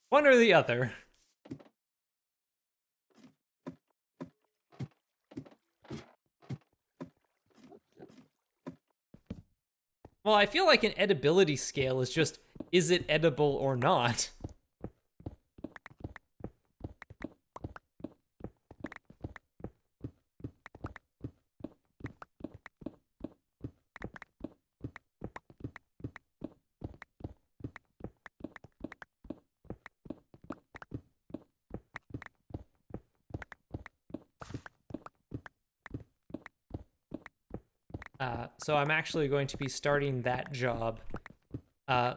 S1: One or the other. Well, I feel like an edibility scale is just, is it edible or not? So I'm actually going to be starting that job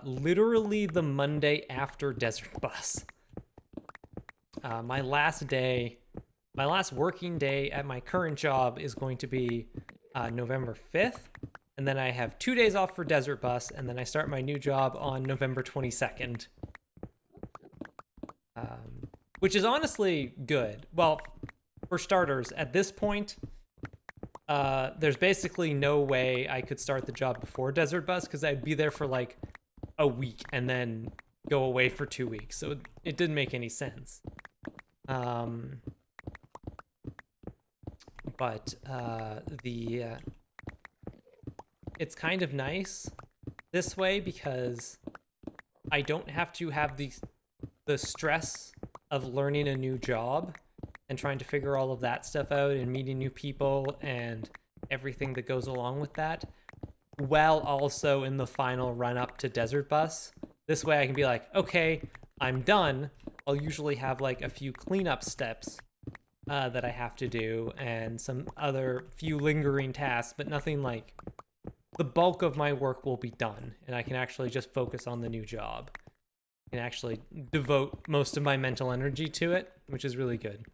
S1: literally the Monday after Desert Bus. My last working day at my current job is going to be November 5th. And then I have 2 days off for Desert Bus, and then I start my new job on November 22nd. Which is honestly good. Well, for starters, at this point, there's basically no way I could start the job before Desert Bus, because I'd be there for like a week and then go away for 2 weeks. So it didn't make any sense. But it's kind of nice this way because I don't have to have the stress of learning a new job and trying to figure all of that stuff out and meeting new people and everything that goes along with that, while also in the final run up to Desert Bus. This way I can be like, okay, I'm done. I'll usually have like a few cleanup steps that I have to do and some other few lingering tasks, but nothing like the bulk of my work will be done and I can actually just focus on the new job and actually devote most of my mental energy to it, which is really good.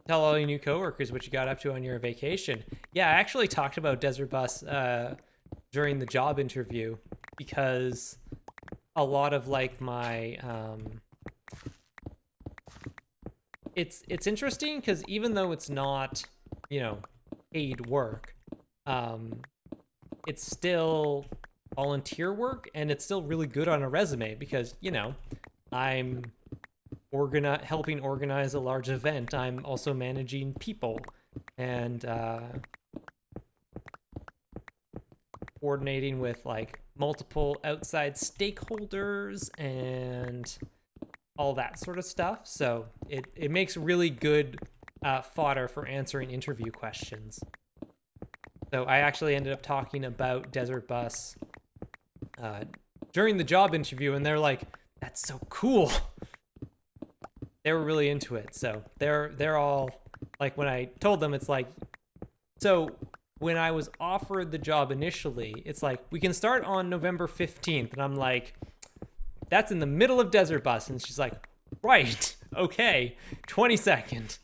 S1: Tell all your new coworkers what you got up to on your vacation. Yeah, I actually talked about Desert Bus during the job interview because a lot of like my it's interesting because even though it's not, paid work, it's still volunteer work and it's still really good on a resume because, I'm helping organize a large event. I'm also managing people and coordinating with like multiple outside stakeholders and all that sort of stuff. So it makes really good fodder for answering interview questions. So I actually ended up talking about Desert Bus during the job interview, and they're like, "That's so cool." They were really into it. So they're all like, when I told them, it's like, so when I was offered the job initially, it's like, we can start on November 15th. And I'm like, that's in the middle of Desert Bus. And she's like, right, okay, 22nd.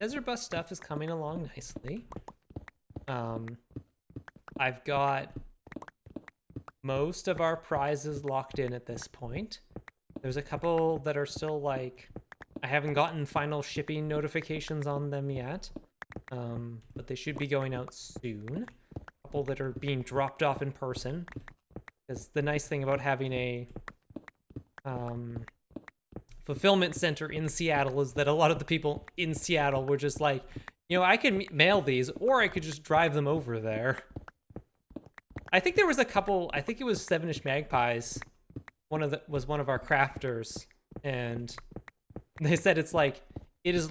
S1: Desert Bus stuff is coming along nicely. I've got most of our prizes locked in at this point. There's a couple that are still like, I haven't gotten final shipping notifications on them yet, but they should be going out soon. A couple that are being dropped off in person. Because the nice thing about having a fulfillment center in Seattle is that a lot of the people in Seattle were just like, I could mail these or I could just drive them over there. I think there was a couple, I think it was Sevenish Magpies, was one of our crafters, and they said it's like, it is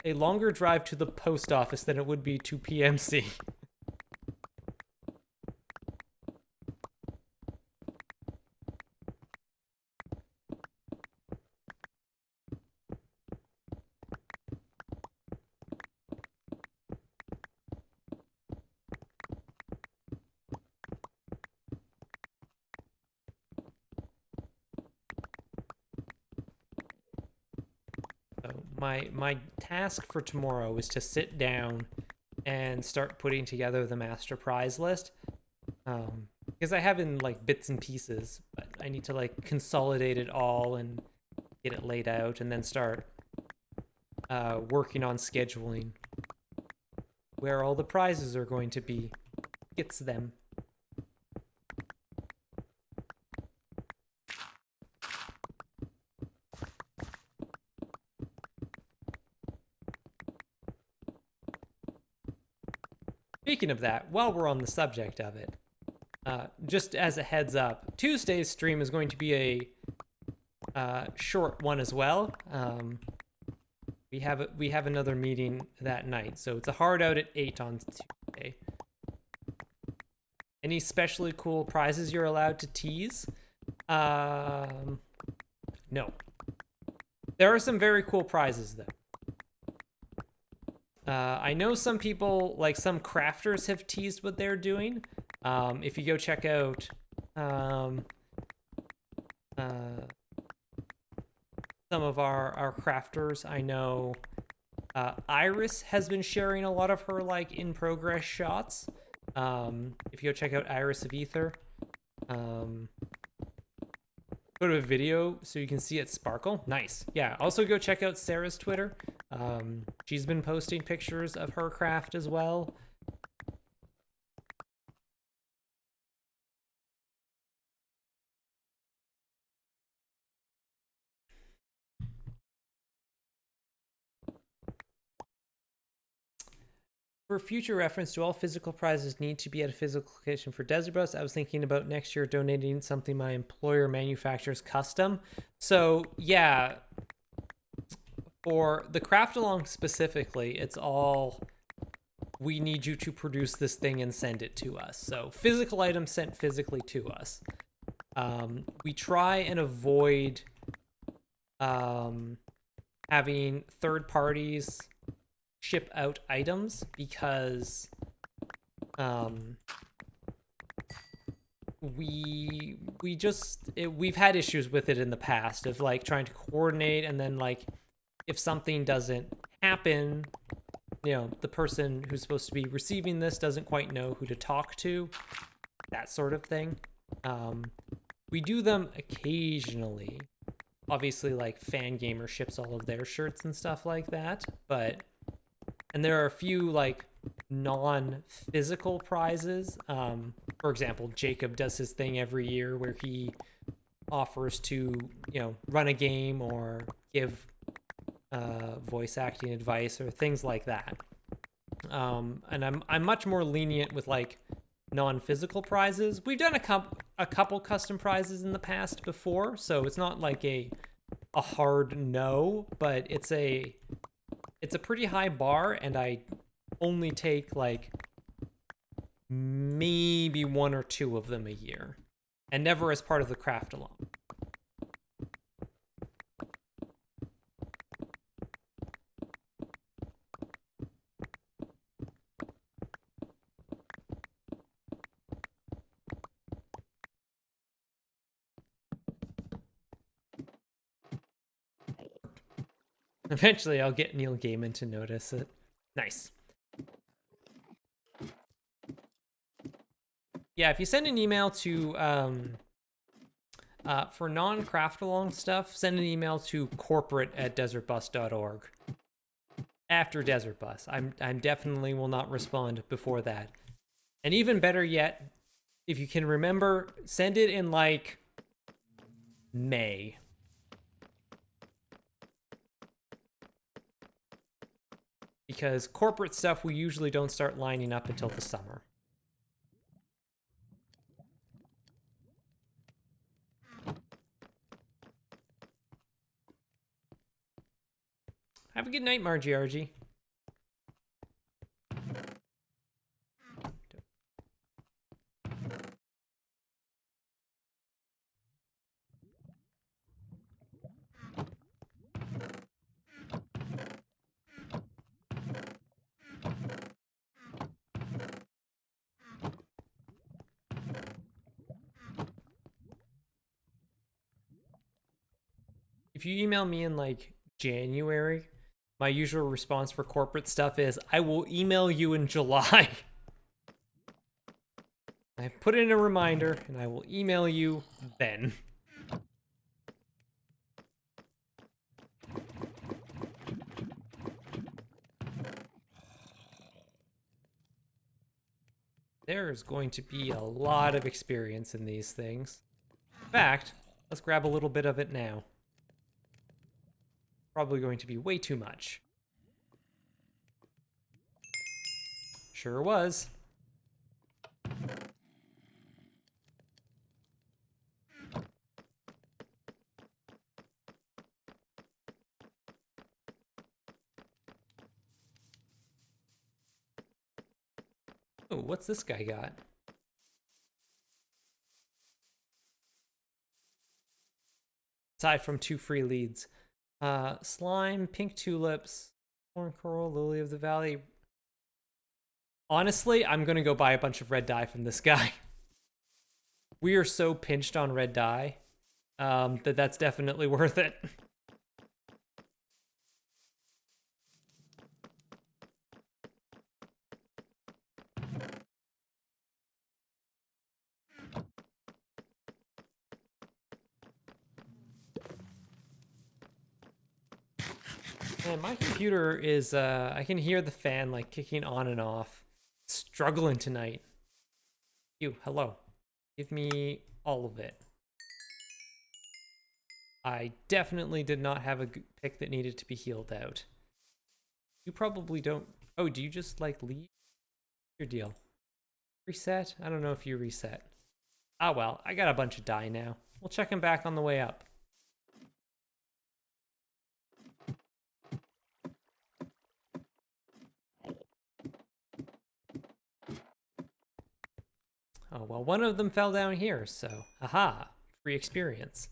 S1: a longer drive to the post office than it would be to PMC. My task for tomorrow is to sit down and start putting together the master prize list, because I have in like bits and pieces, but I need to like consolidate it all and get it laid out and then start working on scheduling. where all the prizes are going to be. Gets them. Speaking of that, while we're on the subject of it, just as a heads up, Tuesday's stream is going to be a short one as well. We have another meeting that night, so it's a hard out at 8 on Tuesday. Any especially cool prizes you're allowed to tease? No. There are some very cool prizes though. I know some people, like some crafters, have teased what they're doing. If you go check out some of our crafters, I know Iris has been sharing a lot of her like in progress shots. If you go check out Iris of Ether, go to a video so you can see it sparkle. Nice. Yeah. Also go check out Sarah's Twitter. She's been posting pictures of her craft as well. For future reference, do all physical prizes need to be at a physical location for Desert Bus? I was thinking about next year donating something my employer manufactures custom. So yeah, for the craft along specifically, it's all, we need you to produce this thing and send it to us. So physical items sent physically to us. We try and avoid having third parties ship out items because we've had issues with it in the past of like trying to coordinate, and then like if something doesn't happen, you know, the person who's supposed to be receiving this doesn't quite know who to talk to, that sort of thing. We do them occasionally. Obviously, like Fangamer ships all of their shirts and stuff like that, and there are a few like non-physical prizes. For example, Jacob does his thing every year where he offers to, you know, run a game or give voice acting advice or things like that. And I'm much more lenient with like non-physical prizes. We've done a couple custom prizes in the past before, so it's not like a hard no, but it's a pretty high bar, and I only take like maybe 1 or 2 of them a year, and never as part of the craft along. Eventually, I'll get Neil Gaiman to notice it. Nice. Yeah, if you send an email to, for non-craft along stuff, send an email to corporate@desertbus.org. After Desert Bus. I'm definitely will not respond before that. And even better yet, if you can remember, send it in like May. Because corporate stuff we usually don't start lining up until the summer. Have a good night, Margie RG. If you email me in like January, my usual response for corporate stuff is, I will email you in July. I put in a reminder and I will email you then. There's going to be a lot of experience in these things. In fact, let's grab a little bit of it now. Probably going to be way too much. Sure was. Oh, what's this guy got? Aside from 2 free leads. Slime, pink tulips, corn coral, lily of the valley. Honestly, I'm gonna go buy a bunch of red dye from this guy. We are so pinched on red dye that's definitely worth it. Man, my computer is, I can hear the fan like kicking on and off. Struggling tonight. You, hello. Give me all of it. I definitely did not have a pick that needed to be healed out. You probably don't. Oh, do you just like leave? Your deal. Reset? I don't know if you reset. Ah, well, I got a bunch of dye now. We'll check him back on the way up. Oh, well, one of them fell down here, so aha, free experience.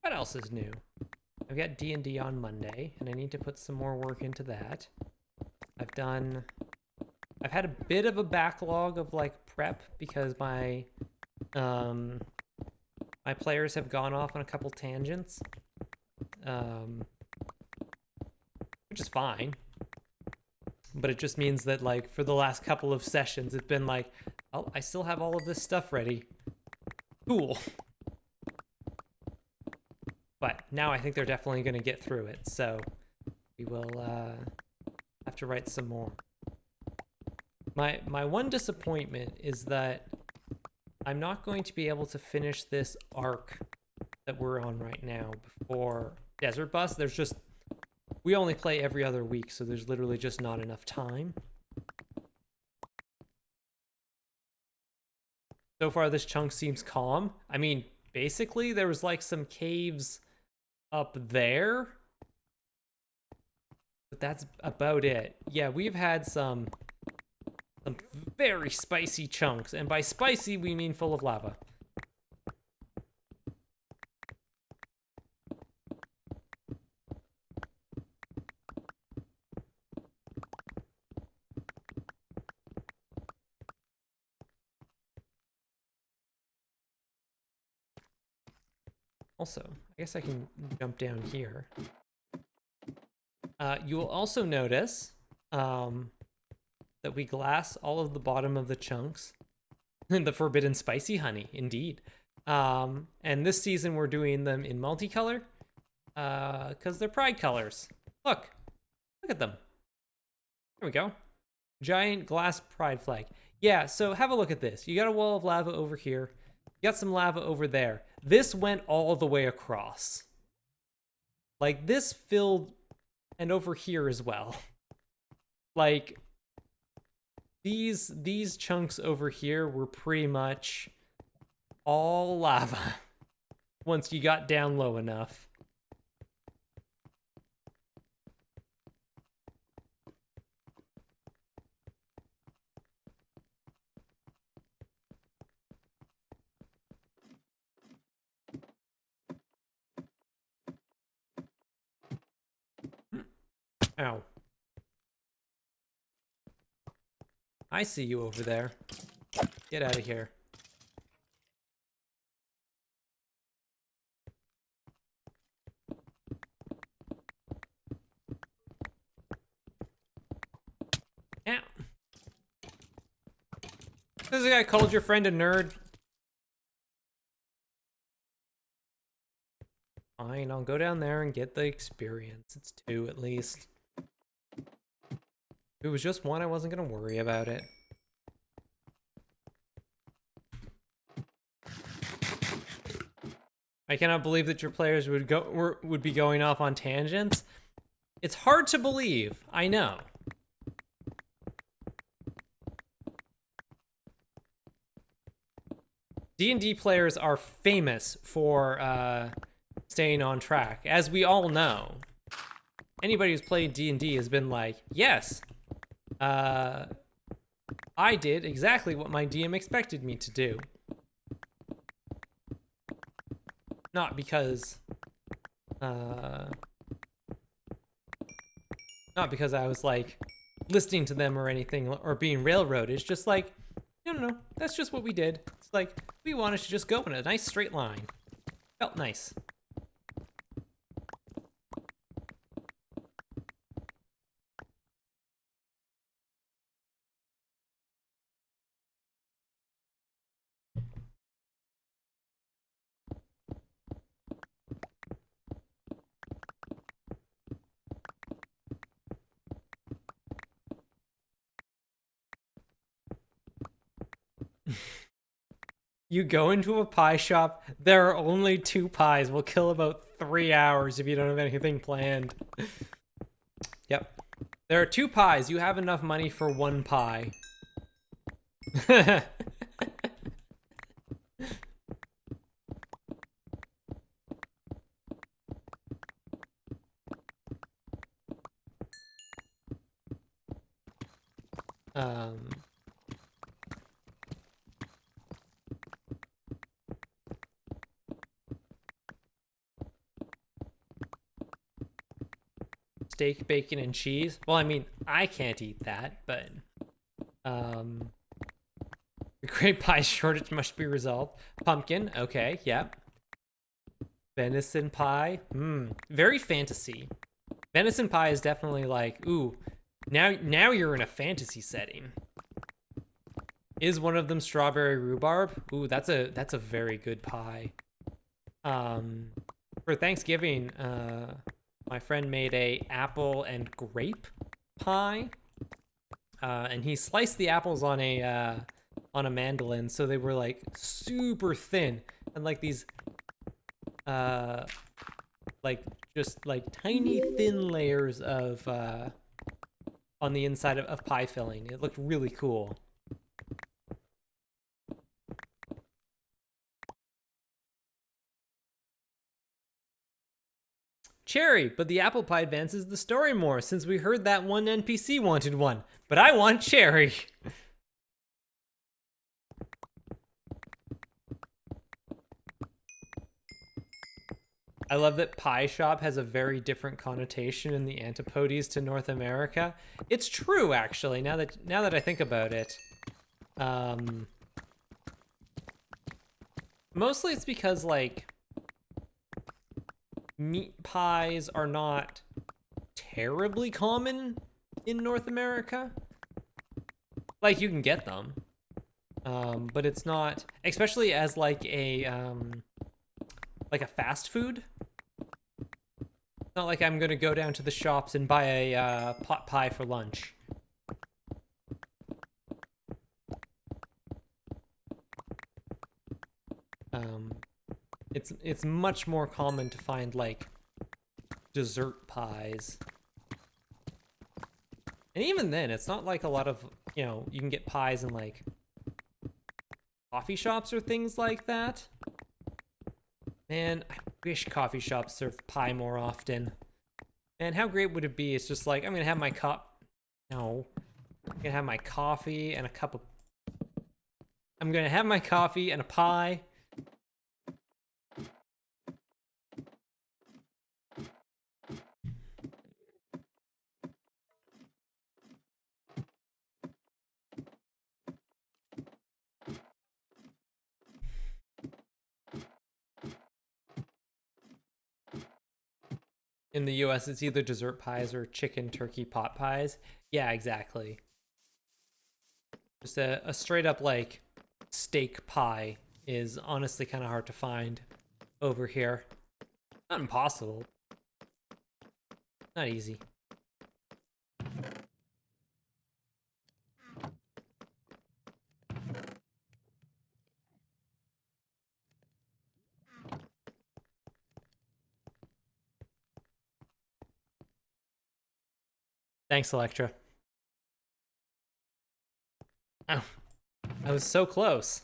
S1: What else is new? I've got D&D on Monday, and I need to put some more work into that. I've had a bit of a backlog of like prep because my my players have gone off on a couple tangents, which is fine. But it just means that like for the last couple of sessions, it's been like, oh, I still have all of this stuff ready. Cool. But now I think they're definitely going to get through it, so we will have to write some more. My one disappointment is that I'm not going to be able to finish this arc that we're on right now before Desert Bus. We only play every other week, so there's literally just not enough time. So far, this chunk seems calm. I mean, basically, there was like some caves up there, but that's about it. Yeah, we've had some very spicy chunks, and by spicy we mean full of lava. Also, I guess I can jump down here. You will also notice that we glass all of the bottom of the chunks. The forbidden spicy honey, indeed. And this season we're doing them in multicolor because they're pride colors. Look at them. There we go. Giant glass pride flag. Yeah, so have a look at this. You got a wall of lava over here. You got some lava over there. This went all the way across. Like, this filled, and over here as well. Like, these chunks over here were pretty much all lava. once you got down low enough. Ow. I see you over there. Get out of here. Ow. This guy called your friend a nerd. Fine, I'll go down there and get the experience. It's 2 at least. If it was just 1, I wasn't gonna worry about it. I cannot believe that your players would be going off on tangents. It's hard to believe, I know. D&D players are famous for staying on track, as we all know. Anybody who's played D&D has been like, yes, I did exactly what my DM expected me to do. Not because I was like listening to them or anything or being railroaded. It's just like, no, that's just what we did. It's like, we wanted to just go in a nice straight line. Felt nice. You go into a pie shop, there are only 2 pies. We'll kill about 3 hours if you don't have anything planned. Yep. There are 2 pies. You have enough money for 1 pie. Steak, bacon, and cheese. Well, I mean, I can't eat that, but the great pie shortage must be resolved. Pumpkin, okay, yep. Venison pie, very fantasy. Venison pie is definitely like, ooh, now you're in a fantasy setting. Is one of them strawberry rhubarb? Ooh, that's a very good pie. For Thanksgiving, my friend made a apple and grape pie, and he sliced the apples on a mandolin, so they were like super thin and like these, like just like tiny thin layers of on the inside of pie filling. It looked really cool. Cherry, but the apple pie advances the story more, since we heard that one NPC wanted one. But I want cherry. I love that pie shop has a very different connotation in the antipodes to North America. It's true, actually, now that I think about it. Mostly it's because, like, meat pies are not terribly common in North America. Like, you can get them, but it's not, especially as like a fast food. It's not like I'm gonna go down to the shops and buy a pot pie for lunch. It's much more common to find like dessert pies. And even then, it's not like a lot of, you can get pies in like coffee shops or things like that. Man, I wish coffee shops served pie more often. Man, how great would it be? It's just like, I'm gonna have my No. I'm gonna have my coffee and a cup of... I'm gonna have my coffee and a pie. In the US, it's either dessert pies or chicken turkey pot pies. Yeah, exactly. Just a straight up, like, steak pie is honestly kind of hard to find over here. Not impossible. Not easy. Thanks, Electra. Oh, I was so close.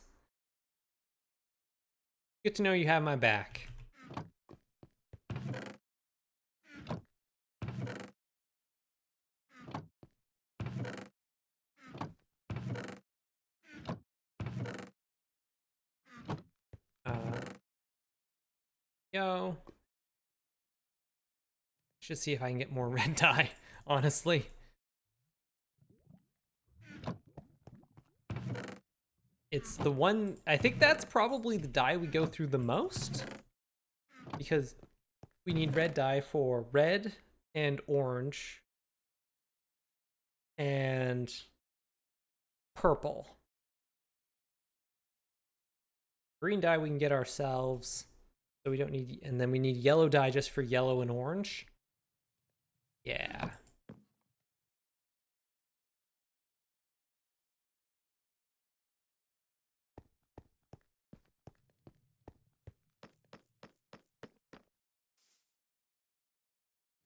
S1: Good to know you have my back. Yo. Should see if I can get more red dye, honestly. It's the one, I think that's probably the dye we go through the most. Because we need red dye for red and orange and purple. Green dye we can get ourselves, so we don't need, and then we need yellow dye just for yellow and orange. Yeah.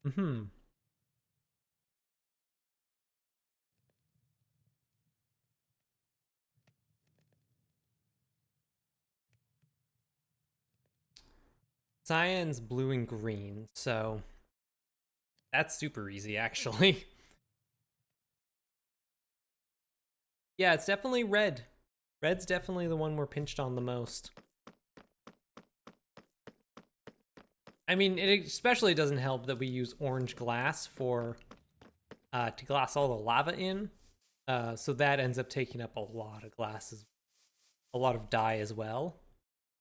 S1: Mm-hmm. Cyan's blue and green, so that's super easy, actually. Yeah, it's definitely red. Red's definitely the one we're pinched on the most. I mean, it especially doesn't help that we use orange glass for to glass all the lava in. So that ends up taking up a lot of glasses, a lot of dye as well.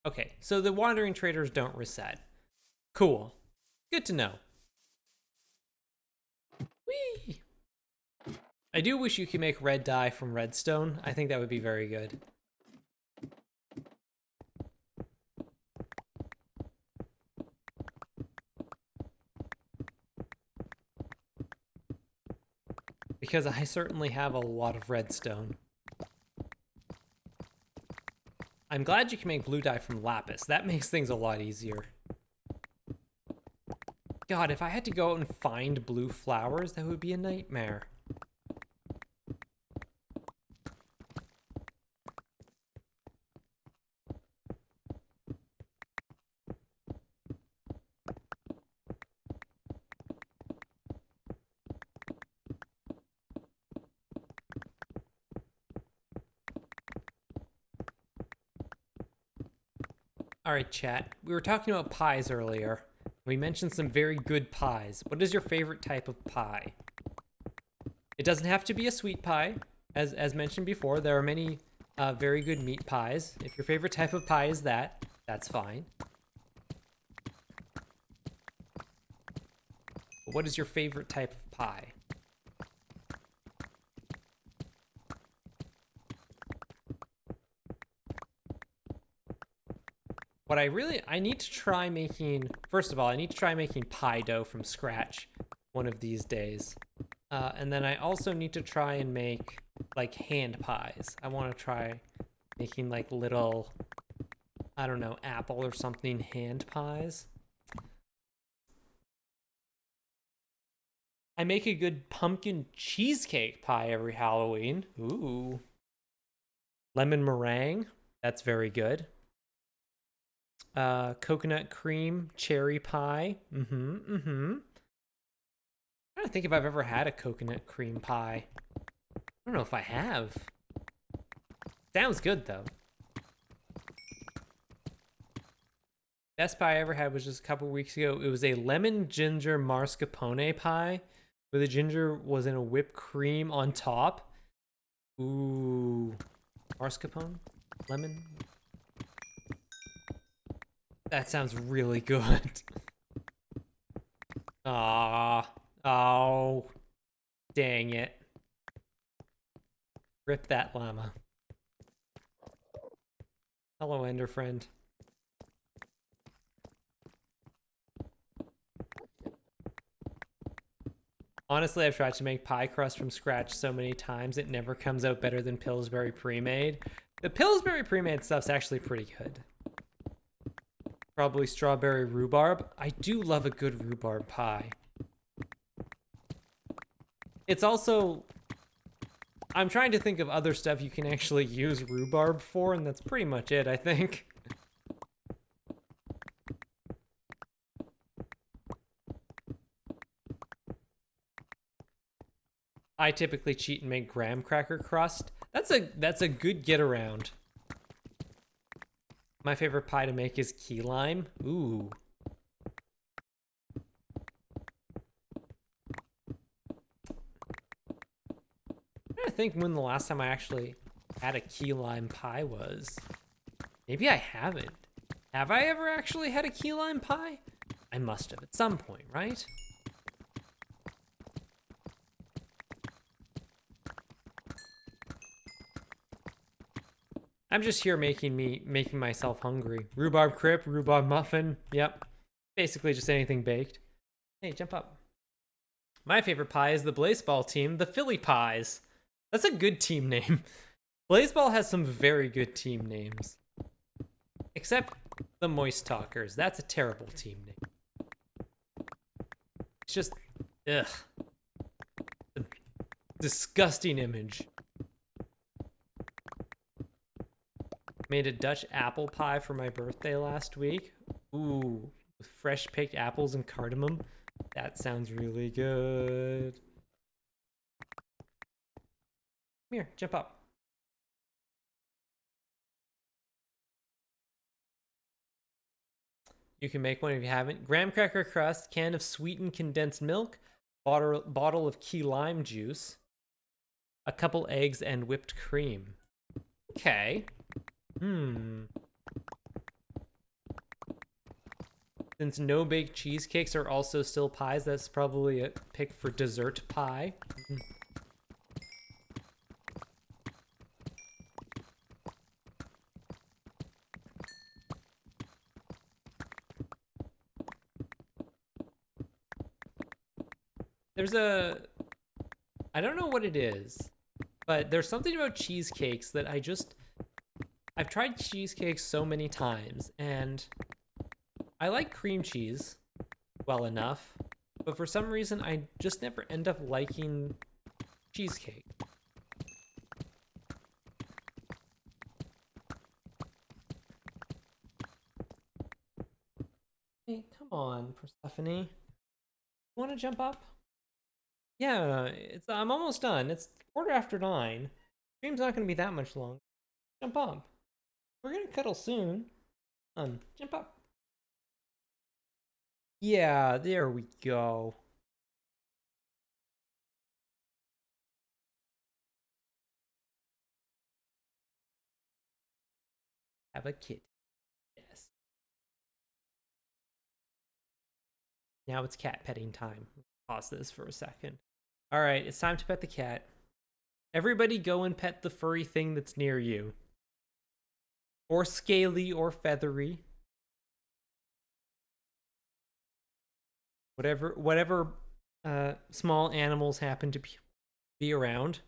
S1: Okay, so the wandering traders don't reset. Cool. Good to know. Whee! I do wish you could make red dye from redstone. I think that would be very good. Because I certainly have a lot of redstone. I'm glad you can make blue dye from lapis. That makes things a lot easier. God, if I had to go out and find blue flowers, that would be a nightmare. All right, chat. We were talking about pies earlier. We mentioned some very good pies. What is your favorite type of pie? It doesn't have to be a sweet pie. As mentioned before, there are many very good meat pies. If your favorite type of pie is that, that's fine. But what is your favorite type of pie? What I need to try making, first of all, I need to try making pie dough from scratch one of these days. And then I also need to try and make like hand pies. I want to try making like little, I don't know, apple or something hand pies. I make a good pumpkin cheesecake pie every Halloween. Ooh. Lemon meringue. That's very good. Coconut cream, cherry pie. I don't think if I've ever had a coconut cream pie. I don't know if I have. Sounds good though. Best pie I ever had was just a couple weeks ago. It was a lemon ginger mascarpone pie where the ginger was in a whipped cream on top. Ooh. Mascarpone? Lemon? That sounds really good. Ah. Oh. Dang it. Rip that llama. Hello, Ender friend. Honestly, I've tried to make pie crust from scratch so many times, it never comes out better than Pillsbury pre-made. The Pillsbury pre-made stuff's actually pretty good. Probably strawberry rhubarb. I do love a good rhubarb pie. It's also... I'm trying to think of other stuff you can actually use rhubarb for, and that's pretty much it, I think. I typically cheat and make graham cracker crust. That's a good get around. My favorite pie to make is key lime. Ooh. I'm trying to think when the last time I actually had a key lime pie was. Maybe I haven't. Have I ever actually had a key lime pie? I must have at some point, right? I'm just here making myself hungry. Rhubarb crip, rhubarb muffin. Yep. Basically just anything baked. Hey, jump up. My favorite pie is the Blazeball team, the Philly Pies. That's a good team name. Blazeball has some very good team names. Except the Moist Talkers. That's a terrible team name. It's just, ugh. A disgusting image. Made a Dutch apple pie for my birthday last week. Ooh, with fresh picked apples and cardamom. That sounds really good. Come here, jump up. You can make one if you haven't. Graham cracker crust, can of sweetened condensed milk, bottle of key lime juice, a couple eggs, and whipped cream. Okay. Since no baked cheesecakes are also still pies, that's probably a pick for dessert pie. There's a... I don't know what it is, but there's something about cheesecakes that I've tried cheesecakes so many times, and I like cream cheese well enough, but for some reason I just never end up liking cheesecake. Hey, come on, Persephone. You want to jump up? Yeah, I'm almost done. It's 9:15. Stream's not going to be that much long. Jump up. We're going to cuddle soon. Jump up. Yeah, there we go. Have a kid. Yes. Now it's cat petting time. Pause this for a second. All right, it's time to pet the cat. Everybody go and pet the furry thing that's near you. Or scaly or feathery. Whatever small animals happen to be around.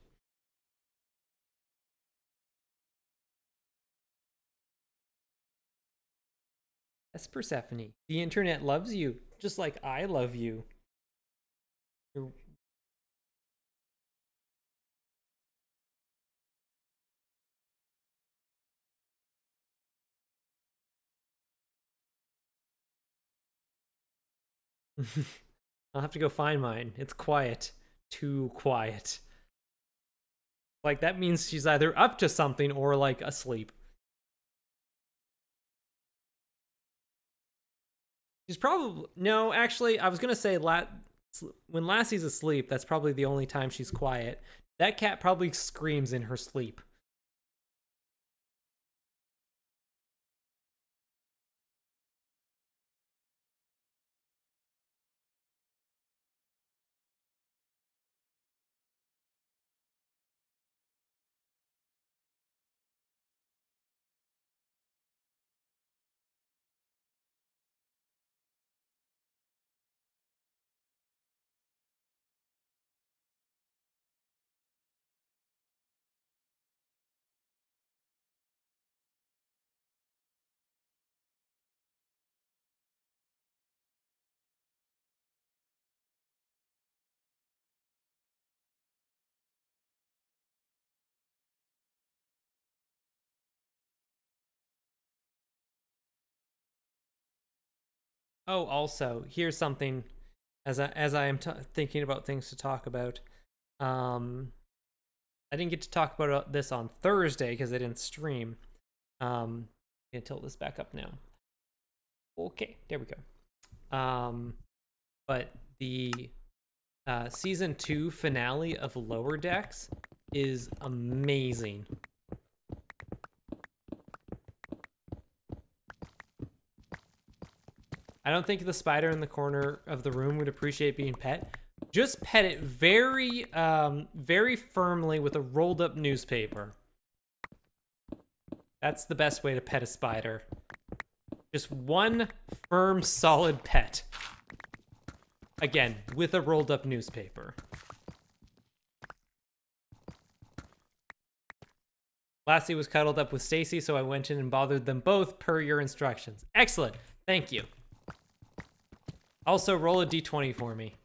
S1: That's Persephone. The internet loves you, just like I love you. You're I'll have to go find mine. It's quiet. Too quiet. Like, that means she's either up to something or, like, asleep. She's probably... No, actually, I was gonna say when Lassie's asleep, that's probably the only time she's quiet. That cat probably screams in her sleep. Oh, also, here's something as I am thinking about things to talk about. Um, I didn't get to talk about this on Thursday because I didn't stream. I'm gonna tilt this back up now. Okay, there we go. But the season 2 finale of Lower Decks is amazing. I don't think the spider in the corner of the room would appreciate being pet. Just pet it very, very firmly with a rolled up newspaper. That's the best way to pet a spider. Just one firm, solid pet. Again, with a rolled up newspaper. Lassie was cuddled up with Stacy, so I went in and bothered them both per your instructions. Excellent. Thank you. Also, roll a d20 for me.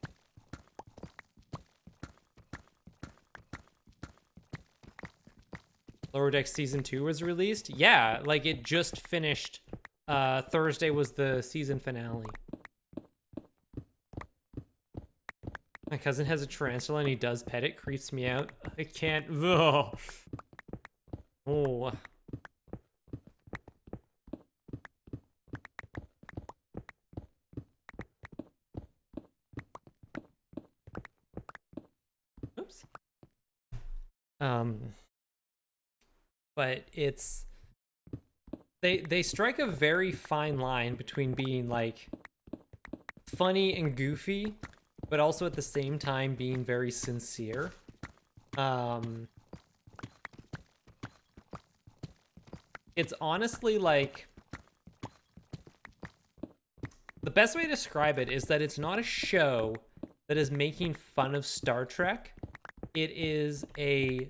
S1: Lower Decks Season 2 was released? Yeah, like it just finished. Thursday was the season finale. My cousin has a tarantula and he does pet it. Creeps me out. I can't. Ugh. Oh. Oops. But it's they strike a very fine line between being like funny and goofy, but also at the same time being very sincere. It's honestly like the best way to describe it is that it's not a show that is making fun of Star Trek. It is a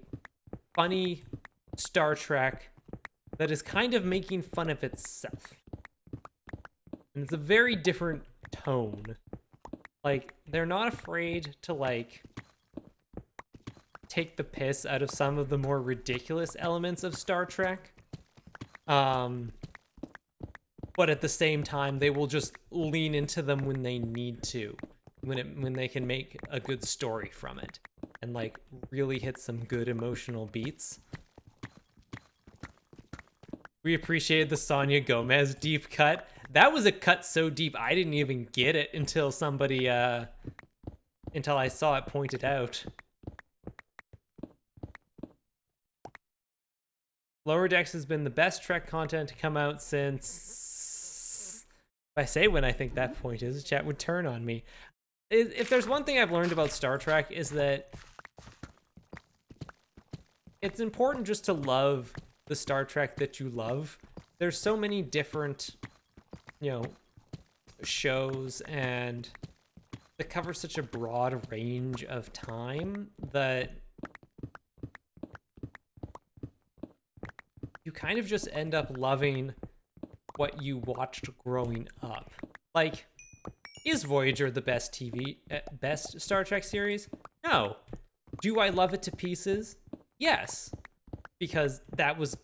S1: funny Star Trek that is kind of making fun of itself. And it's a very different tone. Like, they're not afraid to, like, take the piss out of some of the more ridiculous elements of Star Trek. But at the same time, they will just lean into them when they need to. When they can make a good story from it. And, like, really hit some good emotional beats. We appreciated the Sonia Gomez deep cut. That was a cut so deep, I didn't even get it until somebody, until I saw it pointed out. Lower Decks has been the best Trek content to come out since... If I say when I think that point is, chat would turn on me. If there's one thing I've learned about Star Trek is that it's important just to love the Star Trek that you love. There's so many different, you know, shows and that cover such a broad range of time that you kind of just end up loving what you watched growing up. Like, is Voyager the best best Star Trek series? No. Do I love it to pieces? Yes. Because that was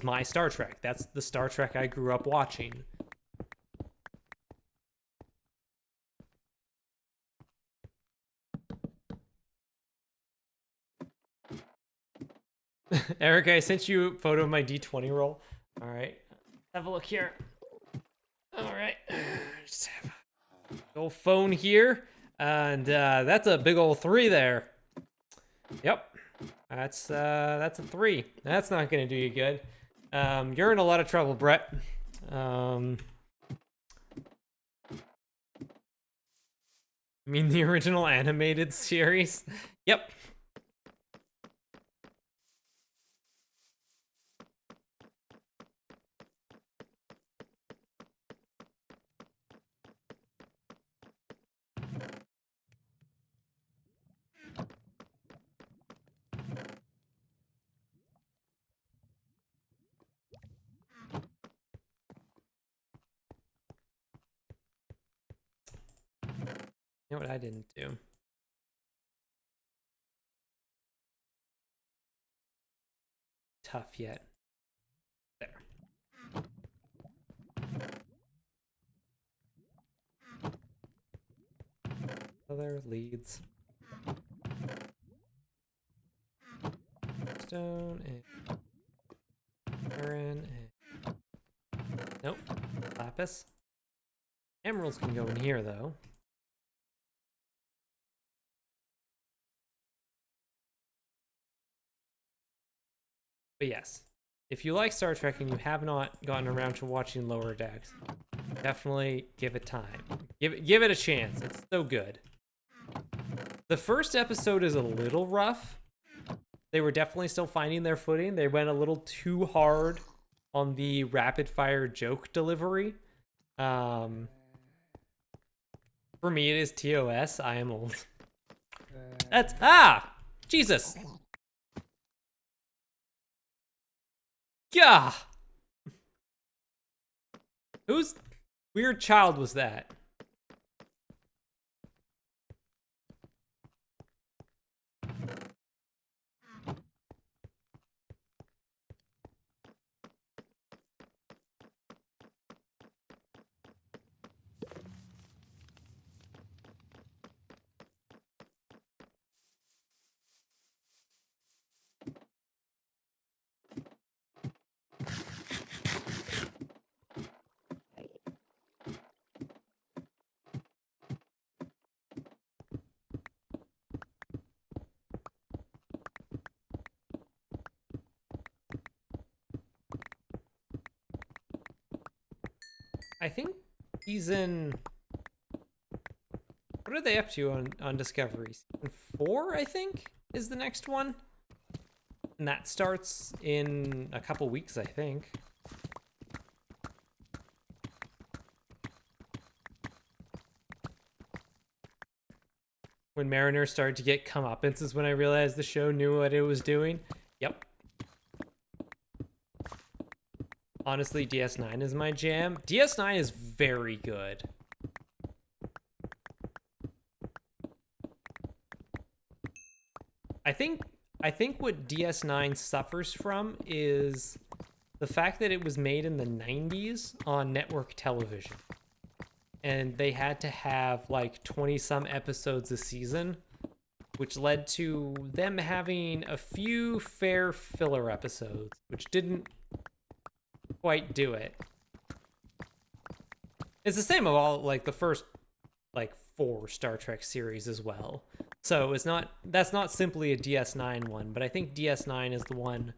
S1: my Star Trek. That's the Star Trek I grew up watching. Eric, I sent you a photo of my D20 roll. All right. Have a look here. All right. Just have a old phone here. And that's a big old 3 there. Yep. That's a 3. That's not gonna do you good. You're in a lot of trouble, Brett. I mean the original animated series? Yep. You know what I didn't do? Tough yet. There. Other leads. Stone and iron and nope. Lapis. Emeralds can go in here though. But yes, if you like Star Trek and you have not gotten around to watching Lower Decks, definitely give it time. Give it a chance. It's so good. The first episode is a little rough. They were definitely still finding their footing. They went a little too hard on the rapid fire joke delivery. For me, it is TOS. I am old. That's Jesus. Yeah. Whose weird child was that? I think season... What are they up to on Discovery? Season 4, I think, is the next one. And that starts in a couple weeks, I think. When Mariner started to get comeuppance is when I realized the show knew what it was doing. Yep. Honestly, DS9 is my jam. DS9 is very good. I think what DS9 suffers from is the fact that it was made in the 90s on network television. And they had to have like 20-some episodes a season, which led to them having a few fair filler episodes, which didn't quite do it. It's the same of all like the first like 4 Star Trek series as well. So it's not, that's not simply a DS9 one, but I think DS9 is the one,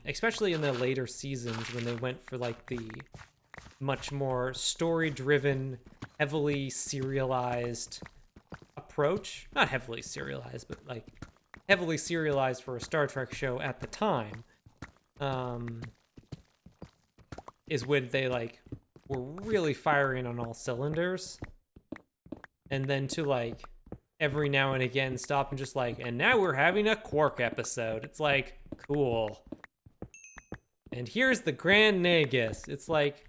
S1: especially in the later seasons when they went for like the much more story-driven, heavily serialized approach. Not heavily serialized, but like heavily serialized for a Star Trek show at the time. Is when they like were really firing on all cylinders. And then to like every now and again stop and just like, and now we're having a Quark episode. It's like, cool. And here's the Grand Nagus. It's like,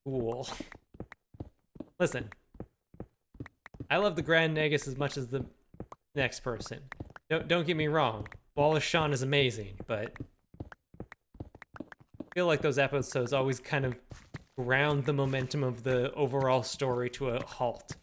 S1: cool. Listen, I love the Grand Nagus as much as the next person. Don't get me wrong. Wallace Shawn is amazing, but I feel like those episodes always kind of ground the momentum of the overall story to a halt.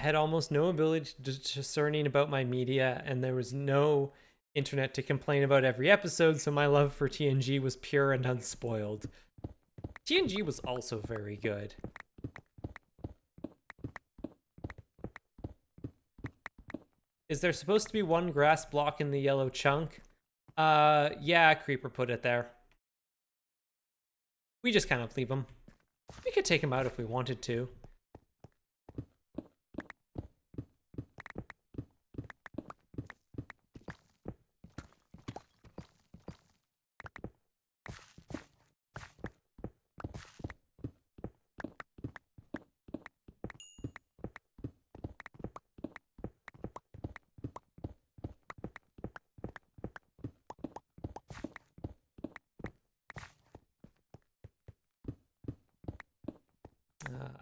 S1: had almost no ability to discerning about my media, and there was no internet to complain about every episode, so my love for TNG was pure and unspoiled. TNG was also very good. Is there supposed to be one grass block in the yellow chunk? Yeah, Creeper put it there. We just kind of leave them. We could take them out if we wanted to.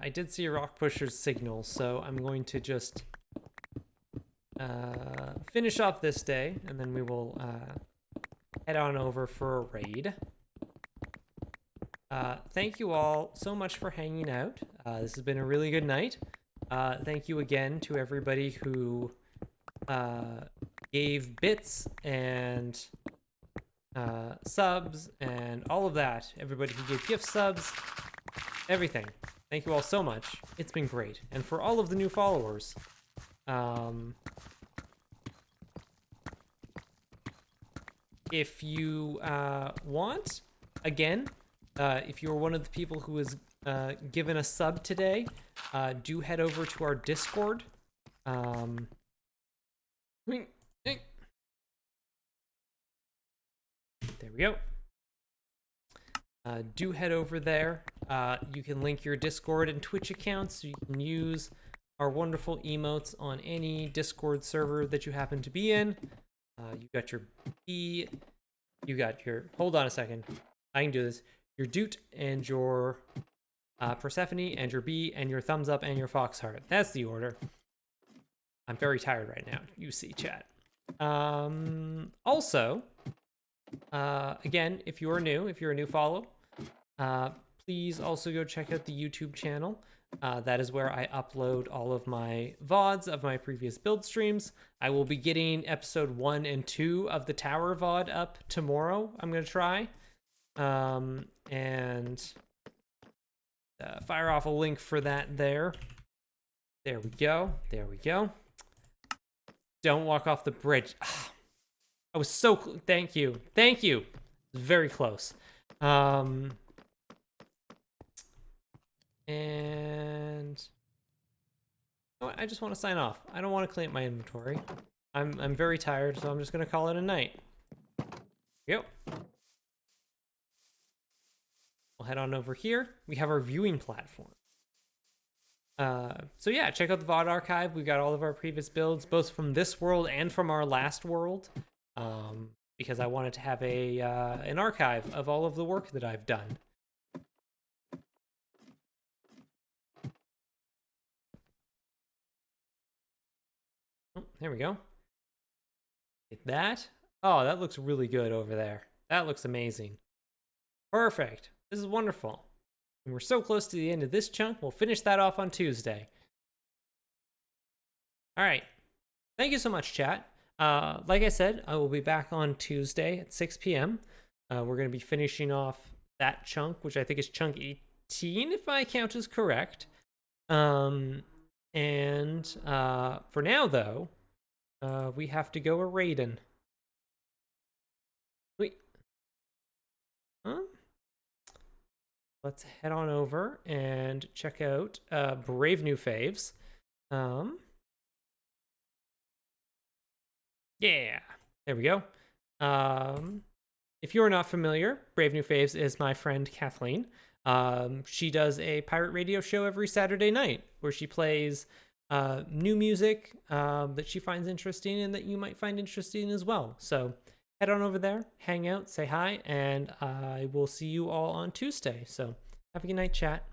S1: I did see a rock pusher's signal, so I'm going to just finish off this day, and then we will head on over for a raid. Thank you all so much for hanging out. This has been a really good night. Thank you again to everybody who gave bits and subs and all of that. Everybody who gave gift subs, everything. Thank you all so much. It's been great. And for all of the new followers, if you want, again, if you're one of the people who was given a sub today, do head over to our Discord. There we go. Do head over there. You can link your Discord and Twitch accounts so you can use our wonderful emotes on any Discord server that you happen to be in. You got your B, you got your, hold on a second, I can do this, your Doot and your Persephone and your B and your thumbs up and your fox heart. That's the order. I'm very tired right now, you see, chat. Also, again, if you're a new follow, please also go check out the YouTube channel. That is where I upload all of my VODs of my previous build streams. I will be getting episode 1 and 2 of the Tower VOD up tomorrow. I'm going to try. And fire off a link for that there. There we go. There we go. Don't walk off the bridge. I was so thank you. Thank you. Very close. And you know what? I just want to sign off. I don't want to clean up my inventory. I'm very tired, so I'm just gonna call it a night. Yep. We'll head on over here. We have our viewing platform. So yeah, check out the VOD archive. We've got all of our previous builds, both from this world and from our last world. Because I wanted to have an archive of all of the work that I've done. Oh, there we go. Get that. Oh, that looks really good over there. That looks amazing. Perfect. This is wonderful. And we're so close to the end of this chunk. We'll finish that off on Tuesday. All right. Thank you so much, chat. Like I said, I will be back on Tuesday at 6 p.m. We're going to be finishing off that chunk, which I think is chunk 18, if my count is correct. For now, though, we have to go a raiding. Wait. Huh? Let's head on over and check out Brave New Faves. Yeah, there we go. If you're not familiar, Brave New Faves is my friend Kathleen. She does a pirate radio show every Saturday night where she plays new music that she finds interesting and that you might find interesting as well. So head on over there, hang out, say hi, and I will see you all on Tuesday. So have a good night, chat.